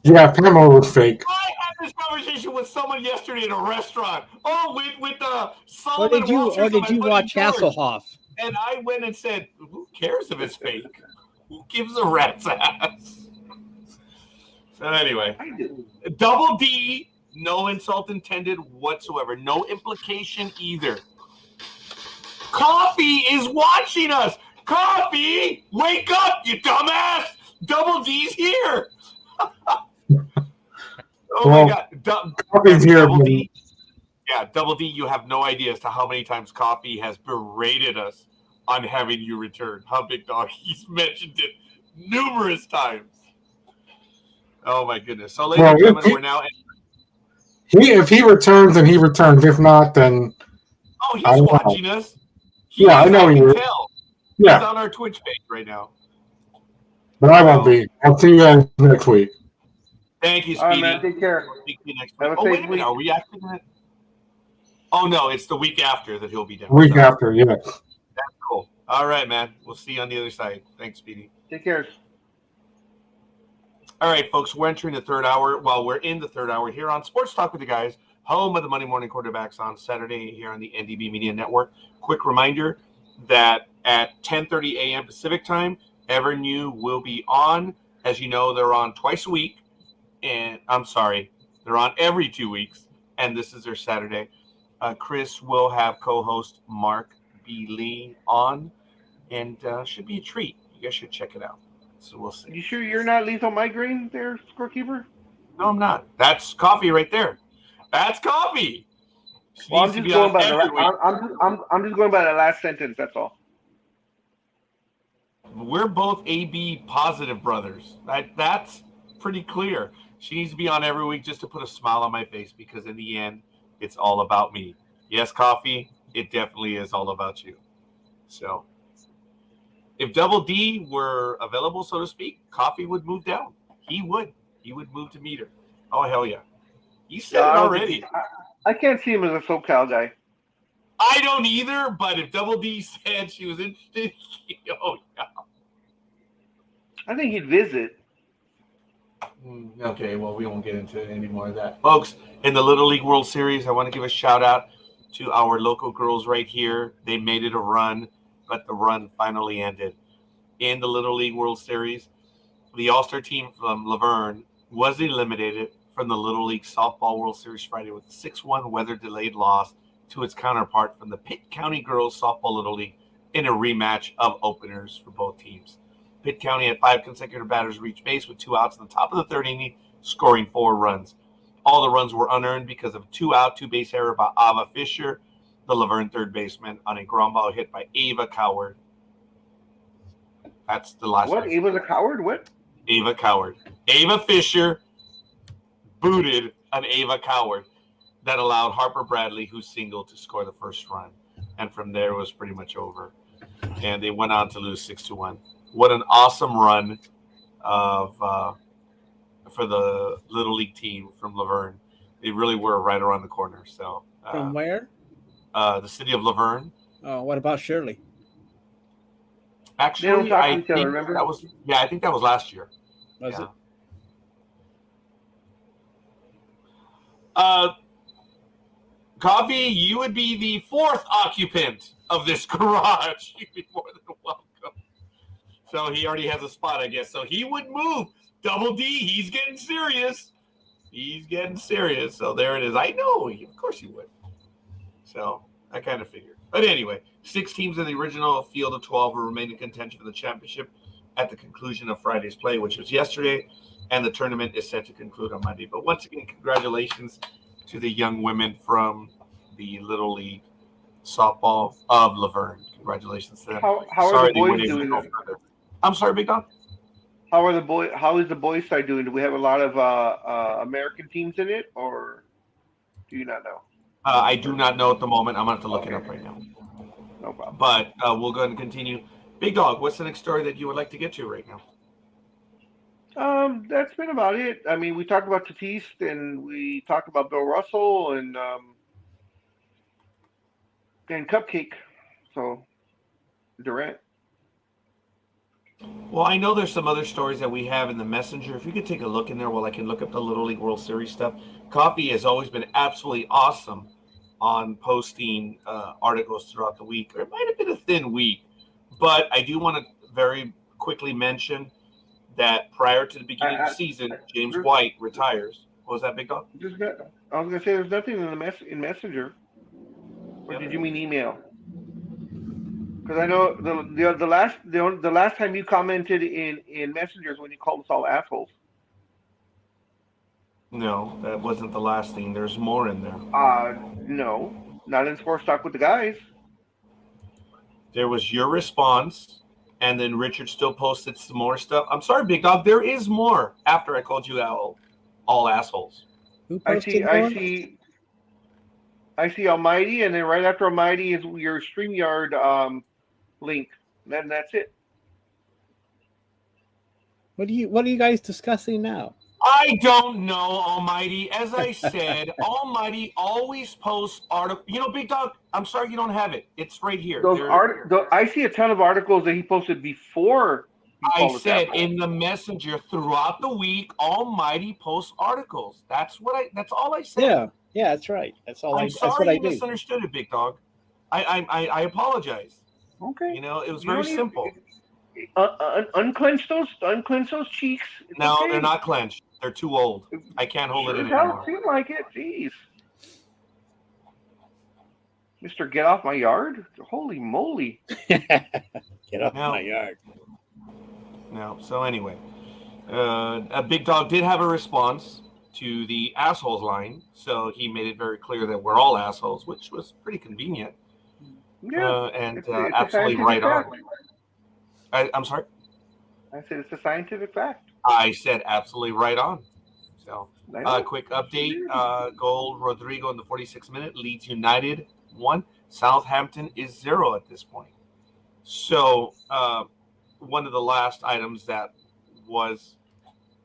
Yeah, Pamela was fake. I had this conversation with someone yesterday in a restaurant. Oh, with Or Solomon did you watch Hasselhoff? And I went and said, who cares if it's fake? Who gives a rat's ass? So anyway, I do. Double D, no insult intended whatsoever. No implication either. Coffee is watching us. Coffee, wake up, you dumbass. Double D's here. Oh Well, my God. Coffee's here. Double D. Yeah, Double D, you have no idea as to how many times Coffee has berated us on having you return. How Big Dog, he's mentioned it numerous times. Oh my goodness. So ladies and gentlemen, we're now If he returns, then he returns. If not, then he's watching us. Yeah, I know he is. Tell. Yeah. He's on our Twitch page right now. But I won't be. I'll see you guys next week. Thank you, All right, Speedy. man. Take care. Speak to you next Have week. a Oh, safe wait a minute. week. Are we actually going to? Oh, no. It's the week after that he'll be down. Week So, after, yes. That's cool. All right, man. We'll see you on the other side. Thanks, Speedy. Take care. All right, folks. We're entering the third hour. Well, we're in the third hour here on Sports Talk with the Guys, home of the Monday Morning Quarterbacks on Saturday here on the NDB Media Network. Quick reminder that at 10:30 a.m. Pacific time, Ever New will be on. As you know, they're on twice a week. And I'm sorry, they're on every 2 weeks. And this is their Saturday. Chris will have co-host Mark B. Lee on. And should be a treat. You guys should check it out. So we'll see. You sure you're not lethal migraine there, Scorekeeper? No, I'm not. That's Coffee right there. That's Coffee. Well, I'm just going by I'm just going by the last sentence. That's all. We're both AB positive brothers. That's pretty clear. She needs to be on every week just to put a smile on my face because in the end, it's all about me. Yes, Coffee, it definitely is all about you. So if Double D were available, so to speak, Coffee would move down. He would. He would move to meet her. Oh, hell yeah. He said it already. I can't see him as a SoCal guy. I don't either, but if Double D said she was interested, oh, yeah. I think he'd visit. Okay, well, we won't get into any more of that. Folks, in the Little League World Series, I want to give a shout-out to our local girls right here. They made it a run, but the run finally ended. In the Little League World Series, the All-Star team from Laverne was eliminated from the Little League Softball World Series Friday with a 6-1 weather-delayed loss to its counterpart from the Pitt County Girls Softball Little League in a rematch of openers for both teams. Pitt County had 5 consecutive batters reach base with 2 outs in the top of the third inning, scoring 4 runs. All the runs were unearned because of a 2-out, 2-base error by Ava Fisher, the Laverne third baseman, on a ground ball hit by Ava Coward. That's the last What? name. Ava's a coward? What? Ava Coward. Ava Fisher booted an Ava Coward that allowed Harper Bradley, who singled, to score the first run. And from there, it was pretty much over. And they went on to lose 6-1. What an awesome run of for the Little League team from Laverne. They really were right around the corner. So From where? The city of Laverne. Oh, what about Shirley? Actually, talk to I each other, think remember? I think that was last year. Was it? Coffee, you would be the 4th occupant of this garage. You'd be more than welcome. So he already has a spot, I guess. So he would move. Double D, he's getting serious. He's getting serious. So there it is. I know. Of course he would. So I kind of figured. But anyway, 6 teams in the original field of 12 will remain in contention for the championship at the conclusion of Friday's play, which was yesterday, and the tournament is set to conclude on Monday. But once again, congratulations to the young women from the Little League softball of Laverne. Congratulations to them. How are the boys doing? I'm sorry, Big Dog? How is the boys side doing? Do we have a lot of American teams in it, or do you not know? I do not know at the moment. I'm going to have to look it up right now. No problem. But we'll go ahead and continue. Big Dog, what's the next story that you would like to get to right now? That's been about it. I mean, we talked about Tatis, and we talked about Bill Russell and Cupcake. So Durant. Well, I know there's some other stories that we have in the messenger. If you could take a look in there while I can look up the Little League World Series stuff. Coffee has always been absolutely awesome on posting articles throughout the week. Or it might have been a thin week, but I do want to very quickly mention that prior to the beginning of the season, James White retires. What was that, Big Dog? I was gonna say there's nothing in the in Messenger. Or did you mean email? Because I know the last time you commented in Messengers when you called us all assholes. No, that wasn't the last thing. There's more in there. No, not in Sports Talk with the Guys. There was your response, and then Richard still posted some more stuff. I'm sorry, Big Dog. There is more after I called you all assholes. I see Almighty, and then right after Almighty is your StreamYard link. Then that's it. What are you guys discussing now? I don't know, Almighty. As I said, Almighty always posts articles. You know, Big Dog, I'm sorry you don't have it. It's right here. I see a ton of articles that he posted before. I said in the messenger throughout the week, Almighty posts articles. That's all I said. Yeah, that's right. That's all. I'm that's what sorry I you do. misunderstood it, Big Dog. I apologize. Okay. You know, it was very simple. Unclench those cheeks. No, okay. They're not clenched. They're too old. I can't hold it in anymore. Seem like it. Jeez. Mr. Get Off My Yard? Holy moly. Get off my yard. No. So anyway, a Big Dog did have a response to the assholes line. So he made it very clear that we're all assholes, which was pretty convenient. Yeah. It's a absolutely right fact. on. I'm sorry? I said it's a scientific fact. I said absolutely right on. So, quick update. Gold Rodrigo in the 46th minute. Leeds United 1. Southampton is 0 at this point. So, one of the last items that was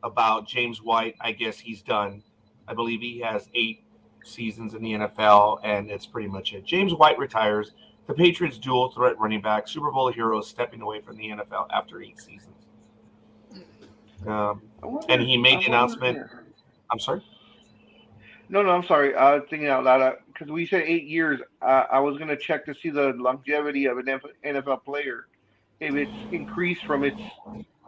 about James White, I guess he's done. I believe he has 8 seasons in the NFL, and it's pretty much it. James White retires. The Patriots dual threat running back, Super Bowl hero, stepping away from the NFL after 8 seasons. And he made the announcement. I'm sorry? No, I'm sorry. Thinking out loud, because we said 8 years. I was going to check to see the longevity of an NFL player. If it's increased from its,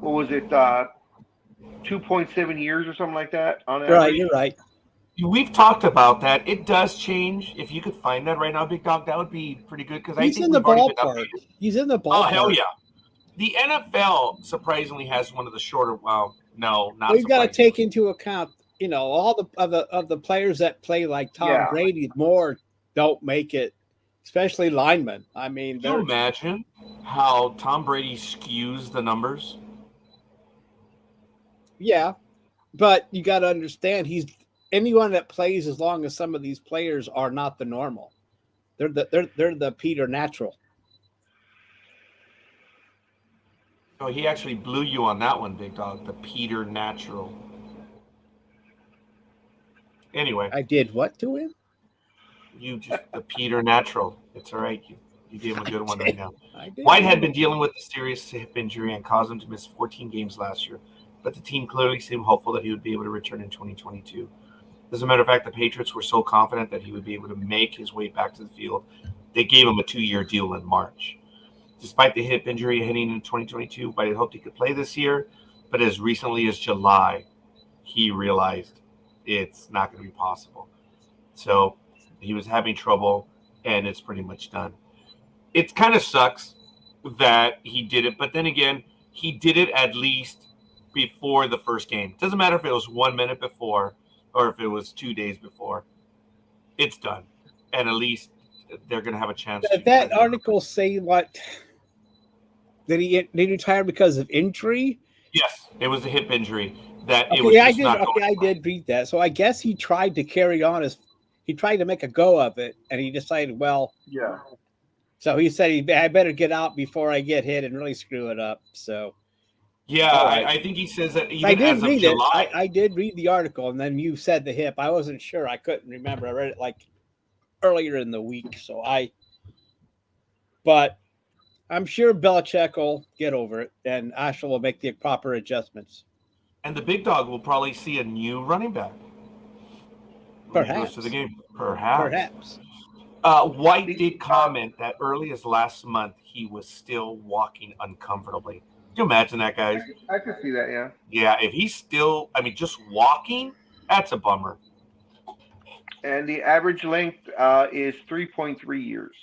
2.7 years or something like that on average. Right, you're right. We've talked about that. It does change. If you could find that right now, Big Dog, that would be pretty good. Because He's in the ballpark. He's in the ballpark. Oh, hell yeah. The NFL surprisingly has one of the shorter. Well, no, not. We've got to take into account, all the players that play like Tom Brady. More don't make it, especially linemen. I mean, can you imagine how Tom Brady skews the numbers? Yeah, but you got to understand anyone that plays as long as some of these players are not the normal. They're the Peter natural. Oh, he actually blew you on that one, Big Dog. The Peter natural. Anyway. I did what to him? The Peter natural. It's all right. You gave him a good one right now. White had been dealing with a serious hip injury and caused him to miss 14 games last year, but the team clearly seemed hopeful that he would be able to return in 2022. As a matter of fact, the Patriots were so confident that he would be able to make his way back to the field, they gave him a 2-year deal in March. Despite the hip injury heading into 2022, White had hoped he could play this year, but as recently as July, he realized it's not going to be possible. So he was having trouble, and it's pretty much done. It kind of sucks that he did it, but then again, he did it at least before the first game. Doesn't matter if it was 1 minute before or if it was 2 days before. It's done, and at least they're going to have a chance. Did that article say what? Did he retire because of injury? Yes, it was a hip injury. That Okay, it was I just did. not Okay, going I did read that. So I guess he tried to carry on he tried to make a go of it, and he decided, well, Yeah. so he said, I better get out before I get hit and really screw it up. So Yeah, all right. I think he says that I even did as of read July. it. I did read the article, and then you said the hip. I wasn't sure. I couldn't remember. I read it like earlier in the week. But I'm sure Belichick will get over it, and Asher will make the proper adjustments. And the big dog will probably see a new running back. When he goes to the game. Perhaps. White did comment that early as last month he was still walking uncomfortably. Can you imagine that, guys? I could see that, yeah. Yeah, if he's still, just walking, that's a bummer. And the average length is 3.3 years.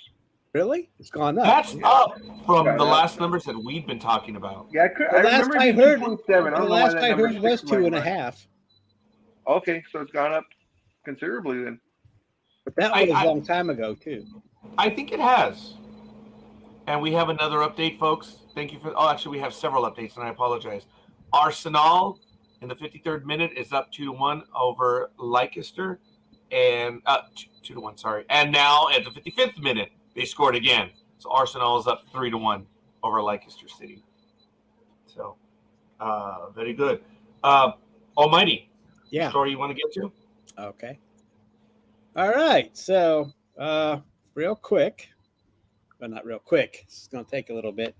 Really? It's gone up. That's up from Yeah, the that- last numbers that we've been talking about. Yeah, I last remember I it being heard, 2.7. I the don't know why last that I number heard was sticks in my 2.5. mind. Okay, so it's gone up considerably then. But that was a long time ago, too. I think it has. And we have another update, folks. Thank you for. Oh, actually, we have several updates, and I apologize. Arsenal in the 53rd minute is up 2-1 over Leicester, and 2-1. Sorry. And now at the 55th minute, they scored again. So Arsenal is up 3-1 over Leicester City. So, very good. Almighty. Yeah. Story you want to get to? Okay. All right. So, real quick, but not real quick. It's going to take a little bit.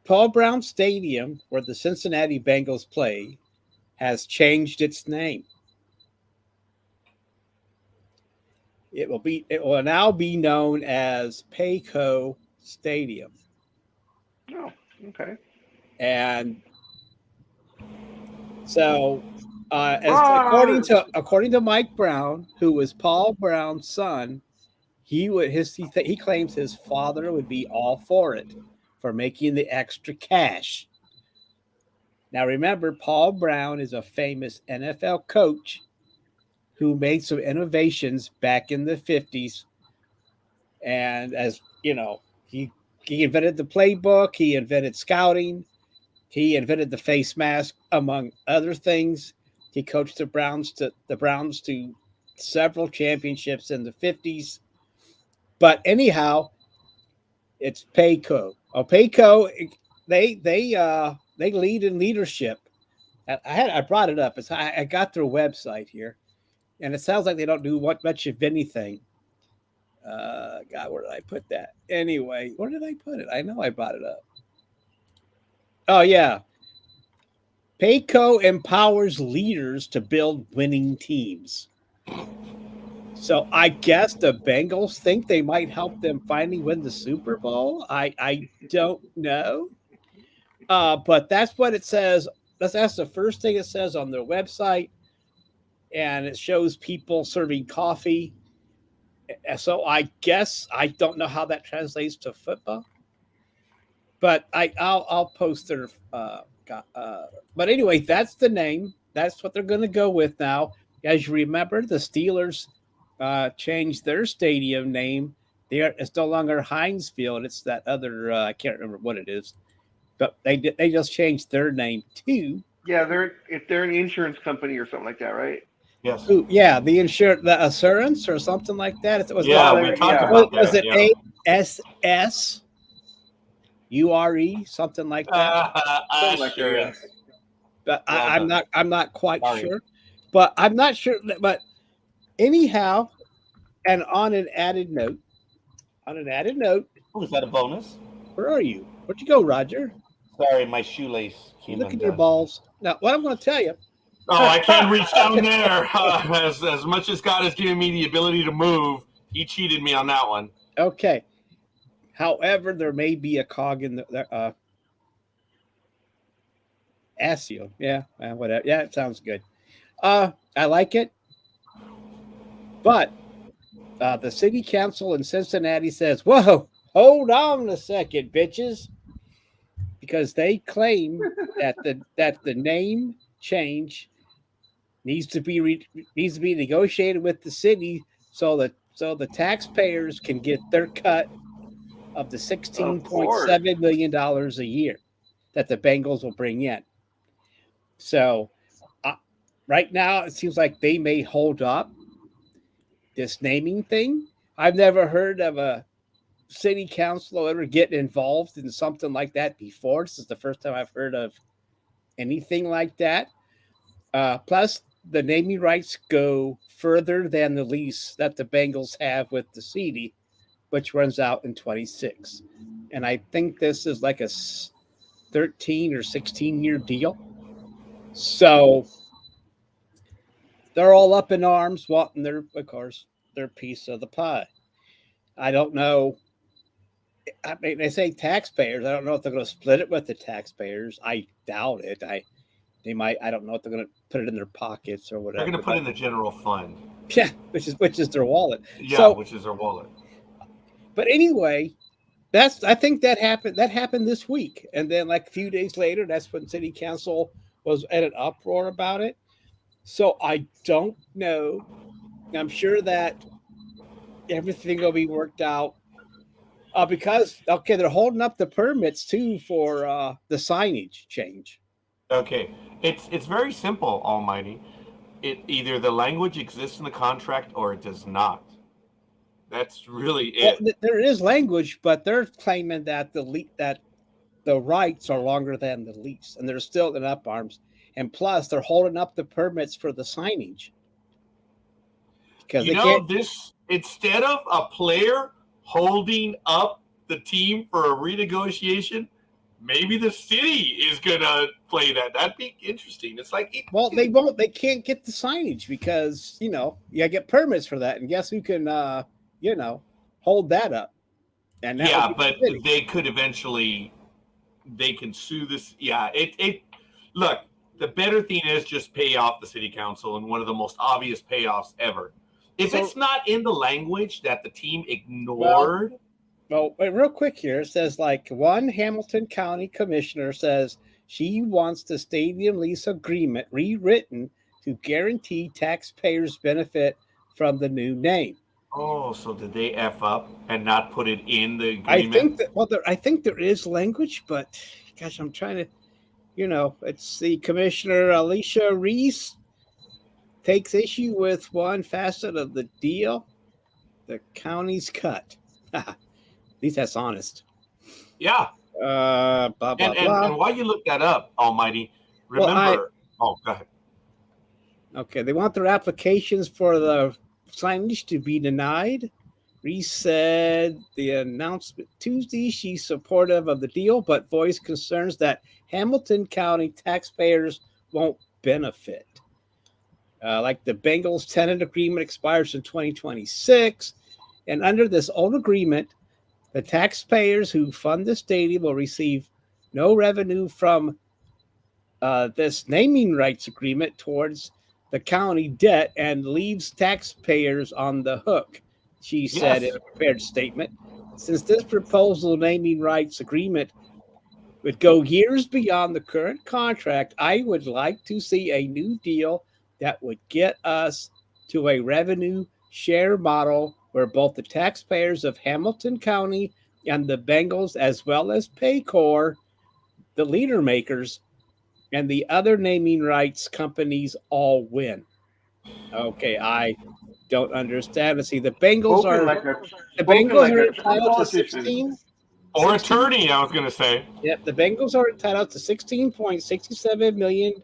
Paul Brown Stadium, where the Cincinnati Bengals play, has changed its name. It will now be known as Payco Stadium. Oh, okay. And so, according to Mike Brown, who was Paul Brown's son, he claims his father would be all for it, for making the extra cash. Now, remember, Paul Brown is a famous NFL coach who made some innovations back in the 50s. And as you know, he invented the playbook, he invented scouting, he invented the face mask, among other things. He coached the Browns to several championships in the 50s. But anyhow, it's Payco. Payco, they lead in leadership. I brought it up. I got their website here, and it sounds like they don't do much of anything. God, where did I put that? Anyway, where did I put it? I know I brought it up. Oh, yeah. Payco empowers leaders to build winning teams. So I guess the Bengals think they might help them finally win the Super Bowl. I don't know. But that's what it says. That's the first thing it says on their website. And it shows people serving coffee. So I guess I don't know how that translates to football. But I'll post their but anyway, that's the name. That's what they're going to go with now. As you remember, the Steelers changed their stadium name. It's no longer Heinz Field. It's that other I can't remember what it is. But they just changed their name too. Yeah, they're an insurance company or something like that, right? Yes. Ooh, yeah, the assurance or something like that. We talked about that. Was it ASS? URE, something like that. Something like that, yeah. But I'm not quite sure. But I'm not sure. But anyhow, and on an added note, Oh, is that a bonus? where are you? Where'd you go, Roger? Sorry, my shoelace came Look at undone. your balls. Now, what I'm going to tell you. Oh, I can't reach down there. As much as God has given me the ability to move, he cheated me on that one. Okay. However, there may be a cog in the Asio. Yeah, whatever. Yeah, it sounds good. I like it. But the city council in Cincinnati says, whoa, hold on a second, bitches. Because they claim that the name change needs to be negotiated with the city so the taxpayers can get their cut of the Of course. $16.7 million a year that the Bengals will bring in. So right now, it seems like they may hold up this naming thing. I've never heard of a city council ever getting involved in something like that before. This is the first time I've heard of anything like that. Plus, the naming rights go further than the lease that the Bengals have with the city, which runs out in 26. And I think this is like a 13 or 16-year deal. So they're all up in arms wanting their piece of the pie. I don't know. I mean, they say taxpayers. I don't know if they're going to split it with the taxpayers. I doubt it. They might. I don't know if they're going to put it in their pockets or whatever. They're going to put it in the general fund. Yeah, which is their wallet. Yeah, so, which is their wallet. But anyway, I think that happened. That happened this week, and then like a few days later, that's when City Council was at an uproar about it. So I don't know. I'm sure that everything will be worked out. Because they're holding up the permits too for the signage change. Okay, it's very simple, Almighty. It either the language exists in the contract or it does not. That's really it. Well, there is language, but they're claiming that that the rights are longer than the lease, and they're still in up arms. And plus, they're holding up the permits for the signage because this instead of a player holding up the team for a renegotiation, maybe the city is gonna play that. That'd be interesting. It's like they won't. They can't get the signage because you get permits for that, and guess who can hold that up? And but they could eventually. They can sue this. Yeah, look. The better thing is just pay off the city council, and one of the most obvious payoffs ever. If it's not in the language that the team ignored. Well, real quick here, it says like one Hamilton County commissioner says she wants the stadium lease agreement rewritten to guarantee taxpayers benefit from the new name. Oh, so did they F up and not put it in the agreement? I think there is language, but gosh, I'm trying to, it's the commissioner Alicia Reese takes issue with one facet of the deal, the county's cut. At least that's honest. Yeah. Blah, blah, blah. And while you look that up, Almighty, remember. Go ahead. Okay, they want their applications for the signage to be denied. Reese said the announcement Tuesday she's supportive of the deal, but voiced concerns that Hamilton County taxpayers won't benefit. Like the Bengals tenant agreement expires in 2026, and under this old agreement, the taxpayers who fund the stadium will receive no revenue from this naming rights agreement towards the county debt and leaves taxpayers on the hook, she said in a prepared statement. Since this proposal naming rights agreement would go years beyond the current contract, I would like to see a new deal that would get us to a revenue share model where both the taxpayers of Hamilton County and the Bengals, as well as Paycor, the leader makers, and the other naming rights companies all win. Okay, I don't understand. Let's see, the Bengals are entitled to 16. Or attorney, I was going to say. Yep, the Bengals are entitled to $16.67 million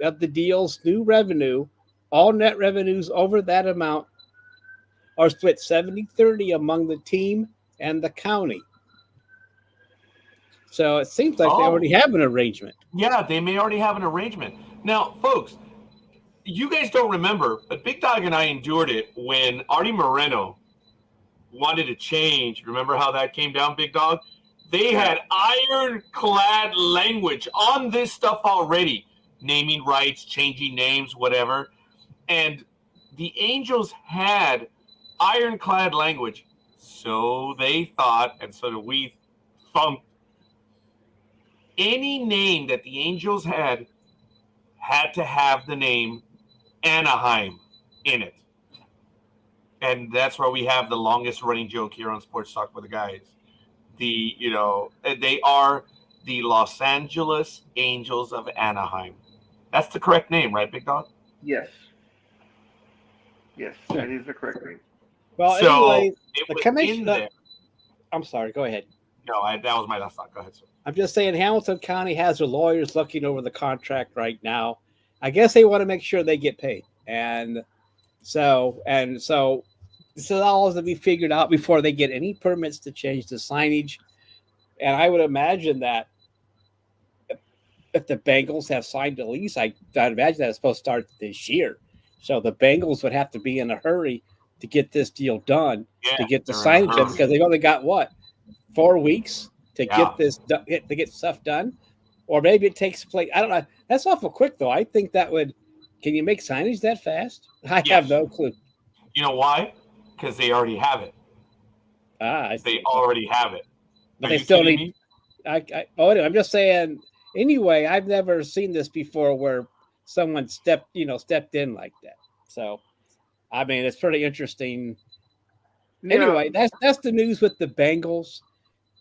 of the deal's new revenue. All net revenues over that amount are split 70-30 among the team and the county. So it seems like they already have an arrangement. Yeah, they may already have an arrangement. Now, folks, you guys don't remember, but Big Dog and I endured it when Artie Moreno wanted to change. Remember how that came down, Big Dog? They had ironclad language on this stuff already, naming rights, changing names, whatever. And the Angels had ironclad language. So they thought, and so did we thunk, any name that the Angels had to have the name Anaheim in it. And that's where we have the longest running joke here on Sports Talk with the guys. They are the Los Angeles Angels of Anaheim. That's the correct name, right, Big Dog? Yes. Yes, that is the correct name. Well, So anyway, it the was commission. in there. I'm sorry. Go ahead. No, that was my last thought. Go ahead, sir. I'm just saying Hamilton County has their lawyers looking over the contract right now. I guess they want to make sure they get paid. And so this all has to be figured out before they get any permits to change the signage. And I would imagine that if the Bengals have signed a lease, I'd imagine that it's supposed to start this year. So the Bengals would have to be in a hurry to get this deal done, to get the signage done, because they've only got 4 weeks to get this done, to get stuff done, or maybe it takes place. I don't know. That's awful quick, though. I think that would. Can you make signage that fast? I have no clue. You know why? Because they already have it. They already have it. But they still need. I'm just saying. Anyway, I've never seen this before where someone stepped in like that. So, I mean, it's pretty interesting. Anyway, that's the news with the Bengals.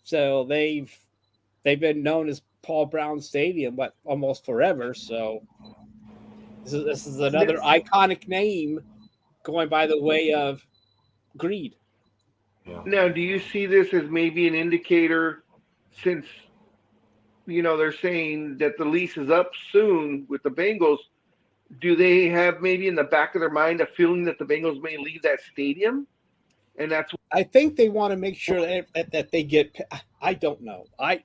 So they've been known as Paul Brown Stadium, almost forever. So this is another iconic name going by the way of greed. Yeah. Now, do you see this as maybe an indicator, since they're saying that the lease is up soon with the Bengals? Do they have maybe in the back of their mind a feeling that the Bengals may leave that stadium? And I think they want to make sure that they get. I don't know. I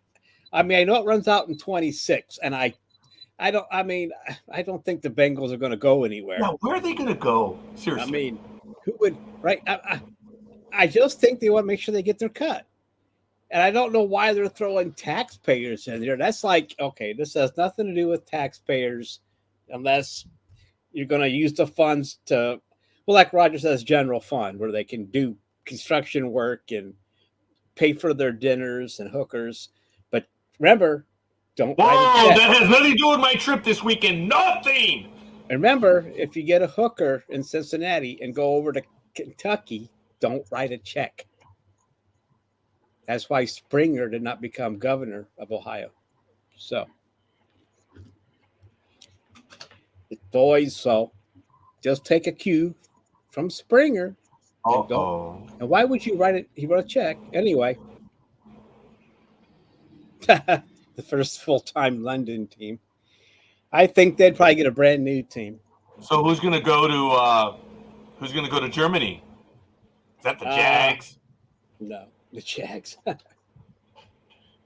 mean, I know it runs out in 2026, and I don't think the Bengals are going to go anywhere. Now, where are they going to go? Seriously. I mean, who would, right? I just think they want to make sure they get their cut. And I don't know why they're throwing taxpayers in there. That's like, okay, this has nothing to do with taxpayers unless you're going to use the funds to, like Roger says, general fund, where they can do construction work and pay for their dinners and hookers. But remember, don't. Whoa, that has nothing to do with my trip this weekend. Nothing. Remember, if you get a hooker in Cincinnati and go over to Kentucky, don't write a check. That's why Springer did not become governor of Ohio. So it's always so. Just take a cue from Springer. And why would you write it? He wrote a check anyway. The first full-time London team. I think they'd probably get a brand new team. So who's going to go to Germany? Is that the Jags? No, the Jags.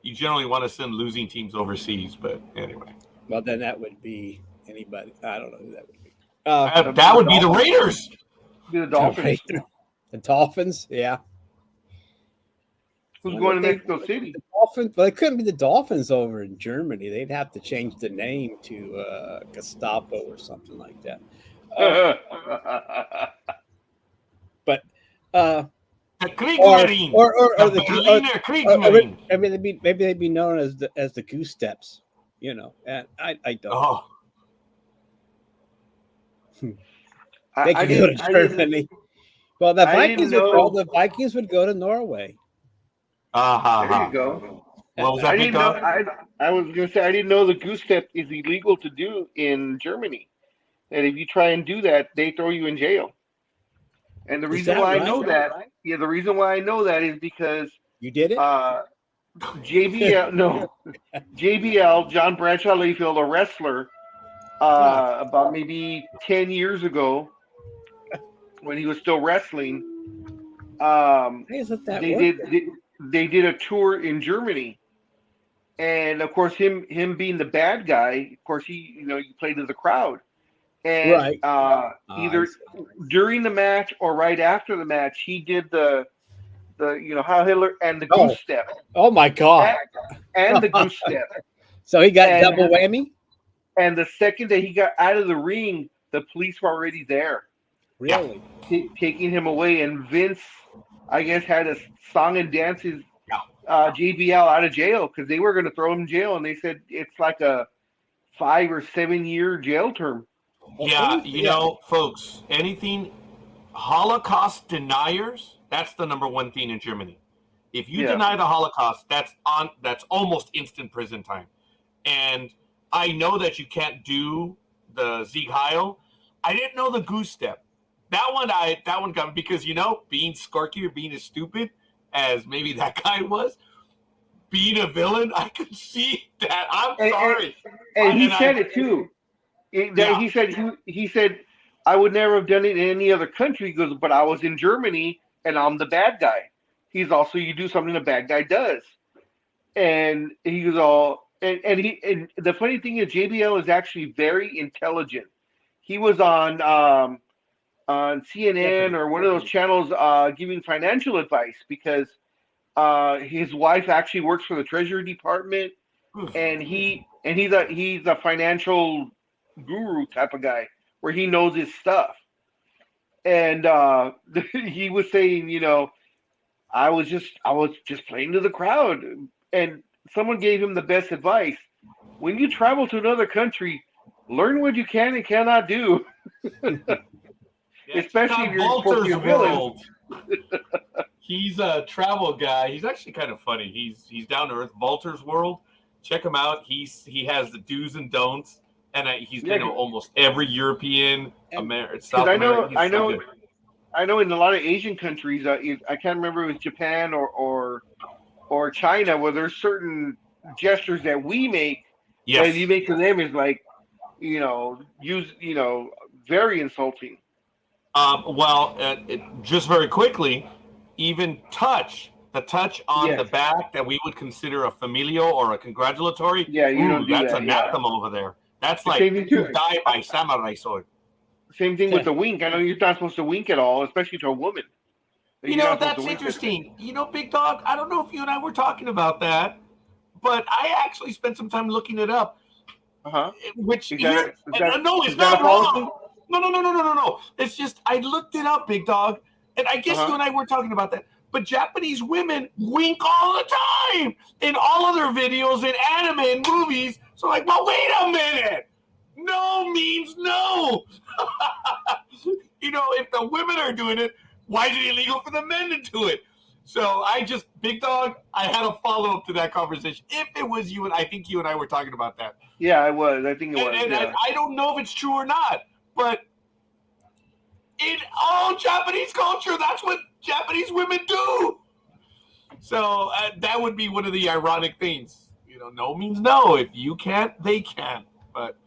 You generally want to send losing teams overseas, but anyway. Well, then that would be anybody. I don't know who that would be. That would be the Raiders. The Dolphins. The Dolphins, yeah. Who's going to Mexico City? The Dolphins. Well, it couldn't be the Dolphins over in Germany. They'd have to change the name to Gestapo or something like that. But the Kriegsmarine, or the Berliner Kriegsmarine. I mean, maybe they'd be known as the Goose Steps, and I don't. Oh. They could go to Germany. Well, the Vikings would go to Norway. There you go. What was that? I was going to say, I didn't know the goose step is illegal to do in Germany. And if you try and do that, they throw you in jail. And the reason why I know that, the reason why I know that is because you did it. JBL, John Bradshaw Layfield, a wrestler, about maybe 10 years ago, when he was still wrestling, they did a tour in Germany, and of course him being the bad guy, of course he played to the crowd, and either during the match or right after the match, he did the Heil Hitler and the Oh. goose step Oh my God! and the goose step. So he got And- double whammy. And the second that he got out of the ring, the police were already there, Really? taking him away. And Vince, I guess, had a song and dance his JBL out of jail because they were going to throw him in jail, and they said it's like a 5 or 7 year jail term. Yeah, you know, folks, anything Holocaust deniers, that's the number one thing in Germany. If you deny the Holocaust, that's almost instant prison time. And I know that you can't do the Sieg Heil. I didn't know the goose step. That one got me because, you know, being Scorekeeper, being as stupid as maybe that guy was, being a villain, I could see that. I'm sorry. And he said it too. He said, I would never have done it in any other country. He goes, but I was in Germany and I'm the bad guy. He's also, you do something the bad guy does. And he goes all, and the funny thing is JBL is actually very intelligent. He was on CNN or one of those channels giving financial advice because his wife actually works for the Treasury Department, and he's a financial guru type of guy where he knows his stuff. And he was saying, you know, I was just playing to the crowd, and someone gave him the best advice. When you travel to another country, learn what you can and cannot do. Especially if you're supposed to be a villain. He's a travel guy. He's actually kind of funny. He's down to earth. Walter's World. Check him out. He has the do's and don'ts, and he's been to almost every European, South America. I know in a lot of Asian countries, I can't remember if it was Japan or China, where there's certain gestures that we make that you make to them is like, very insulting. Just very quickly, even the touch on the back that we would consider a familial or a congratulatory. Yeah, you don't do that's that. anathema over there. That's like you die by samurai sword. Same thing with the wink. I know you're not supposed to wink at all, especially to a woman. That's interesting. Big Dog, I don't know if you and I were talking about that, but I actually spent some time looking it up. Which it's not wrong. No. It's just I looked it up, Big Dog, and I guess you and I were talking about that. But Japanese women wink all the time in all of their videos, in anime and movies. So like, well, wait a minute. No means no. If the women are doing it, why is it illegal for the men to do it? So Big Dog, I had a follow-up to that conversation. If it was you, and I think you and I were talking about that. Yeah, I was. I think it was. And I don't know if it's true or not, but in all Japanese culture, that's what Japanese women do. So that would be one of the ironic things. No means no. If you can't, they can't. But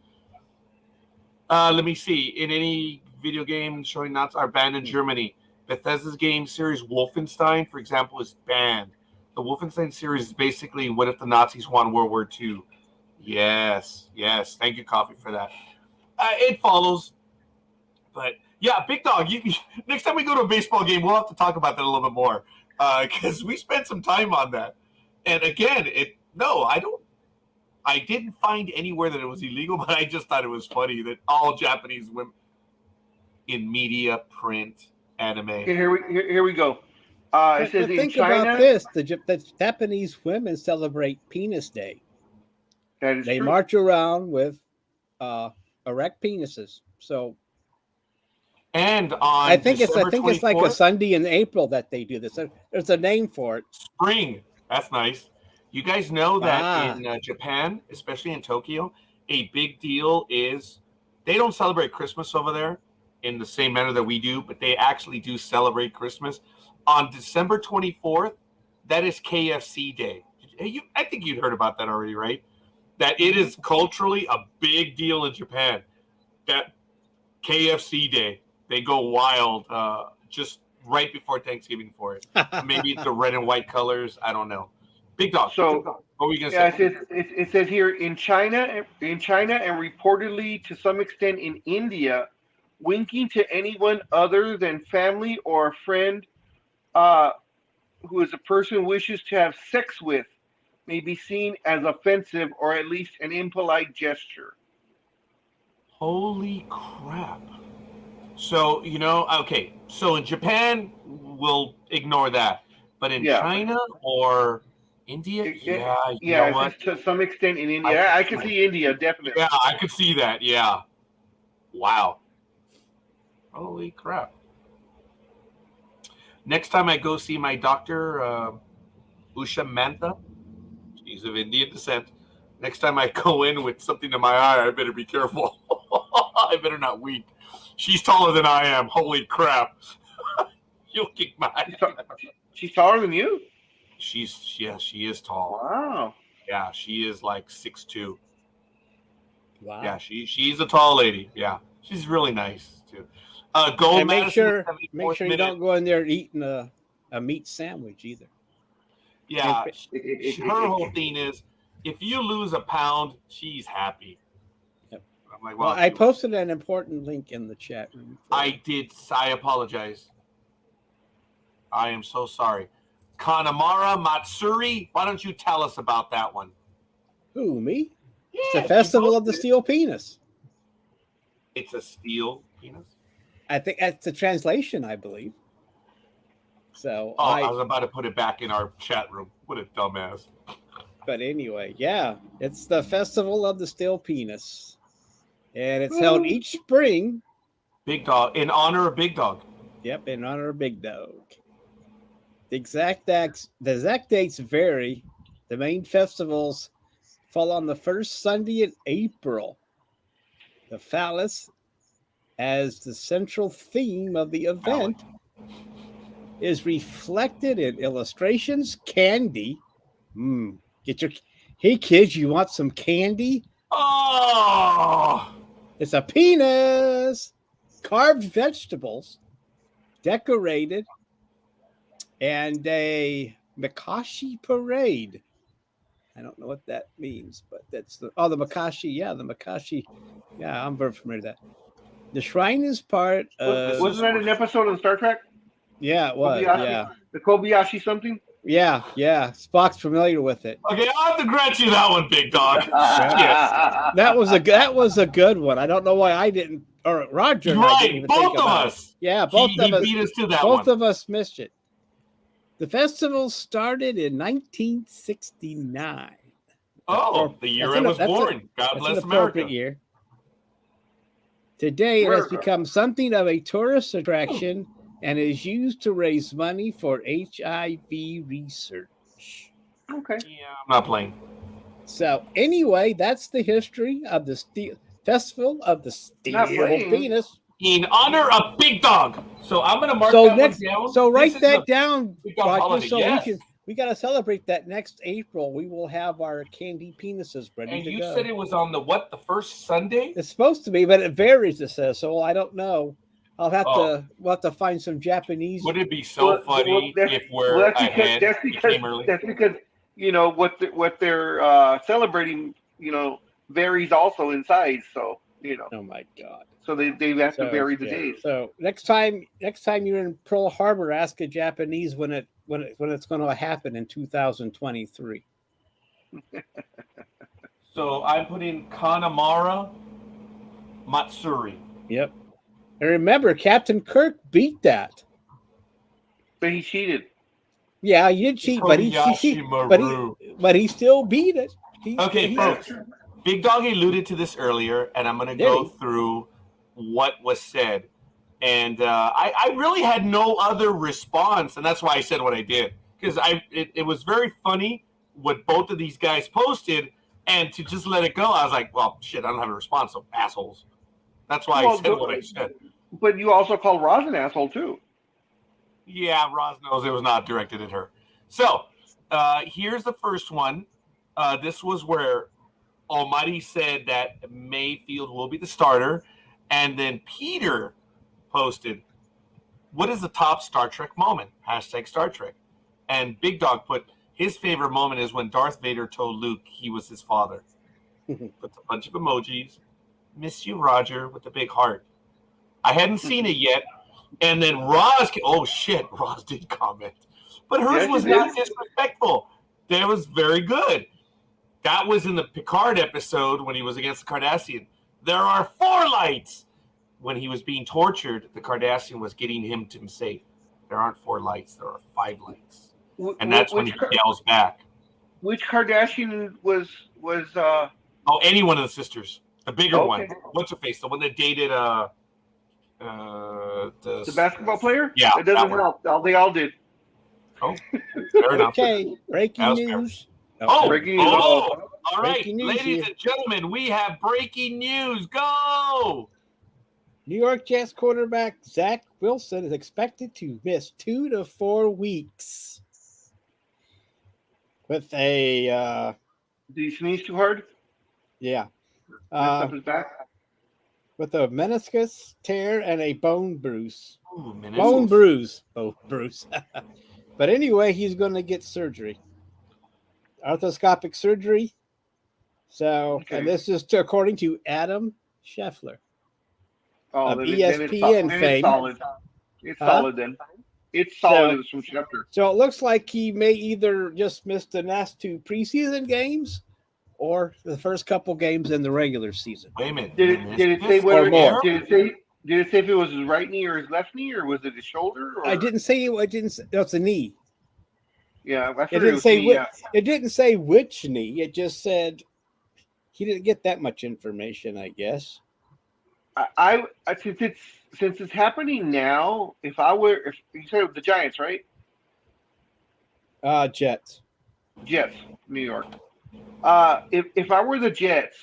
let me see. In any video game showing Nazis are banned in Germany. Bethesda's game series Wolfenstein, for example, is banned. The Wolfenstein series is basically what if the Nazis won World War II. Yes. Thank you, Coffee, for that. It follows. But, yeah, Big Dog, next time we go to a baseball game, we'll have to talk about that a little bit more because we spent some time on that. And, again, I didn't find anywhere that it was illegal, but I just thought it was funny that all Japanese women in media, print, anime. Here we go. It says in China. About this: the Japanese women celebrate Penis Day. That is they true. march around with erect penises. So, and on I think December it's like a Sunday in April that they do this. There's a name for it. Spring. That's nice. You guys know that in Japan, especially in Tokyo, a big deal is they don't celebrate Christmas over there in the same manner that we do, but they actually do celebrate Christmas. On December 24th, that is KFC Day. I think you'd heard about that already, right? That it is culturally a big deal in Japan. That KFC Day, they go wild just right before Thanksgiving for it. Maybe it's the red and white colors. I don't know. Big Dog. So, what were you going to say? It says here in China, and reportedly to some extent in India, winking to anyone other than family or a friend who is a person wishes to have sex with may be seen as offensive or at least an impolite gesture. Holy crap. So, okay. So in Japan, we'll ignore that. But in Yeah. China or India, yeah, you know Yeah, what? it's to some extent in India. I can see India, definitely. Yeah, I could see that. Yeah. Wow. Holy crap. Next time I go see my doctor, Usha Mantha, she's of Indian descent. Next time I go in with something to my eye, I better be careful. I better not weep. She's taller than I am. Holy crap. You'll kick my ass. She's taller than you? She is tall. Wow. Yeah, she is like 6'2". Wow. Yeah, she's a tall lady. Yeah, she's really nice too. Go And make Madison, sure you don't go in there eating a meat sandwich either. Yeah, her whole thing is if you lose a pound, she's happy. Yep. I'm like, well, I posted an important link in the chat room. I did. I apologize. I am so sorry. Kanamara Matsuri, why don't you tell us about that one? Who, me? Yeah, It's the Festival of the Steel Penis. It's a steel penis? I think that's the translation, I believe. So I was about to put it back in our chat room. What a dumbass. But anyway, yeah, it's the Festival of the Steel Penis. And it's held each spring. Big Dog, in honor of Big Dog. Yep, in honor of Big Dog. The exact dates vary. The main festivals fall on the first Sunday in April. The phallus, as the central theme of the event, is reflected in illustrations, candy. Hey kids, you want some candy? Oh! It's a penis, carved vegetables, decorated, and a Makashi parade. I don't know what that means, but that's the Makashi. Yeah, the Makashi. Yeah, I'm very familiar with that. The shrine is part of. Wasn't that an episode of Star Trek? Yeah, it was. Kobayashi? Yeah. The Kobayashi something? Yeah. Spock's familiar with it. Okay, I'll have to grant you that one, Big Dog. That was a good one. I don't know why I didn't, or Roger. You're right, both of us. Yeah, both of us. He beat us to that both one. of us missed it. The festival started in 1969. Oh, the year I was born. God bless America. Year. Today, it has become something of a tourist attraction and is used to raise money for HIV research. Okay. Yeah, I'm not playing. So, anyway, that's the history of the Festival of the Steel Penis. In honor of Big Dog. So I'm going to mark that one down. So write that down, Roger, so we got to celebrate that next April. We will have our candy penises ready to go. And you said it was on the first Sunday? It's supposed to be, but it varies, it says. So I don't know. We'll have to find some Japanese. Would it be so funny if we're ahead? That's because what they're celebrating, varies also in size. So Oh my God. So they have to vary the days. So next time you're in Pearl Harbor, ask a Japanese when it's going to happen in 2023. So I'm putting Kanamara Matsuri. Yep. And remember, Captain Kirk beat that. But he cheated. Yeah, he did cheat, but he still beat it. Okay, folks. Big Dog alluded to this earlier, and I'm going to go through what was said. And I really had no other response, and that's why I said what I did. Because it was very funny what both of these guys posted, and to just let it go, I was like, well, shit, I don't have a response, so assholes. That's why I said what I said. But you also called Roz an asshole, too. Yeah, Roz knows it was not directed at her. So, here's the first one. This was where Almighty said that Mayfield will be the starter. And then Peter posted, what is the top Star Trek moment? # Star Trek. And Big Dog put, his favorite moment is when Darth Vader told Luke he was his father. Puts a bunch of emojis. Miss you, Roger, with the big heart. I hadn't seen it yet. And then Roz, Roz did comment. But hers Yes, was it not is. disrespectful. That was very good. That was in the Picard episode when he was against the Cardassian. There are 4 lights. When he was being tortured, the Cardassian was getting him to say, there aren't 4 lights, there are 5 lights. And that's when he yells back. Which Kardashian was Oh, any one of the sisters. The bigger Okay. one. What's her face? The one that dated the basketball player? Yeah, It doesn't that help. They all did. Oh, fair enough. Okay, breaking That was fair. news. Oh, Breaking news. all right. Breaking news Ladies here. and gentlemen, we have breaking news. Go! New York Jets quarterback Zach Wilson is expected to miss 2 to 4 weeks with a Did he sneeze too hard? yeah Messed up his back? with a meniscus tear and a bone bruise. Ooh, Bone bruise. Oh, bruise. But anyway, he's going to get surgery, arthroscopic surgery. So, Okay. and this is according to Adam Scheffler. Oh, Of then ESPN it's fame. solid. It's Huh? solid then. It's solid. So- It was from Schefter. So it looks like he may either just miss the last 2 preseason games or the first couple games in the regular season. Wait a minute. Did it say Or whether more. did it say if it was his right knee or his left knee or was it his shoulder? Or? I didn't say it didn't say, no, it's a knee. Yeah, I It figured didn't was say knee, which, yeah. it didn't say which knee. It just said he didn't get that much information, I guess. I since it's happening now, if you said the Giants, right? Jets. Jets, New York. If I were the Jets,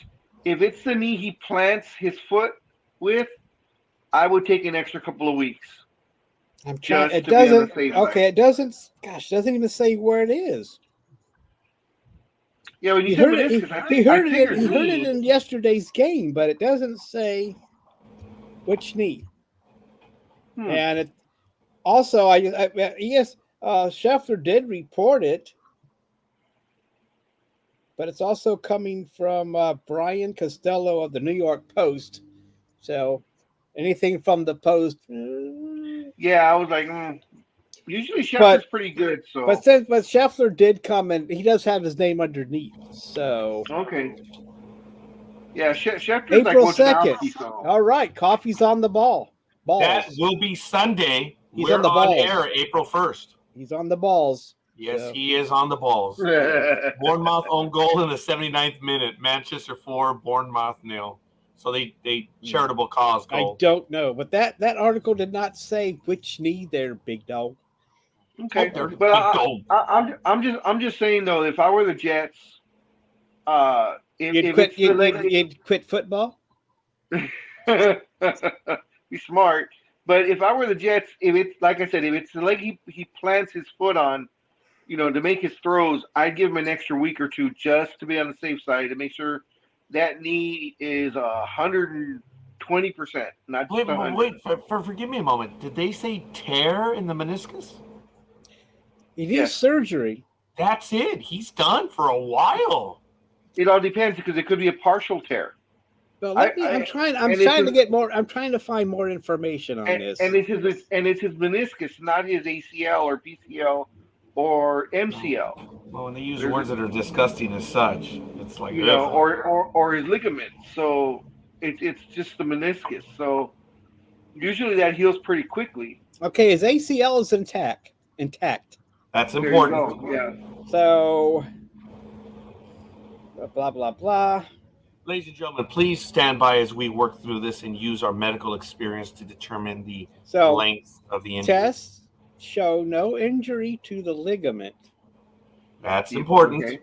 if it's the knee he plants his foot with, I would take an extra couple of weeks. I'm trying. Just It to be on the doesn't. safe side. Okay, it doesn't. Gosh, it doesn't even say where it is. Yeah, when He you said heard it. meniscus, He heard it. figured He heard knee. it in yesterday's game, but it doesn't say which knee. And it also, Scheffler did report it, but it's also coming from Brian Costello of the New York Post. So anything from the Post. Yeah, I was like, usually Schefter's pretty good. So, But Scheffler did come and he does have his name underneath. So okay. Yeah, Schefter's April like 2nd. Wojnarowski, so. All right, coffee's on the balls. That will be Sunday. He's We're on the on balls. air April 1st. He's on the balls. Yes, So- he is on the balls. Bournemouth own goal in the 79th minute. Manchester 4, Bournemouth 0. So they charitable cause I goal. don't know, but that article did not say which knee there, big dog. Okay, Oh, but I'm just saying though, if I were the Jets, You'd quit football? be smart. But if I were the Jets, if it's like I said, if it's the leg he plants his foot on, to make his throws, I'd give him an extra week or 2 just to be on the safe side to make sure that knee is 120%, not just 100. Wait, forgive me a moment. Did they say tear in the meniscus? It is Yes. surgery. That's it. He's done for a while. It all depends because it could be a partial tear. Well, I'm trying and to get more. I'm trying to find more information on this. And it's his meniscus, not his ACL or PCL or MCL. Well, when they use words that are disgusting as such, it's like or his ligament. So it's just the meniscus. So usually that heals pretty quickly. Okay, his ACL is intact. That's There you important. go, yeah. So blah blah blah. Ladies and gentlemen, please stand by as we work through this and use our medical experience to determine the So length of the injury. tests show no injury to the ligament. That's important. Okay.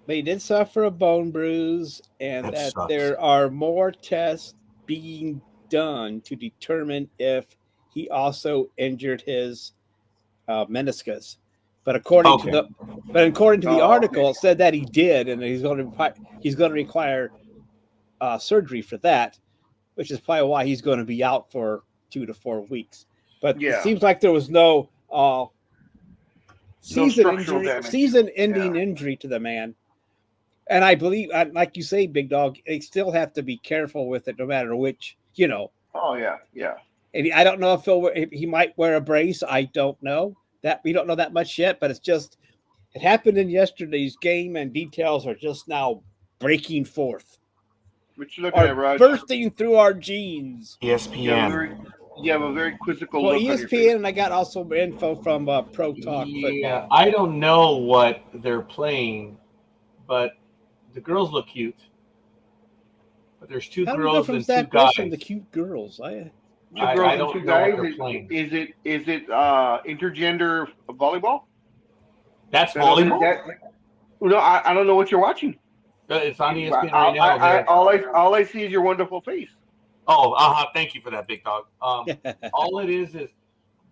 But he did suffer a bone bruise, and That that sucks. there are more tests being done to determine if he also injured his meniscus. But according to the article, it said that he did, and he's going to require surgery for that, which is probably why he's going to be out for 2 to 4 weeks. But Yeah. it seems like there was no structural damage. season-ending injury to the man. And I believe, like you say, Big Dog, they still have to be careful with it, no matter which, Oh yeah. And I don't know if he might wear a brace. I don't know that. We don't know that much yet, but it happened in yesterday's game, and details are just now breaking forth. What you looking at, Raj? Bursting through our genes. ESPN. You have a very quizzical Well, look on your face. ESPN, and I got also info from Pro Talk Football. I don't know what they're playing, but the girls look cute. But there's two How do we go girls from and Zach two guys. Wilson to cute girls? I Two girls don't and know two what guys. they're playing. Is it intergender volleyball? That's volleyball? No, I don't know what you're watching. It's on ESPN right now. All I see is your wonderful face. Oh, thank you for that, Big Dog. All it is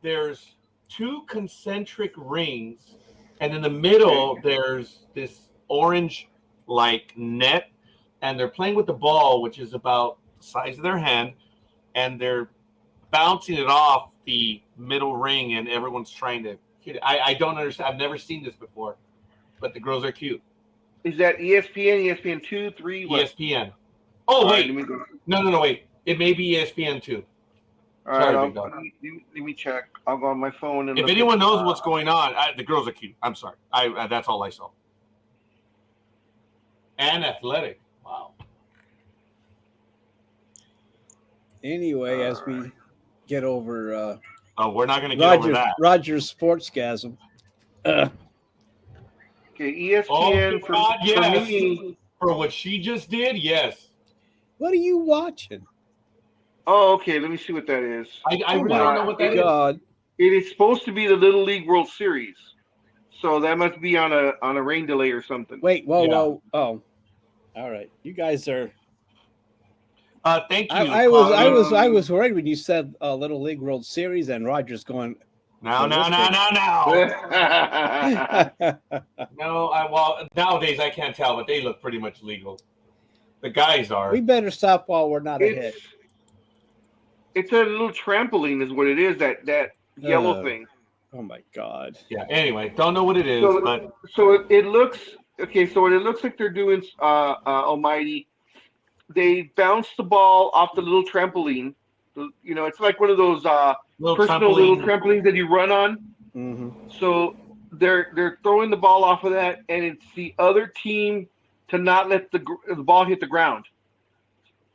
there's two concentric rings, and in the middle there's this orange like net, and they're playing with the ball, which is about the size of their hand, and they're bouncing it off the middle ring, and everyone's trying to hit it. I don't understand. I've never seen this before, but the girls are cute. Is that ESPN, ESPN 2, 3? What? ESPN. Oh, wait. Right, No, wait. It may be ESPN too. All right, Sorry, Big Dog. let me check. I'll go on my phone. And If anyone knows what's going on, the girls are cute. I'm sorry. That's all I saw. And athletic. Wow. Anyway, as we get over We're not going to get over that. Roger's sportsgasm. Okay, ESPN for me. For what she just did, yes. What are you watching? Oh, okay. Let me see what that is. I really don't know what that is. It is supposed to be the Little League World Series, so that must be on a rain delay or something. Wait, whoa. Oh, all right. You guys are. Thank you. I was worried when you said Little League World Series, and Roger's going. No. No, well, nowadays I can't tell, but they look pretty much legal. The guys are. We better stop while we're not ahead. It's a little trampoline, is what it is. That yellow thing. Oh my God. Yeah. Anyway, don't know what it is, but it looks okay. So what it looks like they're doing, Almighty, they bounce the ball off the little trampoline. You know, it's like one of those little trampolines that you run on. Mm-hmm. So they're throwing the ball off of that, and it's the other team to not let the ball hit the ground.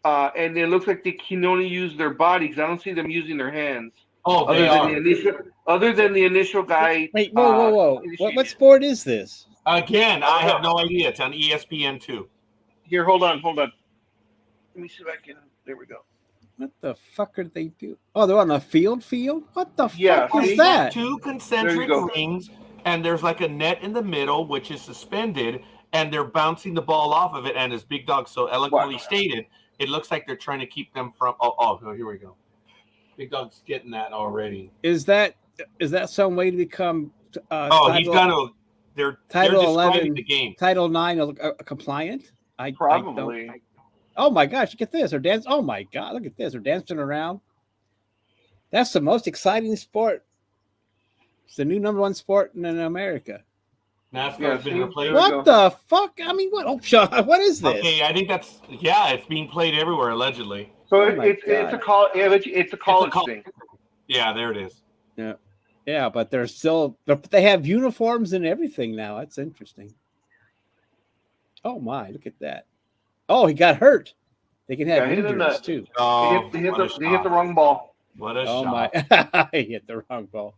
And it looks like they can only use their bodies. I don't see them using their hands. Oh, they are. Other than the initial guy. Wait, whoa. What sport is this? Again, I have no idea. It's on ESPN 2. Here, hold on. Let me see if I can. There we go. What the fuck are they doing? Oh, they're on a field? What the fuck is They that? got two concentric rings, and there's like a net in the middle, which is suspended, and they're bouncing the ball off of it. And as Big Dog so eloquently stated, it looks like they're trying to keep them from. Oh, here we go. Big Dog's getting that already. Is that some way to become? He's gonna. They're Title describing 11, the game. Title 9 compliant. Probably. Oh my gosh! Look at this. They're dancing. Oh my God! Look at this. They're dancing around. That's the most exciting sport. It's the new number one sport in America. NASCAR's been replaced. What the fuck? I mean, what? Oh, what is this? Okay, I think it's being played everywhere allegedly. So it's a call. Yeah, it's a college thing. Yeah, there it is. Yeah, but they have uniforms and everything now. That's interesting. Oh my! Look at that. Oh, he got hurt. They can have injuries too. Oh, they hit the wrong ball. What a shot! My! He hit the wrong ball.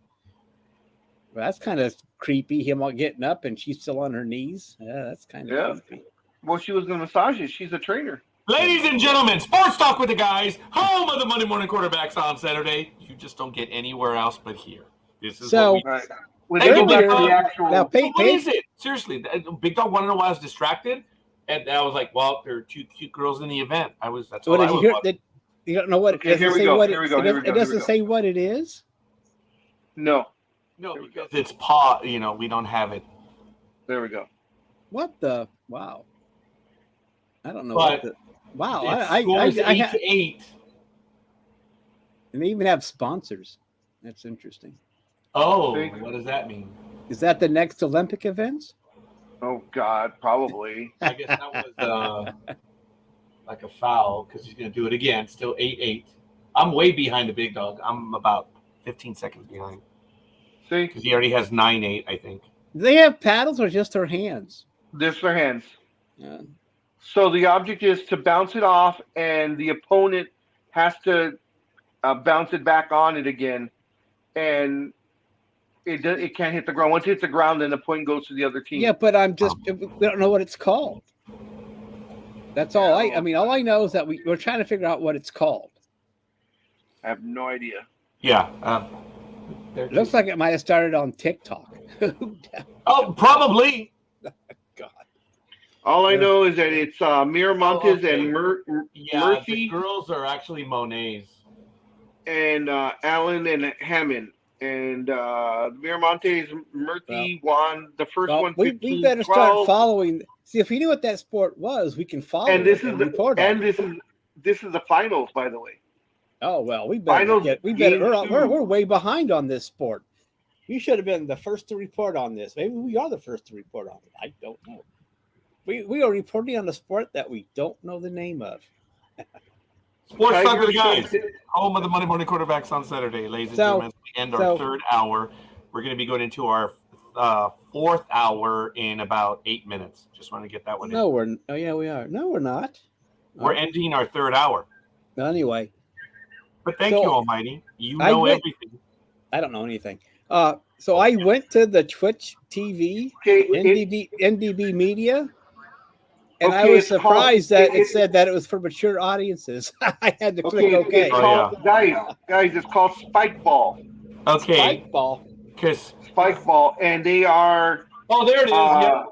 Well, that's kind of creepy. Him all getting up and she's still on her knees. Yeah, that's kind of creepy. Well, she was going to massage it. She's a trainer. Ladies and gentlemen, Sports Talk with the Guys, home of the Monday Morning Quarterbacks on Saturday. You just don't get anywhere else but here. This is what we what is it? Seriously, Big Dog wanted to know why I was distracted, and I was like, "Well, there are two cute girls in the event." That's all I was watching. You don't know what? Okay, here we go. It doesn't say what it is. No, because it's paw. You know, we don't have it. There we go. What the? Wow. I don't know. Wow. I 8-8. And they even have sponsors. That's interesting. Oh, what does that mean? Is that the next Olympic events? Oh God, probably. I guess that was like a foul because he's going to do it again. Still 8-8. I'm way behind the big dog. I'm about 15 seconds behind. See, Because he already has 9-8, I think. Do they have paddles or just their hands? this their hands. Yeah. So the object is to bounce it off, and the opponent has to bounce it back on it again, and it can't hit the ground. Once it hits the ground, then the point goes to the other team. Yeah, but we don't know what it's called. That's all I mean, all I know is that we're trying to figure out what it's called. I have no idea. Yeah. It looks like it might have started on TikTok. Oh, probably. God. All I know is that it's Miramontes and Murphy. The girls are actually Monets. And Allen and Hammond. And Miramontes, Murphy won the first one. We 15, better 12. start following. See, if we knew what that sport was, we can follow. And this it is report on it. this is the finals, by the way. Oh well, we better Finals get. We're way behind on this sport. We should have been the first to report on this. Maybe we are the first to report on it. I don't know. We are reporting on a sport that we don't know the name of. Sports Talk with the Guys, home of the Monday Morning Quarterbacks on Saturday, ladies and gentlemen. We end our third hour. We're going to be going into our fourth hour in about 8 minutes. Just want to get that one in. We are. No, we're not. We're ending our third hour. Anyway. But thank you, Almighty. You know everything. I don't know anything. So I went to the Twitch TV, NDB Media, and I was surprised that it said that it was for mature audiences. I had to click OK. Guys, it's called Spike Ball. Okay. Spike Ball. Spike Ball, and they are. Oh, there it is. Yeah.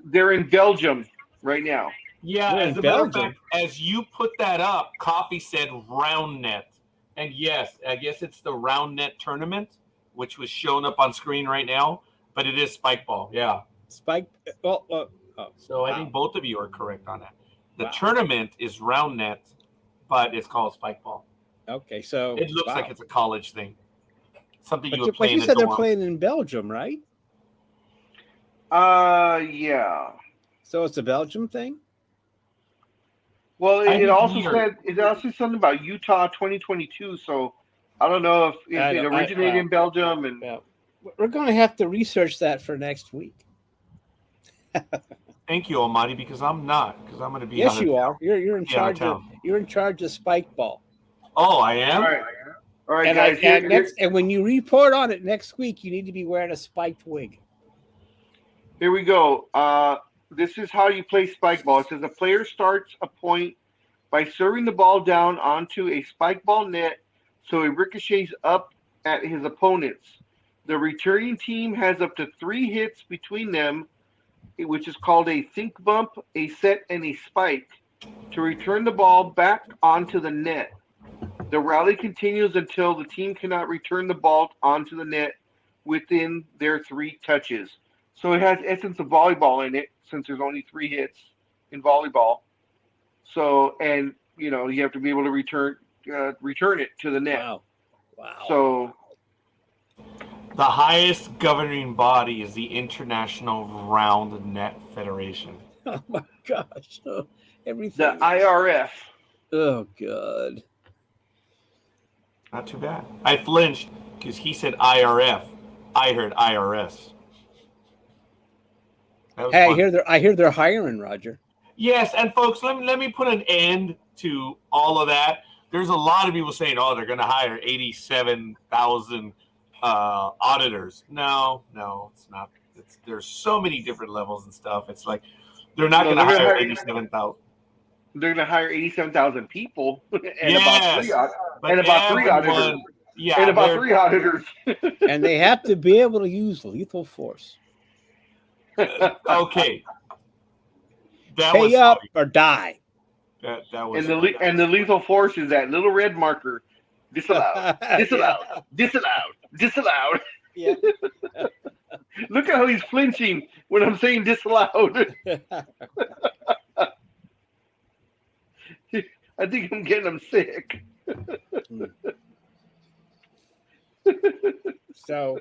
They're in Belgium right now. Yeah, as a matter of fact, as you put that up, Coffee said round net. And yes, I guess it's the round net tournament, which was shown up on screen right now, but it is Spike Ball. Yeah. Spike. So I think both of you are correct on that. The tournament is round net, but it's called Spike Ball. Okay, so it looks like it's a college thing. Something you would play in in the dorm. But you said they're playing in Belgium, right? Yeah. So it's a Belgium thing? Well, it also said something about Utah 2022. So I don't know if it originated in Belgium. And we're going to have to research that for next week. Thank you, Almighty, because I'm not. Because I'm going to be. Yes, you are. You're in charge of. You're in charge of Spike Ball. Oh, I am. All right, guys. And when you report on it next week, you need to be wearing a spiked wig. Here we go. This is how you play Spike Ball. It says a player starts a point by serving the ball down onto a Spike Ball net so it ricochets up at his opponents. The returning team has up to 3 hits between them, which is called a think bump, a set, and a spike, to return the ball back onto the net. The rally continues until the team cannot return the ball onto the net within their 3 touches. So it has essence of volleyball in it, since there's only 3 hits in volleyball. So, and you have to be able to return it to the net. Wow. So the highest governing body is the International Round Net Federation. Oh my gosh. Everything. The IRF. Oh God. Not too bad. I flinched because he said IRF. I heard IRS. Hey, I hear they're hiring, Roger. Yes, and folks, let me put an end to all of that. There's a lot of people saying, "Oh, they're going to hire 87,000 auditors." No, it's not. There's so many different levels and stuff. It's like they're not going to hire 87,000. They're going to hire 87,000 people and yes, about 3 auditors. Yeah, and about 3 auditors. And they have to be able to use lethal force. Okay. Pay up or die. That was and the lethal force is that little red marker. Disallowed. Disallowed. Disallowed. Disallowed. Yeah. Look at how he's flinching when I'm saying disallowed. I think I'm getting him sick. So,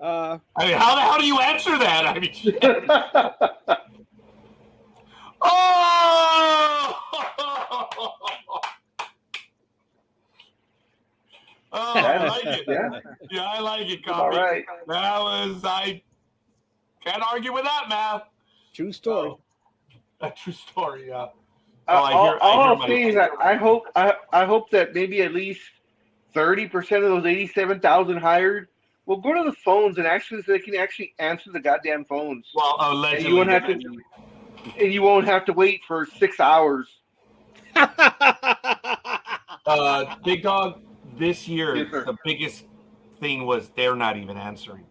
I mean, how do you answer that? I mean, oh! Oh, I like it. Yeah, Yeah, I like it, all Coffee. right. I can't argue with that, math. True story. A true story, yeah. All I'll say is that I hope that maybe at least 30% of those 87,000 hired will go to the phones and actually so they can actually answer the goddamn phones. Well, And allegedly. you won't have to wait for 6 hours. Big Dog, this year, Yes, sir. the biggest thing was they're not even answering.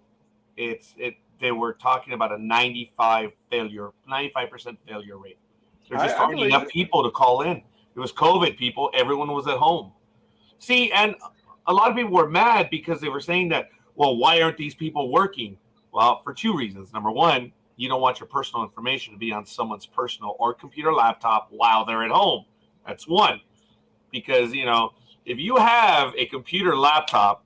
They were talking about a 95% failure rate. There just aren't enough people to call in. It was COVID, people. Everyone was at home. See, and a lot of people were mad because they were saying that, well, why aren't these people working? Well, for two reasons. Number one, you don't want your personal information to be on someone's personal or computer laptop while they're at home. That's one. Because, if you have a computer laptop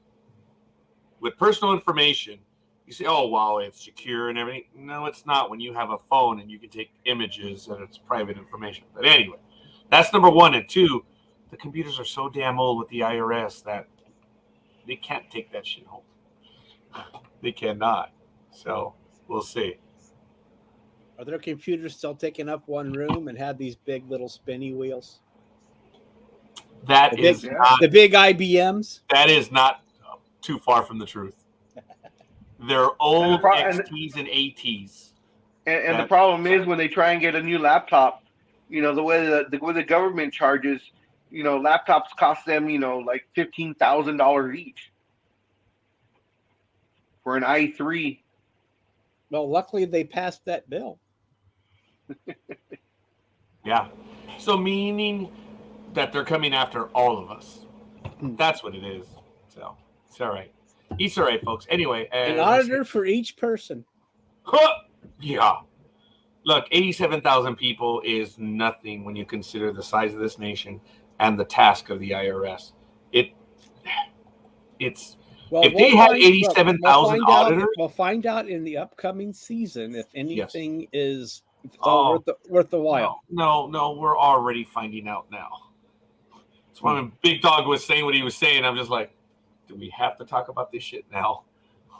with personal information, you say, oh, well, it's secure and everything. No, it's not when you have a phone and you can take images and it's private information. But anyway, that's number one. And two, the computers are so damn old with the IRS that they can't take that shit home. They cannot. So we'll see. Are their computers still taking up one room and have these big little spinny wheels? That The is big, not the big IBMs. that is not too far from the truth. They're old XTs and ATs. And the problem is when they try and get a new laptop, the way the government charges, laptops cost them, like $15,000 each for an i3. Well, luckily they passed that bill. Yeah. So meaning that they're coming after all of us. That's what it is. So it's all right. It's all right, folks. Anyway. An auditor for each person. Yeah. Look, 87,000 people is nothing when you consider the size of this nation and the task of the IRS. If they had 87,000 auditors, we'll find out in the upcoming season if anything is worth the while. No, we're already finding out now. That's why when Big Dog was saying what he was saying, I'm just like, do we have to talk about this shit now?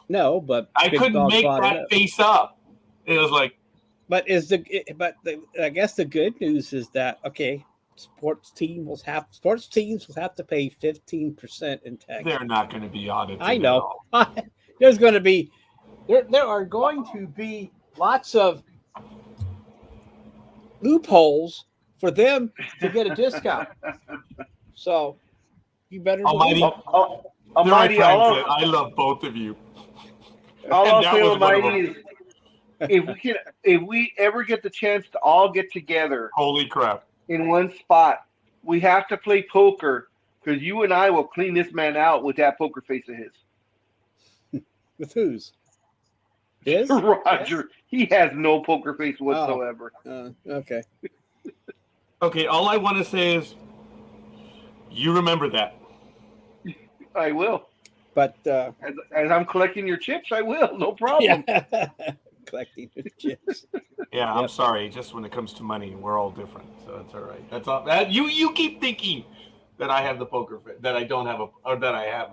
No, but I couldn't make that face up. It was like, I guess the good news is that sports teams will have to pay 15% in tax. They're not going to be audited. I know. There are going to be lots of loopholes for them to get a discount. So you better. Almighty, I love both of you. All I'll say, Almighty, is if we ever get the chance to all get together, holy crap, in one spot, we have to play poker because you and I will clean this man out with that poker face of his. With whose? His? Roger. He has no poker face whatsoever. Okay. Okay, all I want to say is you remember that. I will. But as I'm collecting your chips, I will. No problem. Yeah. Collecting your chips. Yeah, I'm sorry. Just when it comes to money, we're all different. So that's all right. That's all. You keep thinking that I have the poker face, that I don't have or that I have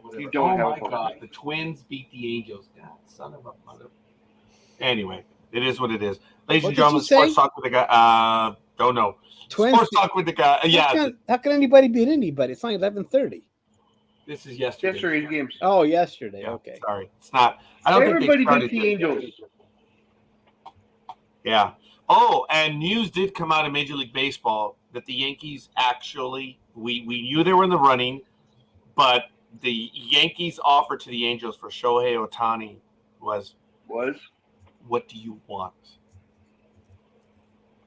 whatever. You don't have a poker poker God, face. the Twins beat the Angels. God, son of a mother. Anyway, it is what it is. Ladies and gentlemen, Sports Talk with the guy. Don't know. Twins. Sports Talk with the guy. Yeah. How can anybody beat anybody? It's only 11:30. This is yesterday. Yesterday's games. Oh, yesterday. Yeah, Okay. Sorry, it's not. I don't Everybody think beats the Angels. Yeah. Oh, and news did come out in Major League Baseball that the Yankees actually, we knew they were in the running, but the Yankees' offer to the Angels for Shohei Ohtani was, what do you want?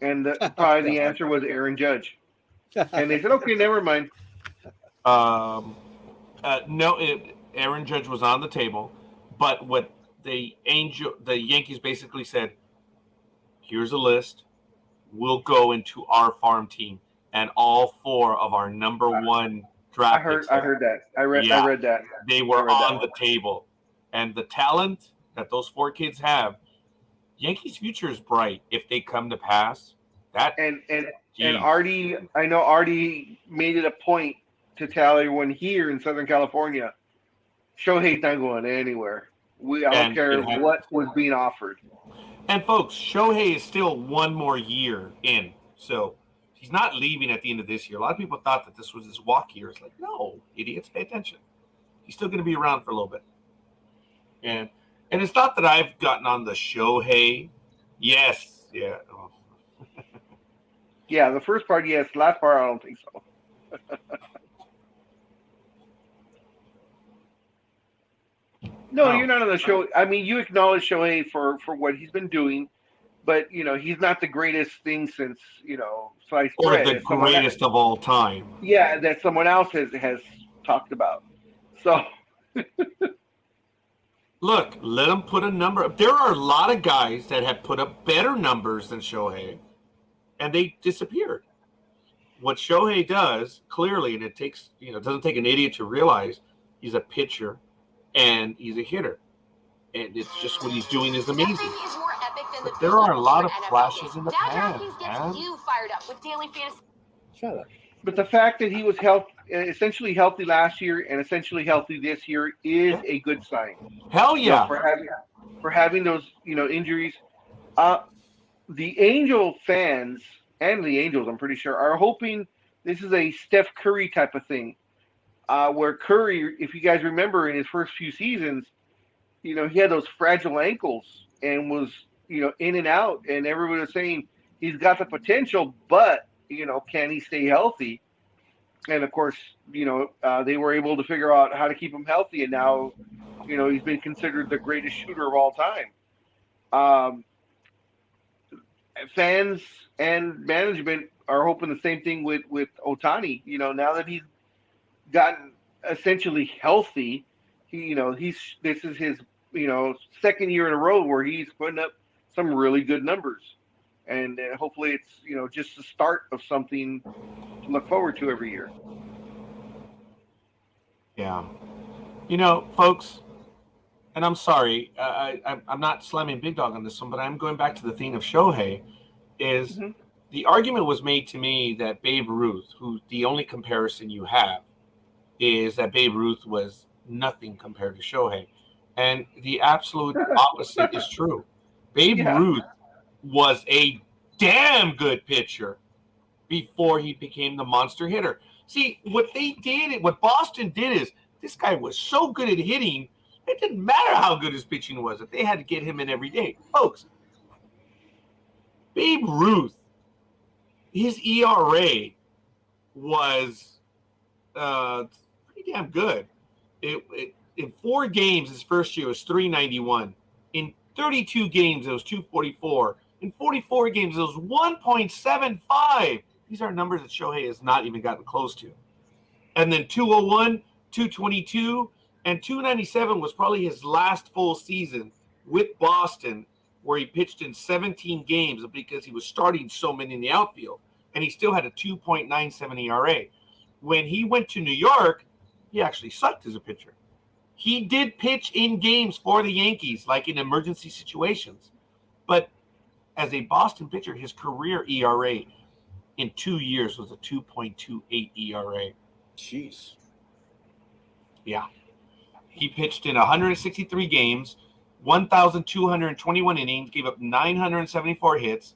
And probably the answer was Aaron Judge. And they said, okay, never mind. No, Aaron Judge was on the table, but what the Yankees basically said, here's a list. We'll go into our farm team, and all four of our number one draft picks. I heard that. I read that. They were on the table, and the talent that those four kids have, Yankees' future is bright if they come to pass. And Artie, I know Artie made it a point to tell everyone here in Southern California, Shohei's not going anywhere. I don't care what was being offered. And folks, Shohei is still one more year in, so he's not leaving at the end of this year. A lot of people thought that this was his walk year. It's like, no, idiots, pay attention. He's still going to be around for a little bit. And it's not that I've gotten on the Shohei. Yes, yeah. Oh. Yeah, the first part, yes. Last part, I don't think so. No, you're not on the show. I mean, you acknowledge Shohei for what he's been doing, but he's not the greatest thing since sliced bread. Or the greatest of all time. Yeah, that someone else has talked about. So, look, let him put a number up. There are a lot of guys that have put up better numbers than Shohei, and they disappeared. What Shohei does, clearly, and it takes, it doesn't take an idiot to realize he's a pitcher and he's a hitter. And it's just what he's doing is amazing. But there are a lot of flashes in the past. You fired up with daily fantasy. Shut up. But the fact that he was essentially healthy last year and essentially healthy this year is a good sign. Hell yeah! For having those injuries, the Angel fans and the Angels, I'm pretty sure, are hoping this is a Steph Curry type of thing, where Curry, if you guys remember, in his first few seasons, he had those fragile ankles and was in and out, and everybody was saying he's got the potential, but can he stay healthy? And of course, they were able to figure out how to keep him healthy, and now, he's been considered the greatest shooter of all time. Fans and management are hoping the same thing with Ohtani. Now that he's gotten essentially healthy, this is his second year in a row where he's putting up some really good numbers. And hopefully it's, just the start of something to look forward to every year. Yeah. Folks, and I'm sorry, I'm not slamming Big Dog on this one, but I'm going back to the theme of Shohei, is the argument was made to me that Babe Ruth, who the only comparison you have is that Babe Ruth was nothing compared to Shohei. And the absolute opposite is true. Babe Ruth was a damn good pitcher before he became the monster hitter. See, what Boston did is this guy was so good at hitting, it didn't matter how good his pitching was. If they had to get him in every day. Folks, Babe Ruth, his ERA was pretty damn good. In 4 games, his first year was 391. In 32 games, it was 244. In 44 games, it was 1.75. These are numbers that Shohei has not even gotten close to. And then 201, 222, and 297 was probably his last full season with Boston, where he pitched in 17 games because he was starting so many in the outfield. And he still had a 2.97 ERA. When he went to New York, he actually sucked as a pitcher. He did pitch in games for the Yankees, like in emergency situations. But as a Boston pitcher, his career ERA in 2 years was a 2.28 ERA. Jeez. Yeah. He pitched in 163 games, 1,221 innings, gave up 974 hits,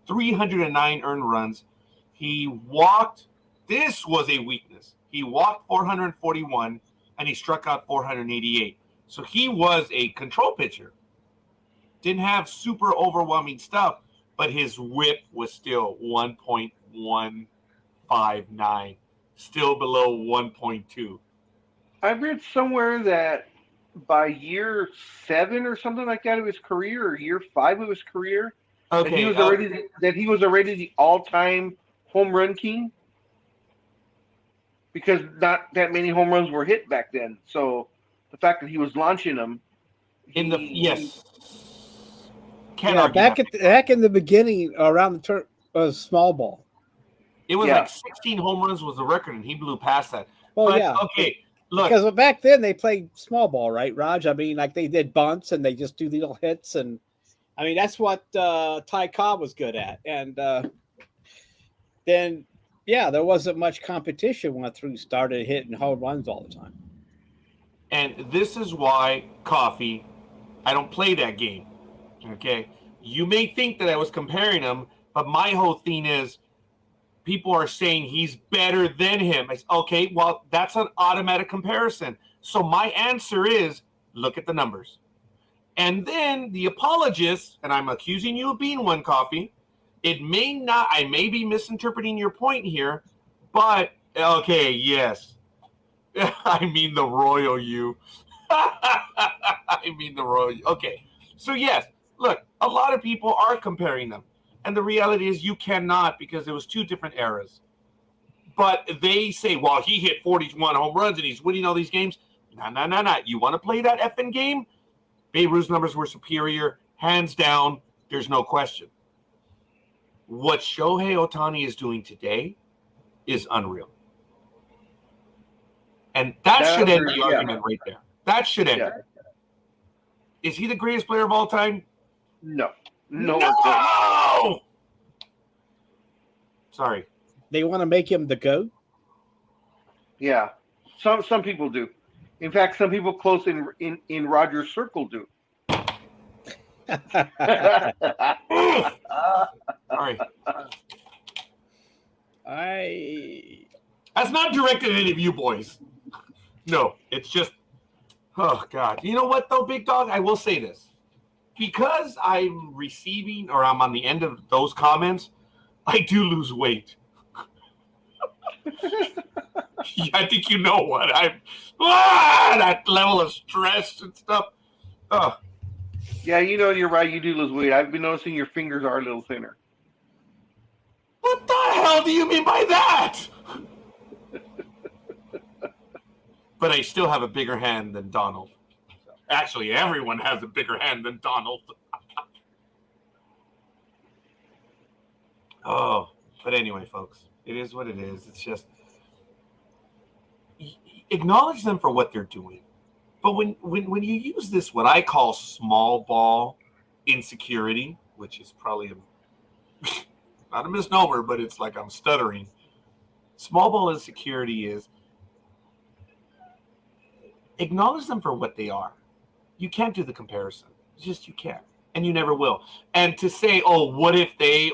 309 earned runs. He walked. This was a weakness. He walked 441, and he struck out 488. So he was a control pitcher. Didn't have super overwhelming stuff, but his whip was still 1.159, still below 1.2. I read somewhere that by year 7 or something like that of his career, or year 5 of his career, that he was already the all-time home run king, because not that many home runs were hit back then. So the fact that he was launching them back in the beginning, around the turn was small ball. It was like 16 home runs was the record, and he blew past that. Okay, look. Because back then they played small ball, right, Raj? I mean, like they did bunts and they just do little hits, and I mean that's what Ty Cobb was good at. And then Yeah, there wasn't much competition when Drew started hitting home runs all the time. And this is why, Coffee, I don't play that game. Okay? You may think that I was comparing him, but my whole thing is people are saying he's better than him. Okay, well, that's an automatic comparison. So my answer is look at the numbers. And then the apologists, and I'm accusing you of being one, Coffee, it may not, I may be misinterpreting your point here, but okay, yes. I mean the royal you. I mean the royal you. Okay, so yes, look, a lot of people are comparing them. And the reality is you cannot because it was two different eras. But they say, well, he hit 41 home runs and he's winning all these games. No. You want to play that effing game? Babe Ruth's numbers were superior. Hands down, there's no question. What Shohei Ohtani is doing today is unreal. And that should end the argument right there. That should end it. Is he the greatest player of all time? No. Sorry. They want to make him the GOAT? Yeah. Some people do. In fact, some people close in Roger's circle do. Sorry. That's not directed at any of you boys. No, it's just, oh, God. You know what, though, Big Dog? I will say this. Because I'm receiving or I'm on the end of those comments, I do lose weight. I think you know what. That level of stress and stuff. Yeah, you know, you're right. You do lose weight. I've been noticing your fingers are a little thinner. What the hell do you mean by that? But I still have a bigger hand than Donald. Actually, everyone has a bigger hand than Donald. But anyway, folks, it is what it is. It's just acknowledge them for what they're doing. But when you use this, what I call small ball insecurity, which is probably not a misnomer, but it's like I'm stuttering. Small ball insecurity is acknowledge them for what they are. You can't do the comparison. It's just you can't. And you never will. And to say, oh, what if they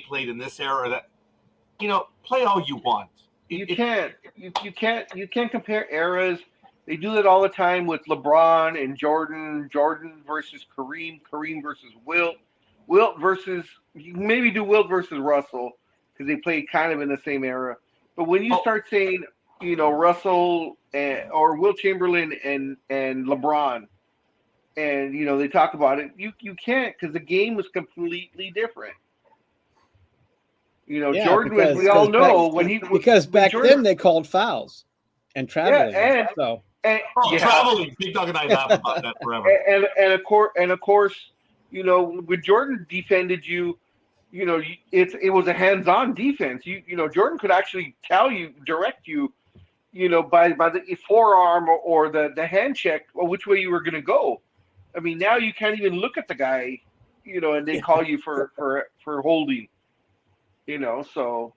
played in this era or that, play all you want. You can't compare eras. They do that all the time with LeBron and Jordan versus Kareem versus Wilt versus, you can maybe do Wilt versus Russell because they played kind of in the same era. But when you start saying, Russell or Wilt Chamberlain and LeBron, and they talk about it, you can't because the game was completely different. Jordan, as we all know, back then they called fouls and traveling. Traveling. Big Dog and I laugh about that forever. And of course, when Jordan defended you, it was a hands-on defense. Jordan could actually direct you, by the forearm or the hand check or which way you were going to go. I mean, now you can't even look at the guy, and they call you for holding. So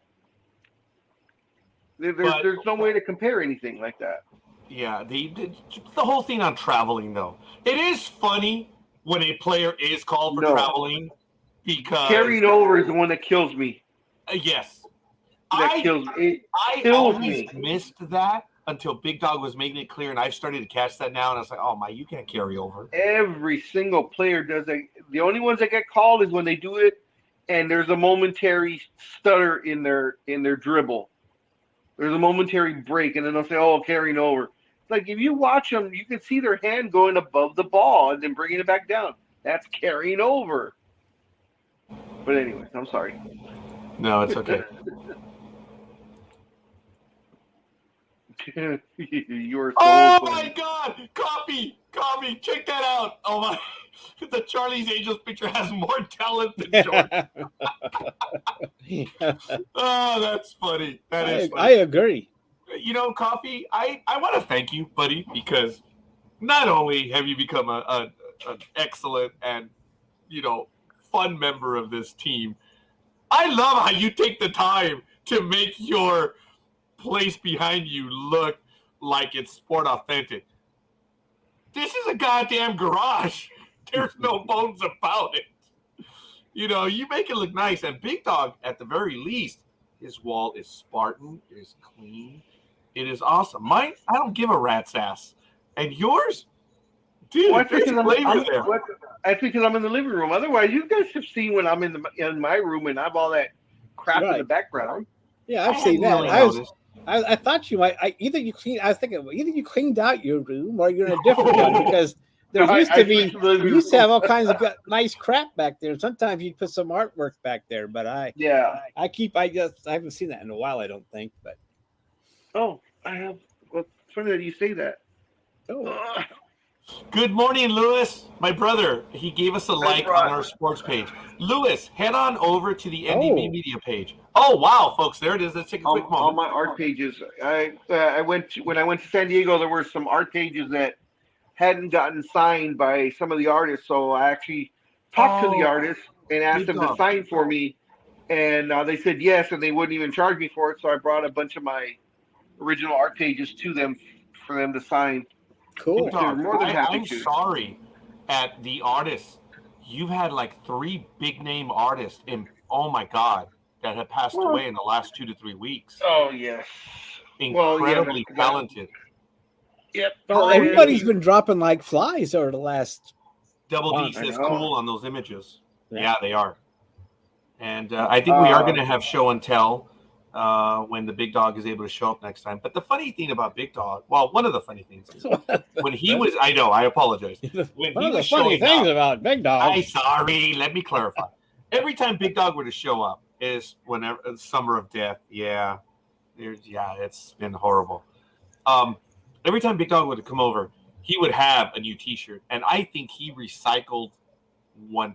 there's no way to compare anything like that. Yeah, the whole thing on traveling, though. It is funny when a player is called for traveling because carrying over is the one that kills me. Yes. I always missed that until Big Dog was making it clear, and I've started to catch that now, and I was like, oh, you can't carry over. Every single player does that. The only ones that get called is when they do it and there's a momentary stutter in their dribble. There's a momentary break, and then they'll say, oh, carrying over. It's like if you watch them, you can see their hand going above the ball and then bringing it back down. That's carrying over. But anyways, I'm sorry. No, it's okay. You're so oh, funny. My God. Coffee, check that out. Oh, my. The Charlie's Angels picture has more talent than Jordan. Oh, that's funny. That is funny. I agree. Coffee, I want to thank you, buddy, because not only have you become an excellent and, fun member of this team, I love how you take the time to make your place behind you look like it's sport authentic. This is a goddamn garage. There's no bones about it. You make it look nice. And Big Dog, at the very least, his wall is Spartan. It is clean. It is awesome. Mine, I don't give a rat's ass. And yours? Dude, Well, that's there's because flavor there. That's because I'm in the living room. Otherwise, you guys have seen when I'm in my room and I have all that crap in the background. Yeah, I've I seen hadn't that. really noticed. I thought you might. I was thinking either you cleaned out your room or you're in a different one because there used to have all kinds of nice crap back there. Sometimes you put some artwork back there, but I haven't seen that in a while. I don't think, but I have. Well, it's funny that you say that. oh, Good morning, Lewis. My brother, he gave us a like on our sports page. Lewis, head on over to the NDB Media page. Oh, wow, folks, there it is. Let's take a quick moment. All my art pages. I went to San Diego. There were some art pages that hadn't gotten signed by some of the artists, so I actually talked to the artists and asked them to sign for me, and they said yes, and they wouldn't even charge me for it. So I brought a bunch of my original art pages to them for them to sign. cool. More than happy I'm to. sorry at the artists. You've had like 3 big name artists oh my God, that have passed away in the last 2 to 3 weeks. Oh yes, Incredibly talented. Yep. Well, everybody's been dropping like flies over the last. Double D I says know. cool on those images. Yeah. Yeah, they are. And I think we are going to have show and tell when the Big Dog is able to show up next time. But the funny thing about Big Dog, well, one of the funny things is when he was, I know, I apologize. When One he of the was funny showing things up, about Big Dog. sorry, let me clarify. Every time Big Dog were to show up is whenever Summer of Death. Yeah, it's been horrible. Every time Big Dog would come over, he would have a new T-shirt, and I think he recycled one.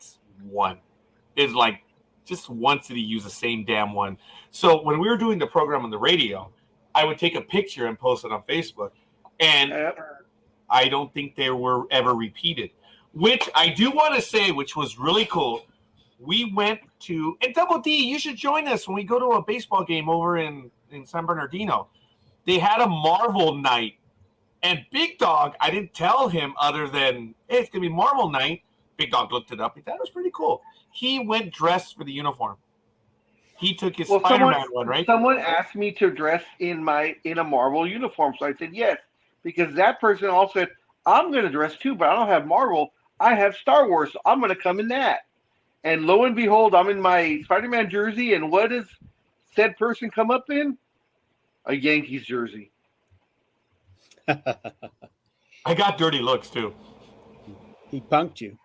It's like just once did he use the same damn one. So when we were doing the program on the radio, I would take a picture and post it on Facebook, and I don't think they were ever repeated. Which I do want to say, which was really cool. We went to, and Double D, you should join us when we go to a baseball game over in San Bernardino. They had a Marvel night, and Big Dog, I didn't tell him other than, hey, it's going to be Marvel night. Big Dog looked it up. He thought it was pretty cool. He went dressed for the uniform. He took his Spider-Man one, right? Someone asked me to dress in a Marvel uniform, so I said yes, because that person also said, I'm going to dress too, but I don't have Marvel. I have Star Wars, so I'm going to come in that. And lo and behold, I'm in my Spider-Man jersey, and what does said person come up in? A Yankees jersey. I got dirty looks, too. He punked you.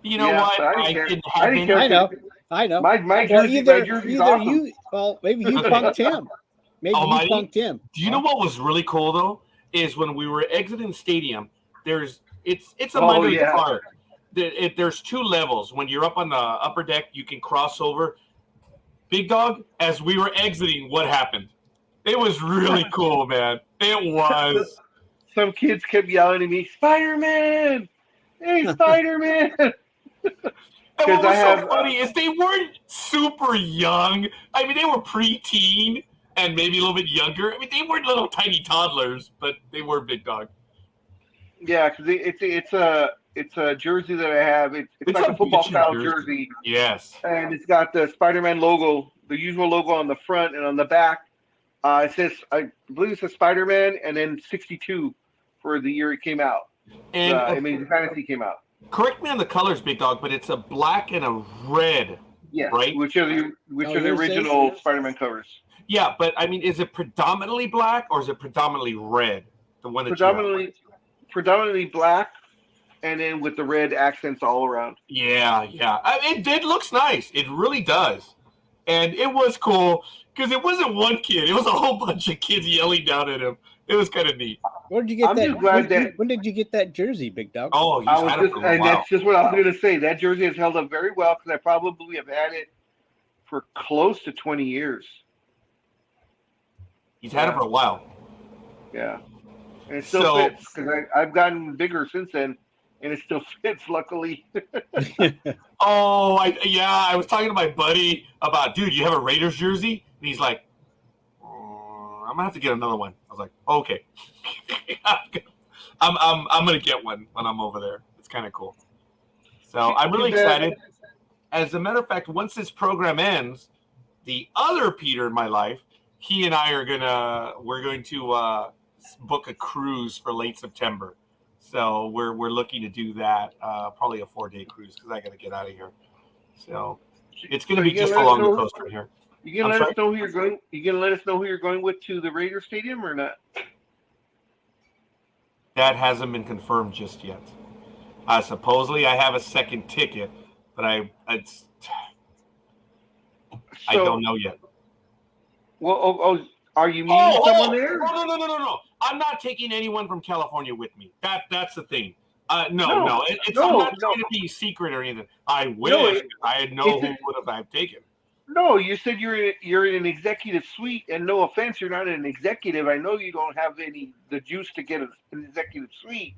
You know what? I didn't I have didn't any. care. I know. My Well, jersey's either awesome. you. Well, maybe you punked him. Maybe you Almighty, punked him. Do you know what was really cool though? Is when we were exiting the stadium. It's a Oh, minor yeah. park. There's 2 levels. When you're up on the upper deck, you can cross over. Big Dog, as we were exiting, what happened? It was really cool, man. It was. Some kids kept yelling at me, Spider-Man! Hey, Spider-Man! And what 'Cause I was have, so funny is they weren't super young. I mean, they were pre-teen and maybe a little bit younger. I mean, they weren't little tiny toddlers, but they were Big Dog. Yeah, because it's a jersey that I have. It's like a football style jersey, Yes. and it's got the Spider-Man logo, the usual logo on the front, and on the back, it says, I believe it says Spider-Man, and then 62 for the year it came out. And Amazing Fantasy came out. correct me on the colors, Big Dog, but it's a black and a red. Yeah, Right? Which are the yours original is? Spider-Man covers. Yeah, but I mean, is it predominantly black or is it predominantly red? The one that Predominantly black, and then with the red accents all around. Yeah. It looks nice. It really does. And it was cool because it wasn't one kid. It was a whole bunch of kids yelling down at him. It was kind of neat. Where did you get I'm that? just glad When did you get that jersey, Big Dog? Oh, he's had it for a and while. that's just what I was going to say. That jersey has held up very well because I probably have had it for close to 20 years. He's had it for a while. Yeah, and it still fits because I've gotten bigger since then, and it still fits. Luckily. Oh, I was talking to my buddy about, dude, you have a Raiders jersey? And he's like, I'm gonna have to get another one. I was like, okay. I'm gonna get one when I'm over there. It's kind of cool. So I'm really excited. As a matter of fact, once this program ends, the other Peter in my life, he and I we're going to book a cruise for late September. So we're looking to do that, probably a 4-day cruise because I got to get out of here. So it's going to be just along the coast right here. You gonna let us know who you're going? You gonna let us know who you're going with to the Raiders Stadium or not? That hasn't been confirmed just yet. Supposedly, I have a second ticket, but I don't know yet. Well, are you meeting someone there? No. I'm not taking anyone from California with me. That's the thing. No. I'm not trying to be secret or anything. I wish I know who would have taken. No, you said you're in an executive suite, and no offense, you're not an executive. I know you don't have the juice to get an executive suite.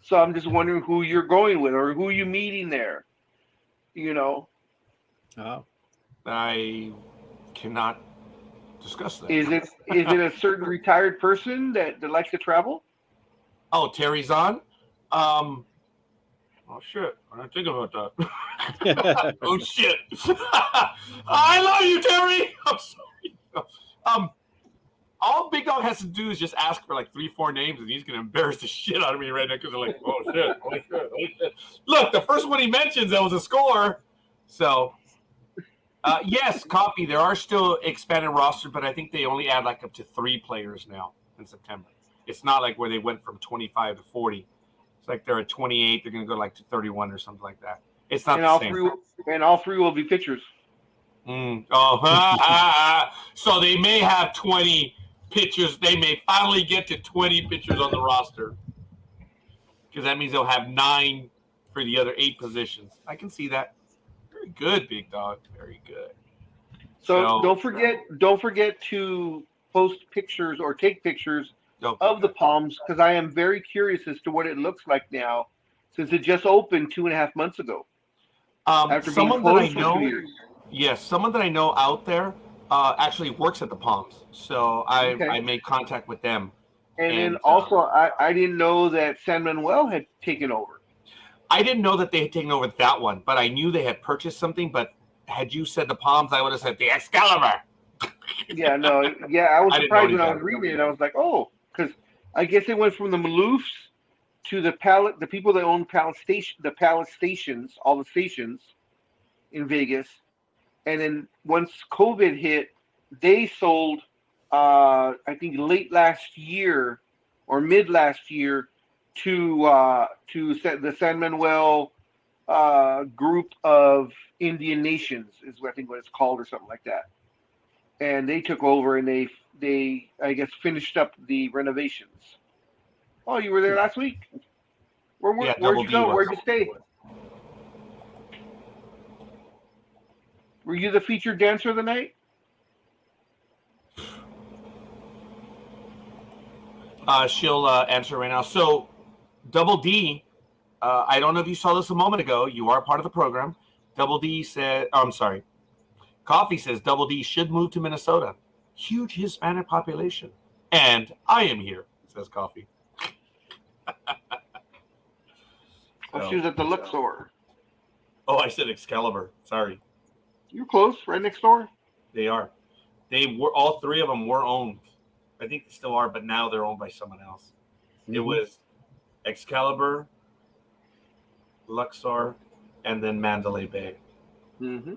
So I'm just wondering who you're going with or who you're meeting there. You know. Oh. I cannot discuss that. Is it a certain retired person that likes to travel? Oh, Terry's on? Oh shit. I didn't think about that. Oh shit. I love you, Terry. I'm sorry. All Big Dog has to do is just ask for like 3-4 names, and he's gonna embarrass the shit out of me right now because they're like, oh shit. Look, the first one he mentions that was a score. So yes, Coffee, there are still expanded roster, but I think they only add like up to 3 players now in September. It's not like where they went from 25 to 40. It's like they're at 28. They're going to go like to 31 or something like that. It's not the same. And all three will be pitchers. So they may have 20 pitchers. They may finally get to 20 pitchers on the roster because that means they'll have 9 for the other 8 positions. I can see that. Very good, Big Dog. Very good. So don't forget to post pictures or take pictures of the Palms because I am very curious as to what it looks like now since it just opened 2.5 months ago. After someone being that I closed for know, 2 years. yes, someone that I know out there actually works at the Palms. So I made contact with them. And then also, I didn't know that San Manuel had taken over. I didn't know that they had taken over that one, but I knew they had purchased something. But had you said the Palms, I would have said the Excalibur. I was surprised when I was reading it. I was like, oh, because I guess it went from the Maloofs to the people that own Palace stations, all the stations in Vegas. And then once COVID hit, they sold, I think late last year or mid last year to the San Manuel group of Indian nations is I think what it's called or something like that. And they took over and they I guess finished up the renovations. Oh, you were there last week? Where'd you go? Where'd you stay? Were you the featured dancer of the night? She'll answer right now. So, Double D, I don't know if you saw this a moment ago. You are part of the program. Double D said, I'm sorry. Coffee says Double D should move to Minnesota. Huge Hispanic population. And I am here, says Coffee. She was at the Luxor. Oh, I said Excalibur. Sorry. You're close, right next door. They are. All 3 of them were owned. I think they still are, but now they're owned by someone else. Mm-hmm. It was Excalibur, Luxor, and then Mandalay Bay. Mm-hmm.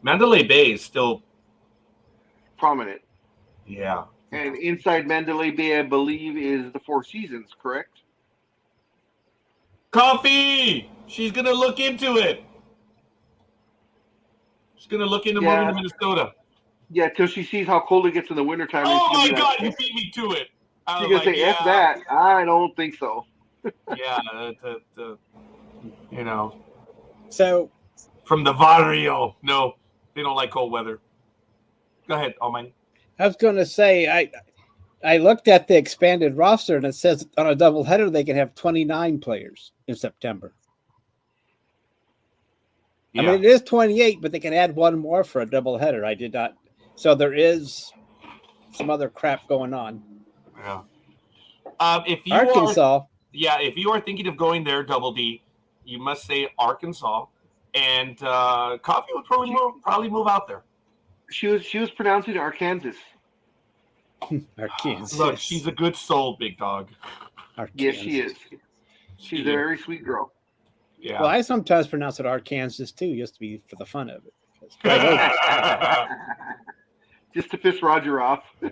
Mandalay Bay is still prominent. Yeah. And inside Mandalay Bay, I believe, is the Four Seasons, correct? Coffee! She's going to look into it. She's going to look into moving to Minnesota. Yeah, till she sees how cold it gets in the wintertime. Oh, my God, you beat me to it. She's going to say, F that. I don't think so. Yeah, So. From the Barrio. No, they don't like cold weather. Go ahead, Almighty. I was going to say, I looked at the expanded roster, and it says on a doubleheader they can have 29 players in September. Yeah. I mean, it is 28, but they can add one more for a doubleheader. I did not So there is some other crap going on. Yeah. If you Arkansas. if you are thinking of going there, Double D, you must say Arkansas, and Coffee would probably move out there. She was pronouncing Arkansas. Arkansas. Look, she's a good soul, Big Dog. Yes, she is. She's a very sweet girl. Yeah. Well, I sometimes pronounce it Arkansas too, just to be for the fun of it. Just to piss Roger off. No,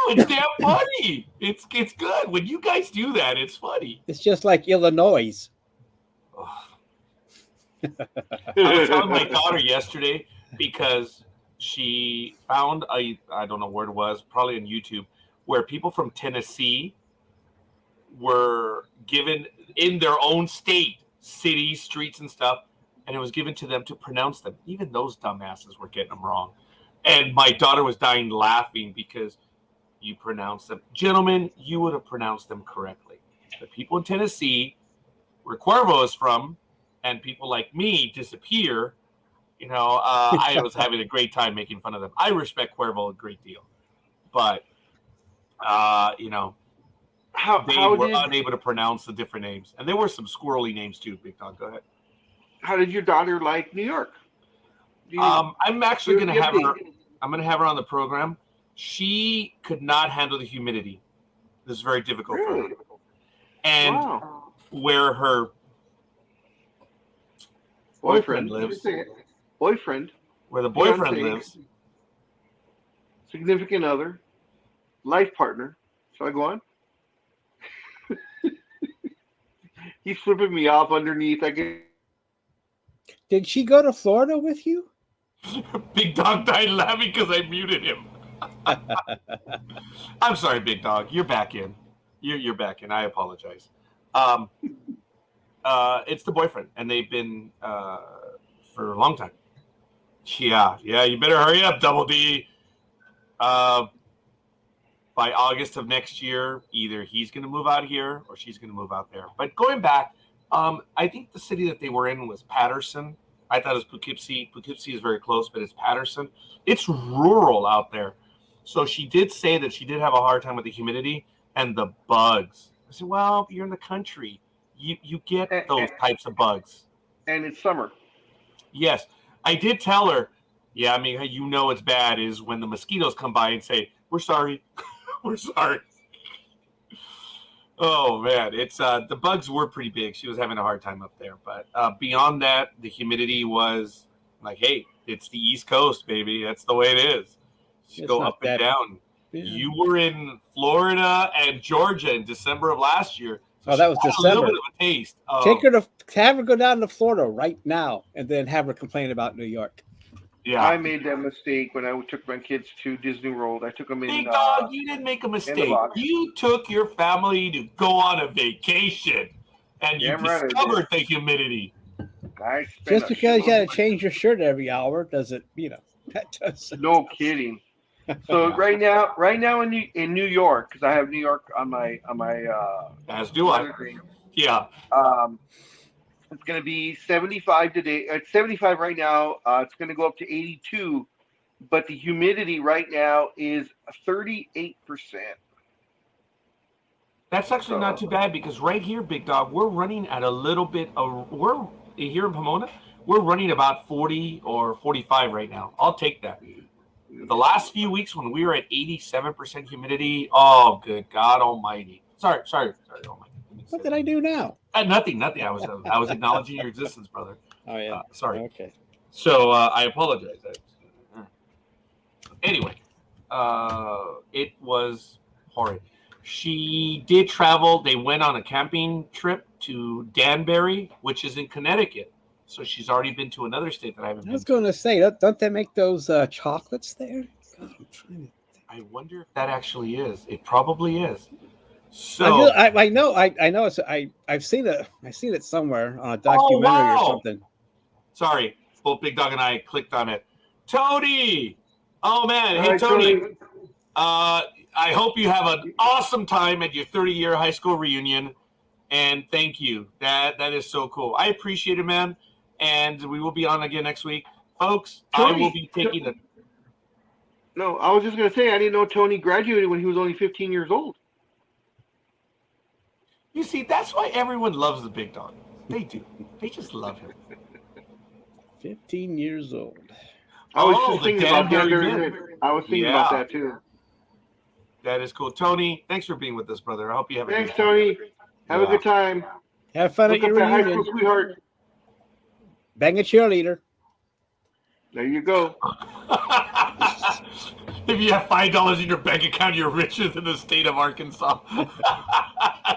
it's damn funny. It's good. When you guys do that, it's funny. It's just like Illinois. I was telling my daughter yesterday because she found I don't know where it was, probably on YouTube, where people from Tennessee were given in their own state, cities, streets, and stuff, and it was given to them to pronounce them. Even those dumbasses were getting them wrong. And my daughter was dying laughing because you pronounced them. Gentlemen, you would have pronounced them correctly. The people in Tennessee, where Cuervo is from, and people like me disappear, I was having a great time making fun of them. I respect Cuervo a great deal. But, they were unable to pronounce the different names. And there were some squirrely names too, Big Dog. Go ahead. How did your daughter like New York? I'm actually going to have her. I'm going to have her on the program. She could not handle the humidity. This is very difficult for her. And where her boyfriend lives, where the boyfriend lives, significant other, life partner. Shall I go on? He's flipping me off underneath. Did she go to Florida with you? Big Dog died laughing because I muted him. I'm sorry, Big Dog. You're back in. You're back in. I apologize. It's the boyfriend, and they've been for a long time. Yeah. You better hurry up, Double D. By August of next year, either he's going to move out here or she's going to move out there. But going back, I think the city that they were in was Patterson. I thought it was Poughkeepsie. Poughkeepsie is very close, but it's Patterson. It's rural out there. So she did say that she did have a hard time with the humidity and the bugs. I said, well, you're in the country. You get those types of bugs. And it's summer. Yes. I did tell her, it's bad is when the mosquitoes come by and say, we're sorry. We're sorry. Oh, man. It's the bugs were pretty big. She was having a hard time up there. But beyond that, the humidity was like, hey, it's the East Coast, baby. That's the way it is. Just go up and down. Yeah. You were in Florida and Georgia in December of last year. So that was December. A little bit of a taste. Have her go down to Florida right now and then have her complain about New York. Yeah, I made that mistake when I took my kids to Disney World. I took them in. Big Dog, you didn't make a mistake. You took your family to go on a vacation, and you discovered the humidity. Just because you got to change your shirt every hour doesn't, that doesn't. No kidding. So right now in New York, because I have New York on my as do I. Yeah. It's going to be 75 today. It's 75 right now. It's going to go up to 82, but the humidity right now is 38%. That's actually not too bad because right here, Big Dog, we're running at a little bit. We're here in Pomona. We're running about 40 or 45 right now. I'll take that. The last few weeks when we were at 87% humidity, oh, good God Almighty! Sorry. Oh my. What did I do now? Nothing. I was acknowledging your existence, brother. Oh yeah. Sorry. Okay. So I apologize. Anyway, it was horrid. She did travel. They went on a camping trip to Danbury, which is in Connecticut. So she's already been to another state that I haven't been to. I was going to say, don't they make those chocolates there? God, I'm trying to... I wonder if that actually is. It probably is. So I know. I've seen it. I've seen it somewhere on a documentary or something. Sorry, both Big Dog and I clicked on it. Tony, oh man, hey Tony. I hope you have an awesome time at your 30-year high school reunion, and thank you. That is so cool. I appreciate it, man. And we will be on again next week, folks. Tony, I will be taking No, I was just gonna say I didn't know Tony graduated when he was only 15 years old. You see, that's why everyone loves the big dog. They do. They just love him. 15 years old. I was Oh, just the thinking Dan about that Hairy during Man. it. I was thinking about that too. That is cool. Tony, thanks for being with us, brother. I hope you have a Thanks, good time. Tony. Have a good time. Have fun Look at up your that high school reunion. sweetheart. Bang a cheerleader. There you go. If you have $5 in your bank account, you're richer than the state of Arkansas.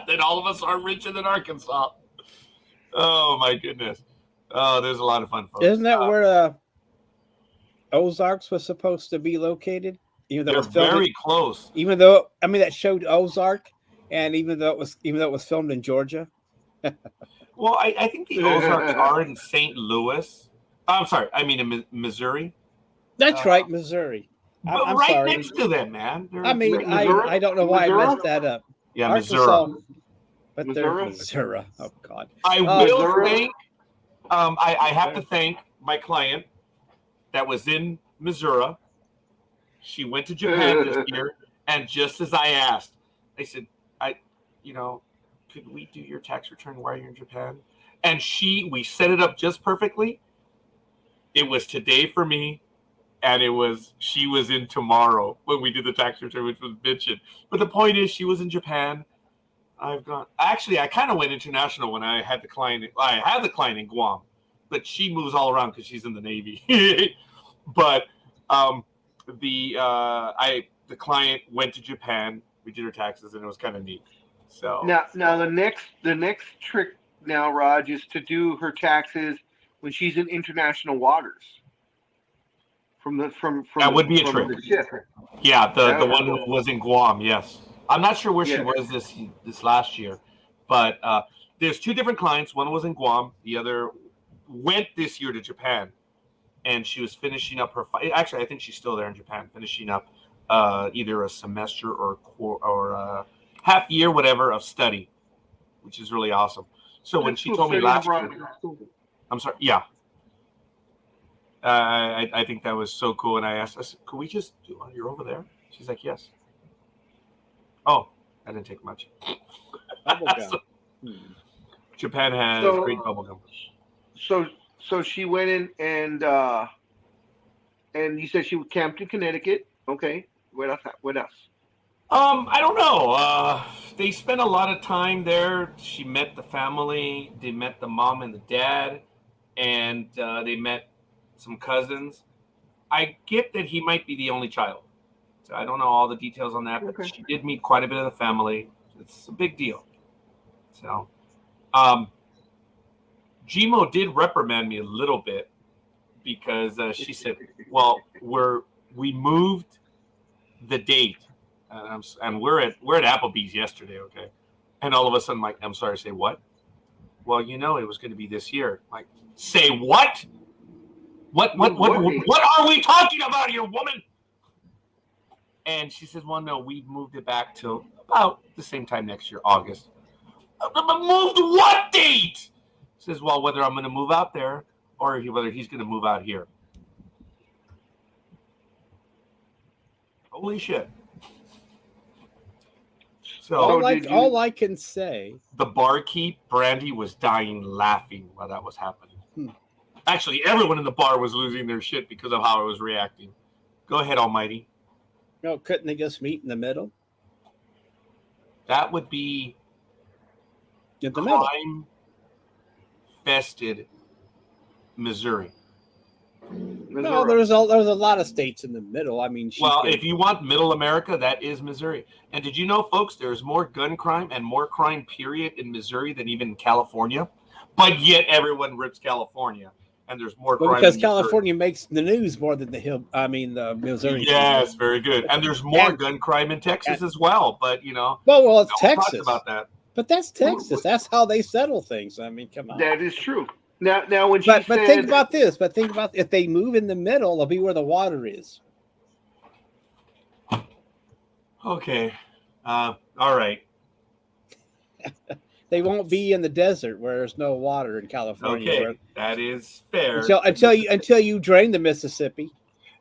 Then all of us are richer than Arkansas. Oh my goodness. Oh, there's a lot of fun, folks. Isn't that where Ozarks was supposed to be located? Even though they're it was filmed very close. Even though that showed Ozark, and even though it was filmed in Georgia. Well, I think the Ozarks are in St. Louis. I'm sorry, I mean in Missouri. That's right, Missouri. I'm right sorry. next to them, man. I don't know why I messed that up. Yeah, Arkansas, Missouri. but Missouri? they're Missouri. Oh God. I will Missouri? thank. I have to thank my client that was in Missouri. She went to Japan this year, and just as I asked, I said, could we do your tax return while you're in Japan? And we set it up just perfectly. It was today for me, and she was in tomorrow when we did the tax return, which was bitching. But the point is, she was in Japan. I kind of went international when I had the client. I had the client in Guam, but she moves all around because she's in the Navy. But the client went to Japan. We did her taxes, and it was kind of neat. So now the next trick now, Raj, is to do her taxes when she's in international waters. That would be a trick. Yeah, the one who was in Guam. Yes, I'm not sure where she was this last year, but there's two different clients. One was in Guam. The other went this year to Japan, and she was finishing up her. Actually, I think she's still there in Japan, finishing up either a semester or half year, whatever, of study, which is really awesome. So when she told me last year, I'm sorry, yeah. I think that was so cool. And I said, could we just do it? You're over there? She's like, yes. Oh, that didn't take much. Bubblegum. Japan has great bubblegum. So she went in and you said she camped in Connecticut. Okay. What else? I don't know. They spent a lot of time there. She met the family. They met the mom and the dad, and they met some cousins. I get that he might be the only child. So I don't know all the details on that, but she did meet quite a bit of the family. It's a big deal. So, Gmo did reprimand me a little bit because she said, "Well, we moved the date, and we're at Applebee's yesterday, okay?" And all of a sudden, I'm sorry, say what? Well, it was going to be this year. Like, say what? What are we talking about here, woman? And she says, well, no, we've moved it back to about the same time next year, August. Moved what date? She says, well, whether I'm going to move out there or whether he's going to move out here. Holy shit. So all I can say, the barkeep, Brandy, was dying laughing while that was happening. Actually, everyone in the bar was losing their shit because of how I was reacting. Go ahead, Almighty. No, couldn't they just meet in the middle? That would be In the middle. crime-fested Missouri. No, there's a lot of states in the middle. I mean, if you want middle America, that is Missouri. And did you know, folks, there's more gun crime and more crime, period, in Missouri than even in California? But yet everyone rips California. And there's more crime because California makes the news more than the Missouri. Yes, very good. And there's more gun crime in Texas as well. But well, it's Texas. About that. But that's Texas. That's how they settle things. I mean, come on. That is true. Now when but think about this. But think about if they move in the middle, it'll be where the water is. Okay. All right. They won't be in the desert where there's no water in California. Okay, that is fair. Until you drain the Mississippi.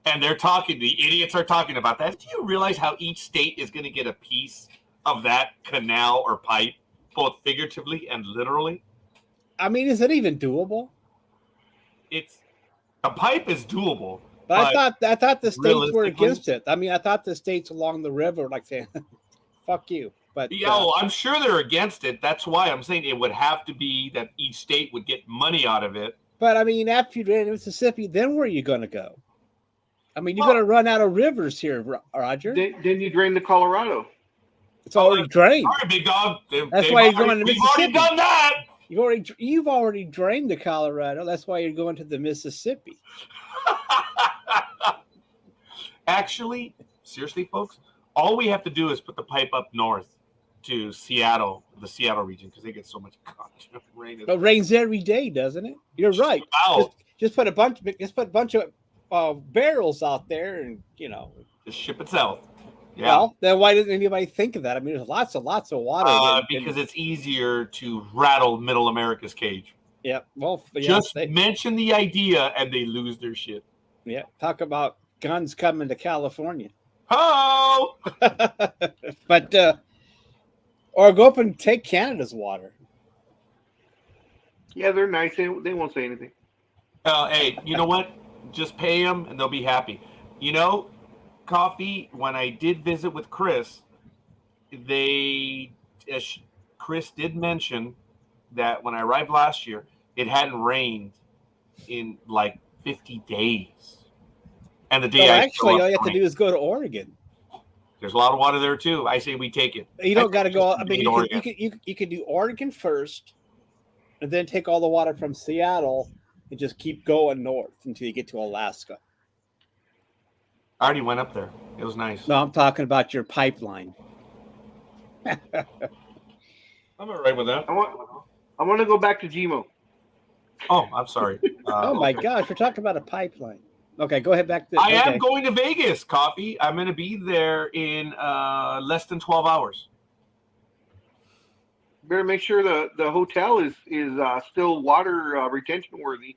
And they're talking, the idiots are talking about that. Do you realize how each state is going to get a piece of that canal or pipe, both figuratively and literally? I mean, is it even doable? It's a pipe is doable. But I thought the states were realistically- against it. I mean, I thought the states along the river were like saying, "Fuck you." But Yeah, I'm sure they're against it. That's why I'm saying it would have to be that each state would get money out of it. but I mean, after you drain Mississippi, then where are you going to go? I mean, you're going to run out of rivers here, Roger. Then you drain the Colorado. It's already drained. All right, big dog. That's why you're going to We've already Mississippi. done that. You've already drained the Colorado. That's why you're going to the Mississippi. Actually, seriously, folks, all we have to do is put the pipe up north to Seattle, the Seattle region, because they get so much rain. It rains every day, doesn't it? You're right. Just put a bunch of barrels out there, and just ship it south. Yeah. Well, then why didn't anybody think of that? I mean, there's lots of water. Because it's easier to rattle Middle America's cage. Yeah. Well, just mention the idea and they lose their shit. Yeah. Talk about guns coming to California. Oh. But or go up and take Canada's water. Yeah, they're nice. They won't say anything. Hey, you know what? Just pay them and they'll be happy. Coffee, when I did visit with Chris, Chris did mention that when I arrived last year, it hadn't rained in like 50 days. And the day actually, all you have to do is go to Oregon. There's a lot of water there too. I say we take it. You don't got to go. I mean, you could do Oregon first, and then take all the water from Seattle and just keep going north until you get to Alaska. I already went up there. It was nice. No, I'm talking about your pipeline. I'm all right with that. I want to go back to GMO. Oh, I'm sorry. Oh my gosh, we're talking about a pipeline. Okay, go ahead back to. I am going to Vegas, Coffee. I'm going to be there in less than 12 hours. Better make sure the hotel is still water retention worthy,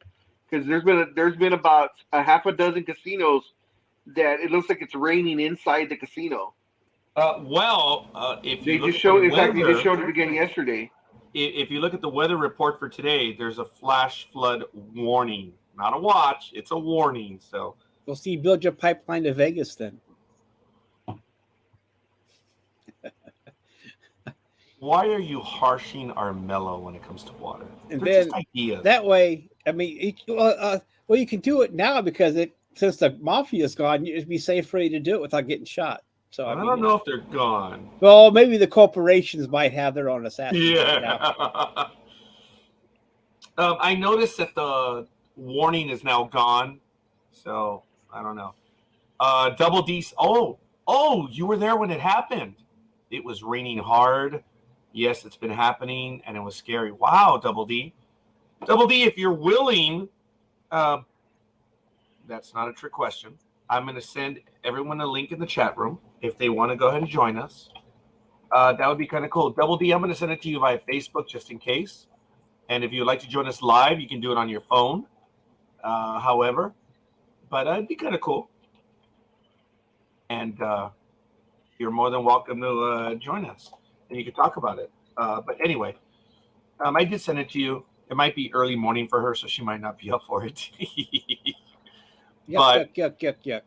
because there's been about a half a dozen casinos that it looks like it's raining inside the casino. If they you just showed, in fact, they just showed it again yesterday. If you look at the weather report for today, there's a flash flood warning. Not a watch, it's a warning. So we'll see. Build your pipeline to Vegas then. Why are you harshing our mellow when it comes to water? And They're then just ideas. That way, I mean, you can do it now because since the mafia's gone, it'd be safe for you to do it without getting shot. So I don't know if they're gone. Well, maybe the corporations might have their own assassins. Yeah. I noticed that the warning is now gone, so I don't know. Double D. Oh, you were there when it happened. It was raining hard. Yes, it's been happening, and it was scary. Wow, Double D. Double D, if you're willing, that's not a trick question. I'm going to send everyone a link in the chat room if they want to go ahead and join us. That would be kind of cool. Double D, I'm going to send it to you via Facebook just in case. And if you'd like to join us live, you can do it on your phone. However, but it'd be kind of cool. And you're more than welcome to join us. And you can talk about it. But anyway, I did send it to you. It might be early morning for her, so she might not be up for it. Yuck.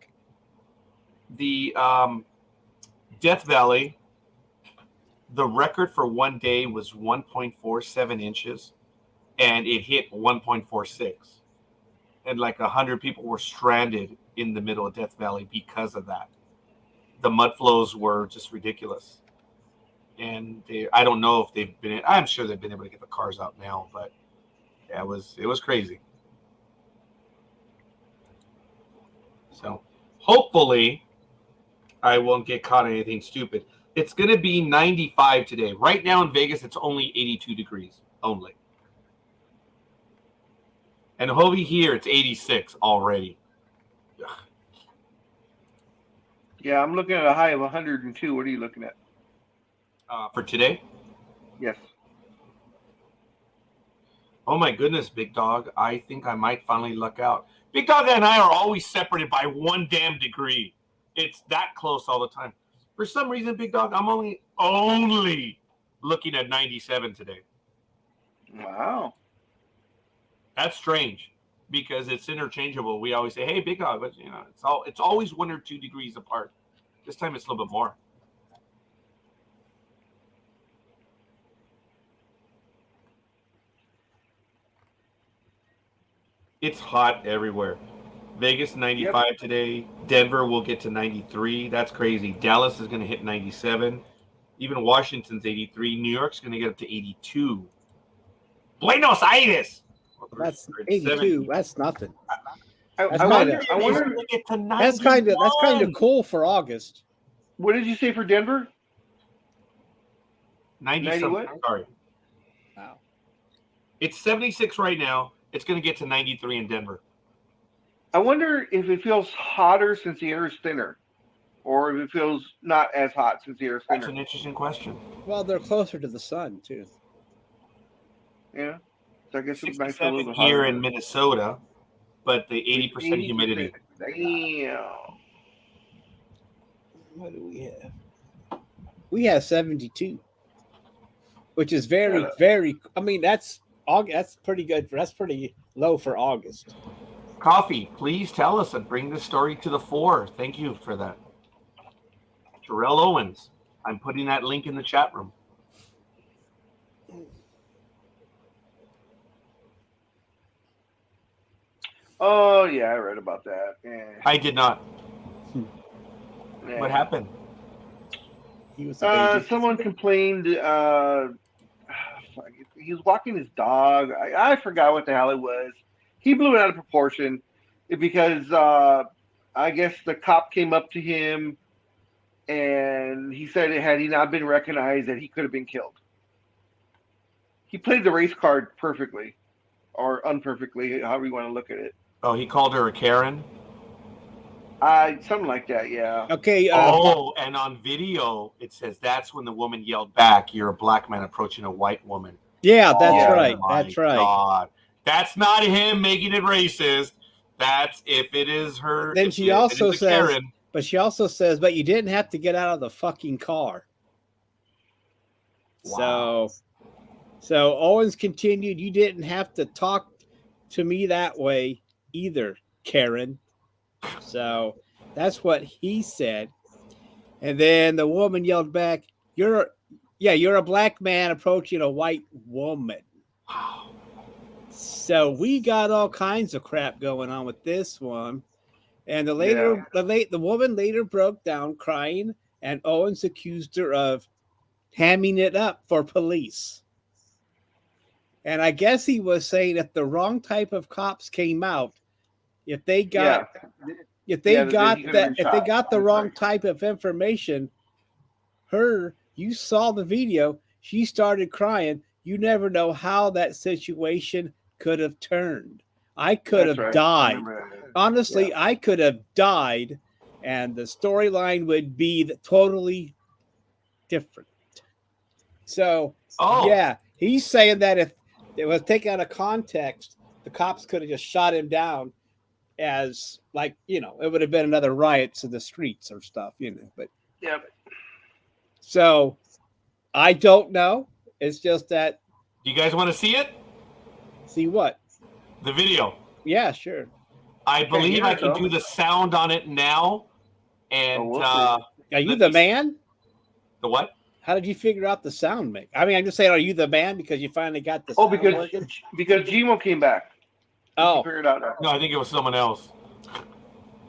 The Death Valley, the record for one day was 1.47 inches, and it hit 1.46. And like 100 people were stranded in the middle of Death Valley because of that. The mud flows were just ridiculous. And I don't know if they've been, I'm sure they've been able to get the cars out now, but yeah, it was crazy. So hopefully I won't get caught in anything stupid. It's going to be 95 today. Right now in Vegas, it's only 82 degrees only. And over here, it's 86 already. Ugh. Yeah, I'm looking at a high of 102. What are you looking at? For today? Yes. Oh my goodness, big dog. I think I might finally luck out. Big Dog and I are always separated by 1 damn degree. It's that close all the time. For some reason, Big Dog, I'm only looking at 97 today. Wow. That's strange because it's interchangeable. We always say, "Hey, Big Dog," but it's always 1 or 2 degrees apart. This time it's a little bit more. It's hot everywhere. Vegas 95 today. Denver will get to 93. That's crazy. Dallas is going to hit 97. Even Washington's 83. New York's going to get up to 82. Buenos Aires. That's 82. That's nothing. I That's wonder. That's kind of cool for August. What did you say for Denver? 90 what? Sorry. Wow. It's 76 right now. It's going to get to 93 in Denver. I wonder if it feels hotter since the air is thinner, or if it feels not as hot since the air is thinner. That's an interesting question. Well, they're closer to the sun too. Yeah. So I guess it might feel a 67 little here hotter. in Minnesota, but the 80% humidity. Damn. What do we have? We have 72, which is very, very. I mean, that's pretty good. That's pretty low for August. Coffee, please tell us and bring this story to the fore. Thank you for that. Terrell Owens, I'm putting that link in the chat room. Oh yeah, I read about that. Yeah. I did not. Yeah. What happened? He was a baby. Someone complained. He was walking his dog. I forgot what the hell it was. He blew it out of proportion because I guess the cop came up to him and he said had he not been recognized that he could have been killed. He played the race card perfectly or unperfectly, however you want to look at it. Oh, he called her a Karen? Something like that, yeah. Okay. And on video, it says that's when the woman yelled back, "You're a black man approaching a white woman." Yeah, that's Oh, right. my That's right. God. That's not him making it racist. That's if it is her. Then she also says, Karen. but she also says, but you didn't have to get out of the fucking car. Wow. So Owens continued, you didn't have to talk to me that way either, Karen. So that's what he said. And then the woman yelled back, you're a black man approaching a white woman. Wow. So we got all kinds of crap going on with this one. And the woman later broke down crying, and Owens accused her of hamming it up for police. And I guess he was saying if the wrong type of cops came out, if they got the wrong type of information, you saw the video, she started crying. You never know how that situation could have turned. I could have died. Honestly, I could have died, and the storyline would be totally different. So, yeah, he's saying that if it was taken out of context, the cops could have just shot him down as, like, it would have been another riots in the streets or stuff, But yeah. So, I don't know. It's just that. Do you guys want to see it? See what? The video. Yeah, sure. I believe I can do the sound on it now. And are you the man? The what? How did you figure out the sound mix? I mean, I'm just saying, are you the man because you finally got the sound because Gmo came back. Oh. Figured out. No, I think it was someone else.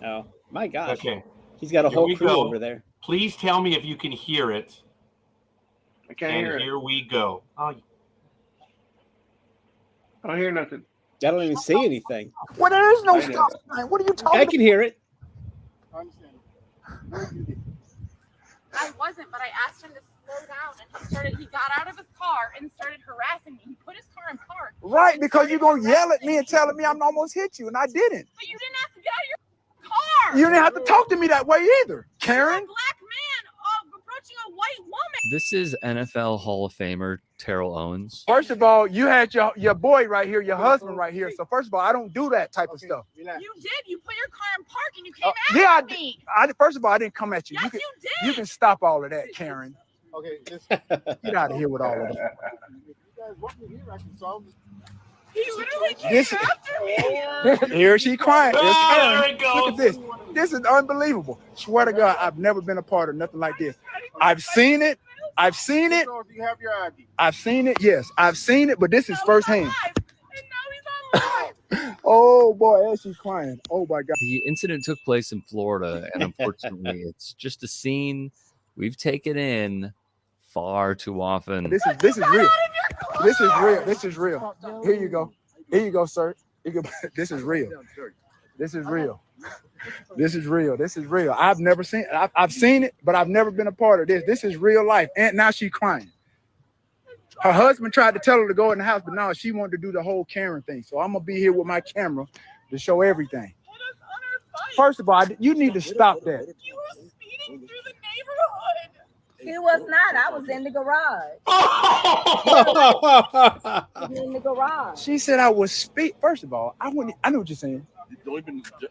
Oh, my gosh. Okay. He's got a whole crew over there. Please tell me if you can hear it. I can't hear it. Here we go. Oh. I don't hear nothing. I don't even see anything. Well, there is no stop sign. What are you talking about? I can hear it. I wasn't, but I asked him to slow down, and he got out of his car and started harassing me. He put his car in park. Right, because you're going to yell at me and telling me I'm almost hit you, and I didn't. But you didn't have to get out of your car. You didn't have to talk to me that way either, Karen. You're a black man approaching a white woman. This is NFL Hall of Famer Terrell Owens. First of all, you had your boy right here, your husband right here. So first of all, I don't do that type of stuff. You did. You put your car in park and you came at me. First of all, I didn't come at you. Yes, you did. You can stop all of that, Karen. Okay, Get out of here with all of that. You guys want me here? I can solve it. He literally came after me. Here she crying. There's Karen. There it goes. Look at this. This is unbelievable. Swear to God, I've never been a part of nothing like this. I've seen it. I've seen it. So if you have your ID. I've seen it. Yes, I've seen it, but this is Now he's firsthand. on live. And now he's on live. Oh boy, and she's crying. Oh my God. The incident took place in Florida, and unfortunately, it's just a scene we've taken in far too often. This is real. This is real. This is real. Here you go. Here you go, sir. This is real. This is real. This is real. This is real. I've never seen it. I've seen it, but I've never been a part of this. This is real life. And now she's crying. Her husband tried to tell her to go in the house, but now she wanted to do the whole Karen thing. So I'm gonna be here with my camera to show everything. First of all, you need to stop that. You were speeding through the neighborhood. He was not. I was in the garage. In the garage. She said I was speed. First of all, I know what you're saying.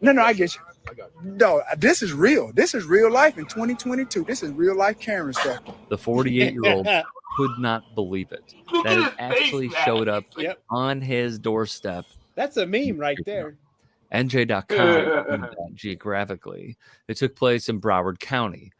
No, I get you. No, this is real. This is real life in 2022. This is real life Karen stuff. The 48-year-old could not believe it. Look That at it his actually face, showed up Yep. on his doorstep. That's a meme right there. NJ.com geographically. It took place in Broward County.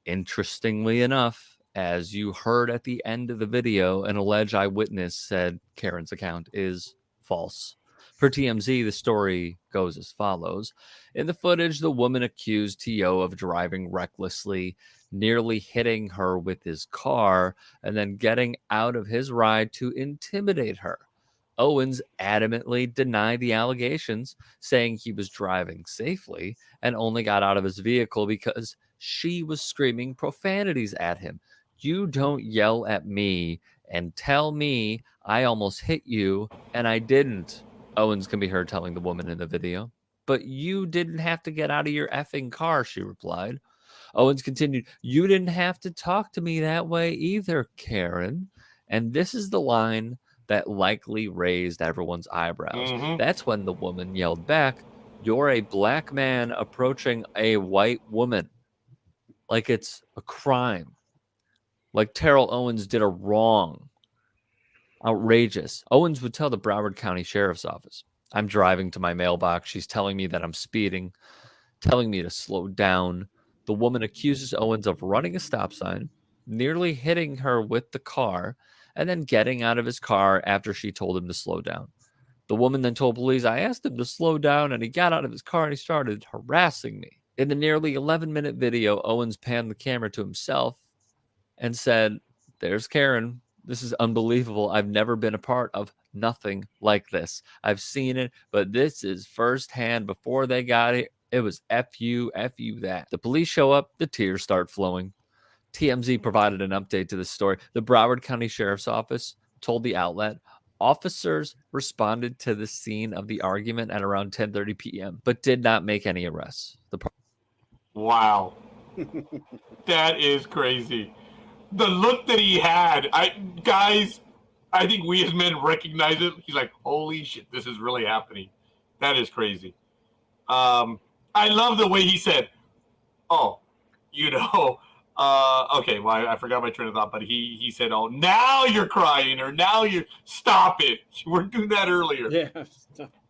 Interestingly enough, as you heard at the end of the video, an alleged eyewitness said Karen's account is false. Per TMZ, the story goes as follows. In the footage, the woman accused T.O. of driving recklessly, nearly hitting her with his car, and then getting out of his ride to intimidate her. Owens adamantly denied the allegations, saying he was driving safely and only got out of his vehicle because she was screaming profanities at him. You don't yell at me and tell me I almost hit you, and I didn't. Owens can be heard telling the woman in the video. But you didn't have to get out of your effing car, she replied. Owens continued, you didn't have to talk to me that way either, Karen. And this is the line that likely raised everyone's eyebrows. That's when the woman yelled back, you're a black man approaching a white woman. Like it's a crime. Like Terrell Owens did a wrong. Outrageous. Owens would tell the Broward County Sheriff's Office, I'm driving to my mailbox. She's telling me that I'm speeding, telling me to slow down. The woman accuses Owens of running a stop sign, nearly hitting her with the car, and then getting out of his car after she told him to slow down. The woman then told police, I asked him to slow down, and he got out of his car and he started harassing me. In the nearly 11-minute video, Owens panned the camera to himself and said, there's Karen. This is unbelievable. I've never been a part of nothing like this. I've seen it, but this is firsthand. Before they got it, it was F you that. The police show up, the tears start flowing. TMZ provided an update to this story. The Broward County Sheriff's Office told the outlet, officers responded to the scene of the argument at around 10:30 p.m., but did not make any arrests. Wow. That is crazy. The look that he had, guys, I think we as men recognize it. He's like, holy shit, this is really happening. That is crazy. I love the way he said, oh, okay, well, I forgot my train of thought, but he said, oh, now you're crying, or now you stop it. You weren't doing that earlier. Yeah.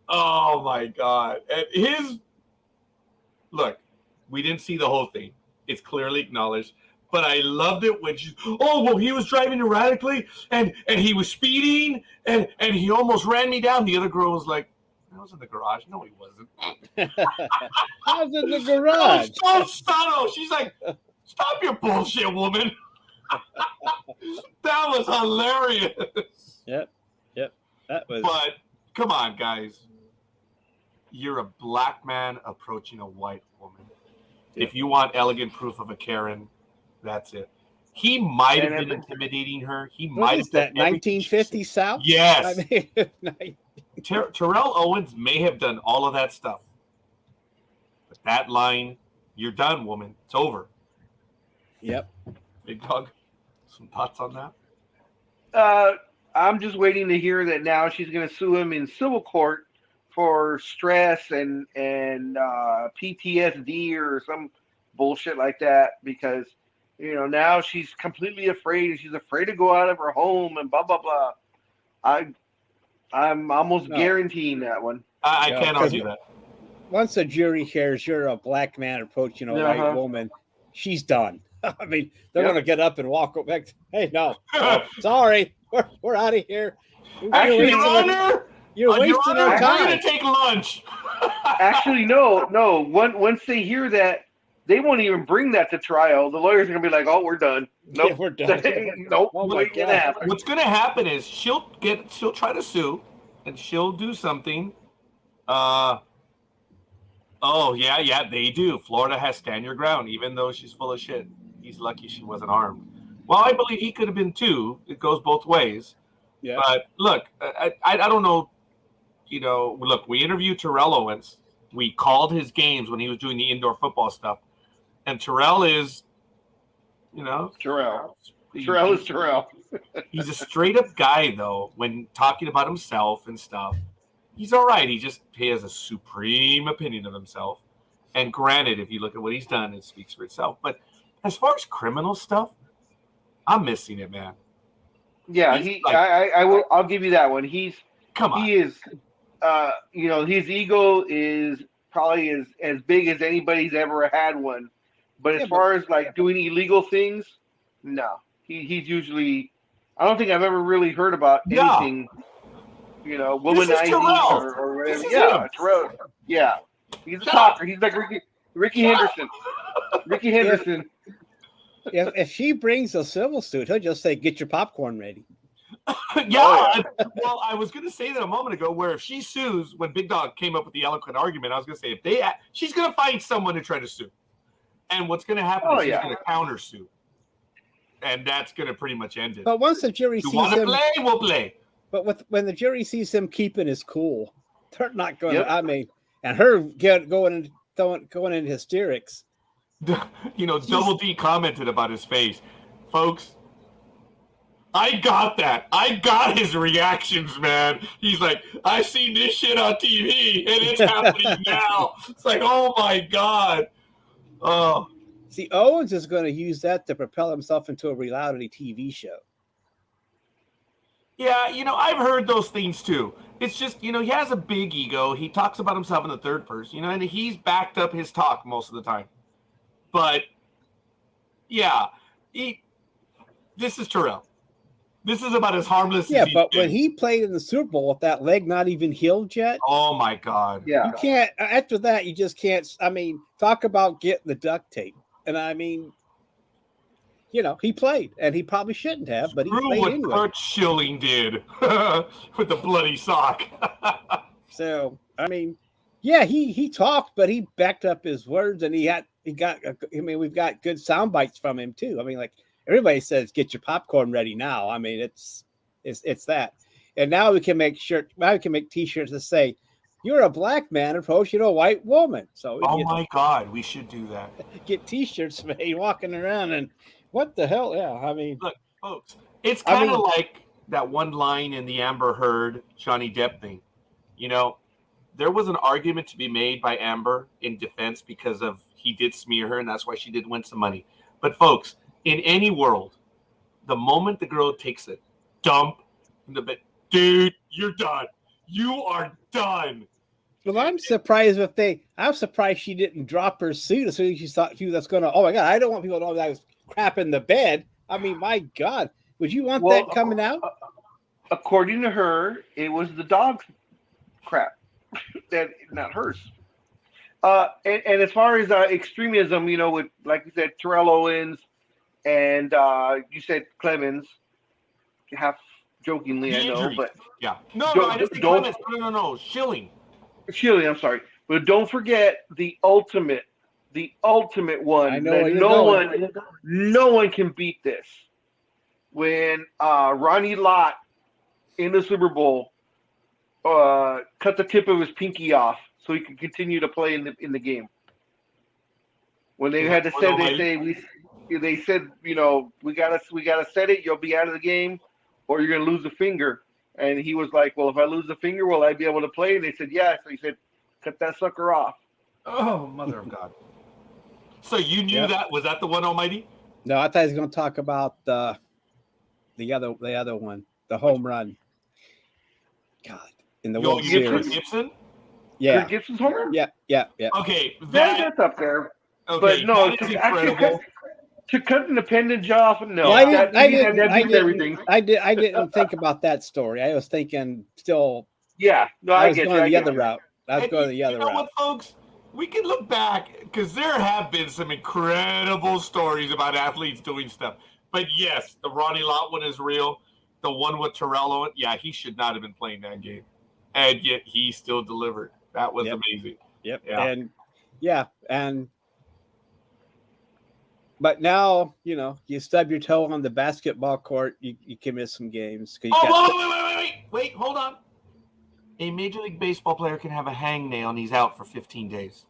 Oh, my God. And look, we didn't see the whole thing. It's clearly acknowledged. But I loved it when he was driving erratically and he was speeding and he almost ran me down. The other girl was like, I was in the garage. No, he wasn't. I was in the garage. So subtle. She's like, stop your bullshit, woman. That was hilarious. Yep. That was. But come on, guys. You're a black man approaching a white woman. If you want elegant proof of a Karen, that's it. He might have been intimidating her. He might have that 1950 South. Yes. I mean, Terrell Owens may have done all of that stuff. But that line, you're done, woman. It's over. Yep. Big Dog. Some thoughts on that? I'm just waiting to hear that now she's going to sue him in civil court for stress and PTSD or some bullshit like that, because now she's completely afraid, and she's afraid to go out of her home and blah blah blah. I'm almost guaranteeing that one. I can't argue that. Once a jury hears you're a black man approaching a white woman, she's done. I mean, they're going to get up and walk back. Hey, no, sorry, we're out of here. Actually, you're wasting our time. We're going to take lunch. Actually, no. Once they hear that, they won't even bring that to trial. The lawyers are going to be like, "Oh, we're done. Nope, yeah, we're done. Nope, oh what's going to happen?" What's going to happen is she'll try to sue, and she'll do something. Oh yeah, they do. Florida has stand your ground, even though she's full of shit. He's lucky she wasn't armed. Well, I believe he could have been too. It goes both ways. Yeah. But look, I don't know. Look, we interviewed Terrell Owens. We called his games when he was doing the indoor football stuff. And Terrell is, Terrell is Terrell. He's a straight up guy, though, when talking about himself and stuff. He's all right. He has a supreme opinion of himself. And granted, if you look at what he's done, it speaks for itself. But as far as criminal stuff, I'm missing it, man. Yeah, I'll give you that one. He is, his ego is probably as big as anybody's ever had one. But as far as like doing illegal things, no. He's usually, I don't think I've ever really heard about anything, womanizing or whatever. Yeah, Terrell. Yeah. He's a talker. He's like Ricky Henderson. Ricky Henderson. If she brings a civil suit, he'll just say, "Get your popcorn ready." Yeah. Well, I was going to say that a moment ago, where if she sues, when Big Dog came up with the eloquent argument, I was going to say, she's going to find someone to try to sue. And what's going to happen is she's going to countersue. And that's going to pretty much end it. But once the jury sees him, play, we'll play. But when the jury sees him keeping his cool, they're not going to, I mean, and her going in hysterics. Double D commented about his face. Folks, I got that. I got his reactions, man. He's like, "I've seen this shit on TV, and it's happening now." It's like, oh, my God. Oh. See, Owens is going to use that to propel himself into a reality TV show. Yeah, I've heard those things, too. It's just, he has a big ego. He talks about himself in the third person, and he's backed up his talk most of the time. But, yeah, this is Terrell. This is about as harmless as but when he played in the Super Bowl with that leg not even healed yet. Oh, my God. Yeah. You can't, after that, you just can't, talk about getting the duct tape. And he played, and he probably shouldn't have, but he played what anyway. Kurt Schilling did with the bloody sock. So, he talked, but he backed up his words, and we've got good sound bites from him too. Everybody says, "Get your popcorn ready now." It's that. And now we can make T-shirts that say, "You're a black man approaching a white woman." So, my God, we should do that. Get T-shirts made, walking around, and what the hell? Yeah, look, folks, it's kind of like that one line in the Amber Heard Johnny Depp thing. There was an argument to be made by Amber in defense because of he did smear her, and that's why she did win some money. But folks, in any world, the moment the girl takes a dump in the bed, dude, you're done. You are done. Well, I'm surprised I'm surprised she didn't drop her suit as soon as she thought she was going to. Oh my God, I don't want people to know that I was crap in the bed. My God, would you want that coming out? According to her, it was the dog's crap, that not hers. And as far as extremism, with, like you said, Terrell Owens, and you said Clemens, half jokingly, I know, but yeah, I didn't say Clemens. No, Schilling, I'm sorry, but don't forget the ultimate one. I know no one can beat this. When Ronnie Lott in the Super Bowl cut the tip of his pinky off so he could continue to play in the game. When they had to say they said, we gotta set it. You'll be out of the game, or you're gonna lose a finger. And he was like, well, if I lose the finger, will I be able to play? And they said, yeah. So he said, cut that sucker off. Oh, mother of God. So you knew that? Was that the one, Almighty? No, I thought he was going to talk about the other one, the home run. God, in the World Series. Gibson? Yeah. Kurt Gibson's home run? Yeah. Okay. That's up there. Okay, but no, that is incredible. To cut an appendage off, no. Well, I didn't think about that story. I was thinking still. Yeah, no, I was going the other route. I was going the other route. You know what, folks? We can look back because there have been some incredible stories about athletes doing stuff. But yes, the Ronnie Lott one is real. The one with Torello, he should not have been playing that game, and yet he still delivered. That was amazing. Yep. But now, you stub your toe on the basketball court, you can miss some games. Wait, hold on. A Major League Baseball player can have a hangnail and he's out for 15 days.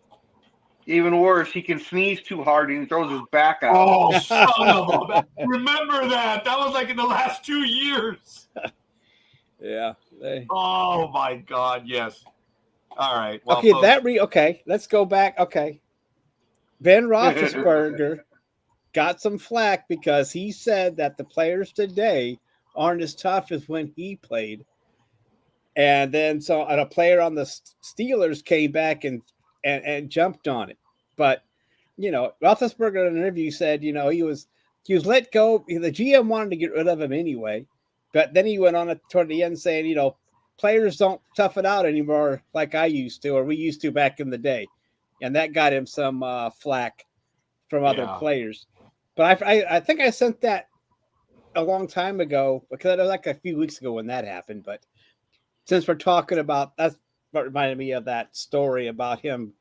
Even worse, he can sneeze too hard and he throws his back out. Oh, son of a... Remember that. That was like in the last 2 years. Yeah. Oh, my God, yes. All right. Well, okay, folks, let's go back. Okay. Ben Roethlisberger got some flack because he said that the players today aren't as tough as when he played. And then a player on the Steelers came back and jumped on it. But, Roethlisberger in an interview said, he was let go. The GM wanted to get rid of him anyway. But then he went on toward the end saying, players don't tough it out anymore like I used to, or we used to back in the day. And that got him some flack from other players. But I think I sent that a long time ago because it was like a few weeks ago when that happened. But since we're talking about, that's what reminded me of that story about him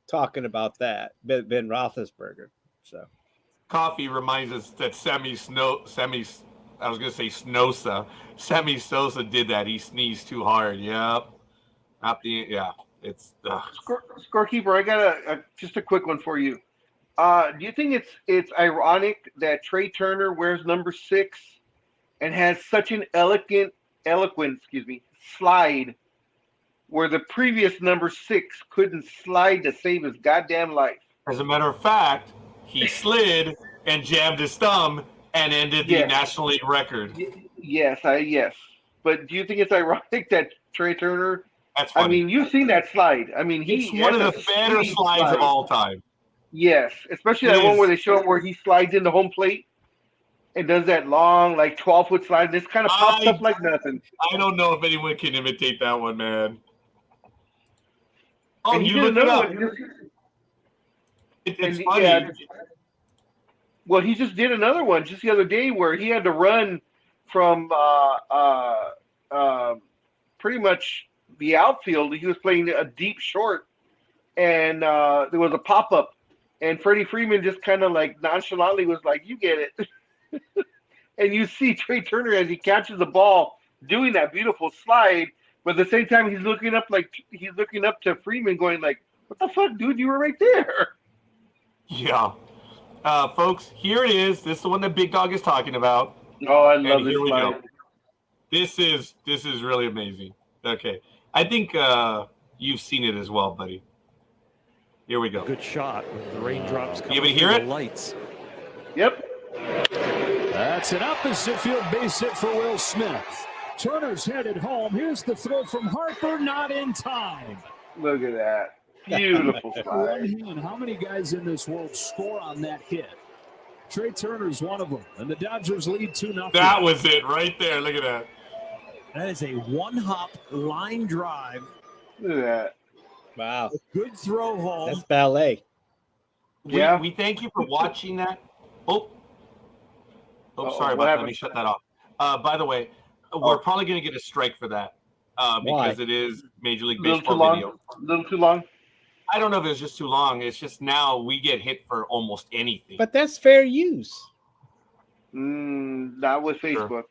talking about that, Ben Roethlisberger. So, Coffee reminds us that Sammy Sosa did that. He sneezed too hard. Yep. It's Scorekeeper. I got just a quick one for you. Do you think it's ironic that Trey Turner wears number 6 and has such an eloquent slide where the previous number 6 couldn't slide to save his goddamn life? As a matter of fact, he slid and jammed his thumb and ended the National League record. Yes. But do you think it's ironic that Trey Turner? That's funny. I mean, you've seen that slide. I mean, he's one of the better slides of all time. Yes, especially that one where they show where he slides into home plate and does that long, 12-foot slide. This kind of pops up like nothing. I don't know if anyone can imitate that one, man. Oh, and you look it up. It's funny. Yeah. Well, he just did another one just the other day where he had to run from pretty much the outfield. He was playing a deep short, and there was a pop-up. And Freddie Freeman just kind of nonchalantly was like, you get it. And you see Trey Turner as he catches the ball doing that beautiful slide, but at the same time he's looking up to Freeman going what the fuck, dude, you were right there. Yeah. Folks, here it is. This is the one that Big Dog is talking about. Oh, I love this slide. Go. This is really amazing. Okay. I think you've seen it as well, buddy. Here we go. Good shot with the raindrops coming through hear the it? lights. Yep. That's an opposite field base hit for Will Smith. Turner's headed home. Here's the throw from Harper, not in time. Look at that. Beautiful slide. How many guys in this world score on that hit? Trey Turner's one of them, and the Dodgers lead 2-0. That was it right there. Look at that. That is a one-hop line drive. Look at that. Wow. Good throw home. That's ballet. We thank you for watching that. Sorry about that. Let me shut that off. By the way, we're probably going to get a strike for that because it is Major League Baseball video. A little too long? I don't know if it's just too long. It's just now we get hit for almost anything. But that's fair use. Not with Facebook. Sure.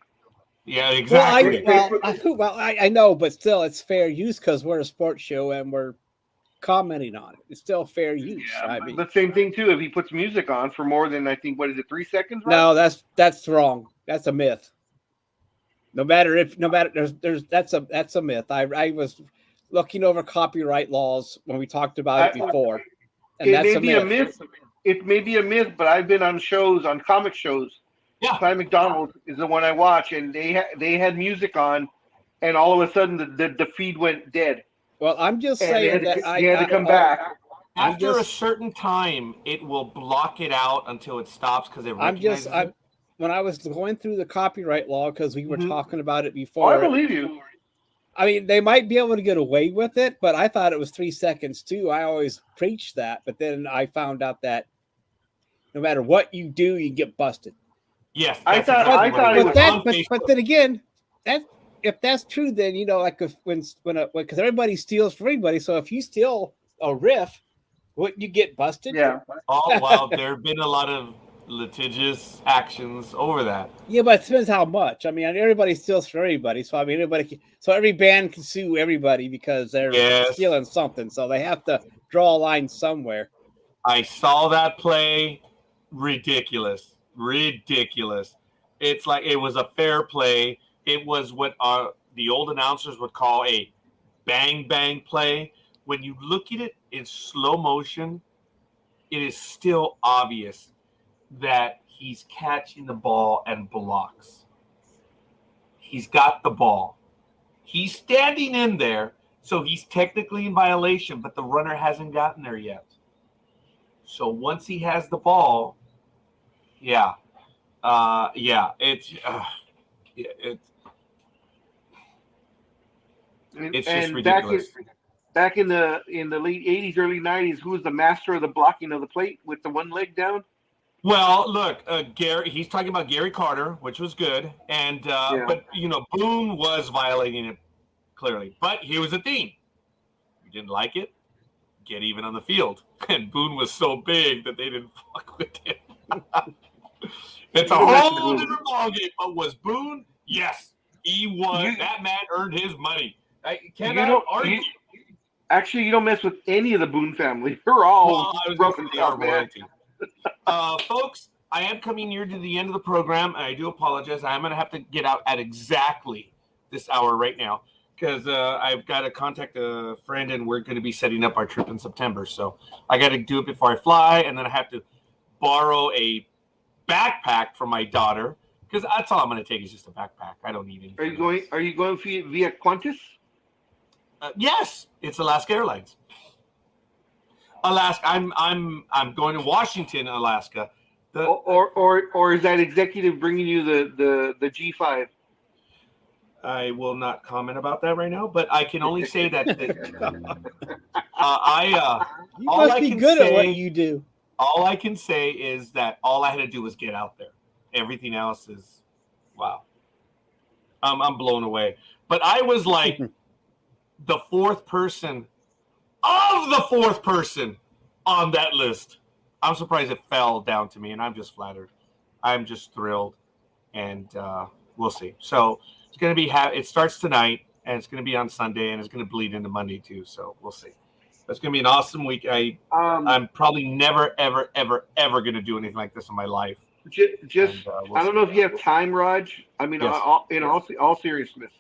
Yeah, exactly. I know, but still, it's fair use because we're a sports show and we're commenting on it. It's still fair use. Yeah, I mean, but same thing too. If he puts music on for more than, I think, what is it, 3 seconds? Right? no, that's wrong. That's a myth. No matter there's that's a myth. I was looking over copyright laws when we talked about it before, and it that's may be a myth. It may be a myth, but I've been on comic shows. Yeah. Clyde McDonald is the one I watch, and they had music on, and all of a sudden the feed went dead. Well, I'm just saying that he had to come back. After a certain time, it will block it out until it stops because it recognizes it. When I was going through the copyright law, because we were talking about it before. I believe you. I mean, they might be able to get away with it, but I thought it was 3 seconds too. I always preached that, but then I found out that no matter what you do, you get busted. Yes, I thought but then again, if that's true, then like because everybody steals from everybody. So if you steal a riff, wouldn't you get busted? Yeah. Oh wow, there have been a lot of litigious actions over that. Yeah, but it depends how much. I mean, everybody steals from everybody. So I mean, every band can sue everybody because they're stealing something. So they have to draw a line somewhere. I saw that play. Ridiculous. It's like it was a fair play. It was what the old announcers would call a bang bang play. When you look at it in slow motion, it is still obvious that he's catching the ball and blocks. He's got the ball. He's standing in there, so he's technically in violation, but the runner hasn't gotten there yet. So once he has the ball, it's just ridiculous. Back in the late 80s, early 90s, who was the master of the blocking of the plate with the one leg down? Well, look, Gary. He's talking about Gary Carter, which was good, and but Boone was violating it clearly. But here was the theme: you didn't like it, get even on the field. And Boone was so big that they didn't fuck with him. It's a whole different ballgame. But was Boone? Yes, he was. That man earned his money. I cannot argue. Actually, you don't mess with any of the Boone family. They're all broken down, man. Folks, I am coming near to the end of the program, and I do apologize. I'm going to have to get out at exactly this hour right now because I've got to contact a friend, and we're going to be setting up our trip in September. So I got to do it before I fly, and then I have to borrow a backpack from my daughter because that's all I'm going to take is just a backpack. I don't need anything. Are you going via Qantas? Yes, it's Alaska Airlines. Alaska. I'm going to Washington, Alaska. Or is that executive bringing you the G5? I will not comment about that right now, but I can only say that you must be good at what you do. All I can say is that all I had to do was get out there. Everything else is wow. I'm blown away. But I was like the fourth person on that list. I'm surprised it fell down to me, and I'm just flattered. I'm just thrilled, and we'll see. So it's going to be it starts tonight, and it's going to be on Sunday, and it's going to bleed into Monday too. So we'll see. It's going to be an awesome week. I'm probably never, ever, ever, ever going to do anything like this in my life. I don't know if you have time, Raj. I mean, yes. In all seriousness,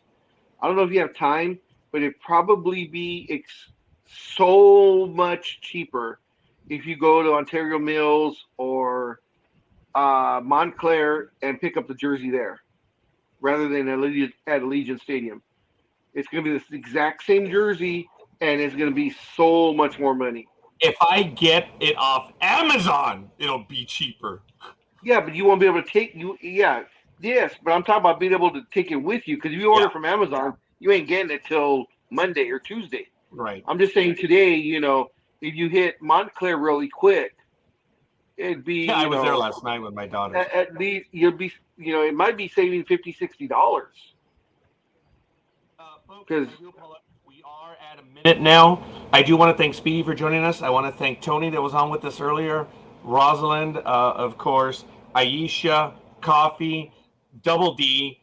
I don't know if you have time, but it'd probably be so much cheaper if you go to Ontario Mills or Montclair and pick up the jersey there, rather than at Allegiant Stadium. It's going to be the exact same jersey, and it's going to be so much more money. If I get it off Amazon, it'll be cheaper. Yeah, but you won't be able to take you. Yeah, yes, but I'm talking about being able to take it with you because if you order from Amazon, you ain't getting it till Monday or Tuesday. Right. I'm just saying today, if you hit Montclair really quick, it'd be. Yeah, I was there last night with my daughter. At least you'll be, it might be saving $50, $60. Because we are at a minute now. I do want to thank Speedy for joining us. I want to thank Tony that was on with us earlier. Rosalind, of course, Aisha, Coffee, Double D.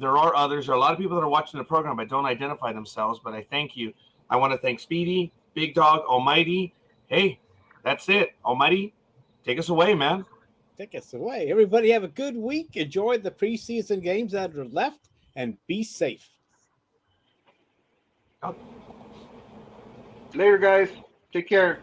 There are others. There are a lot of people that are watching the program but don't identify themselves, but I thank you. I want to thank Speedy, Big Dog, Almighty. Hey, that's it. Almighty, take us away, man. Take us away. Everybody have a good week. Enjoy the preseason games that are left and be safe. Later, guys. Take care.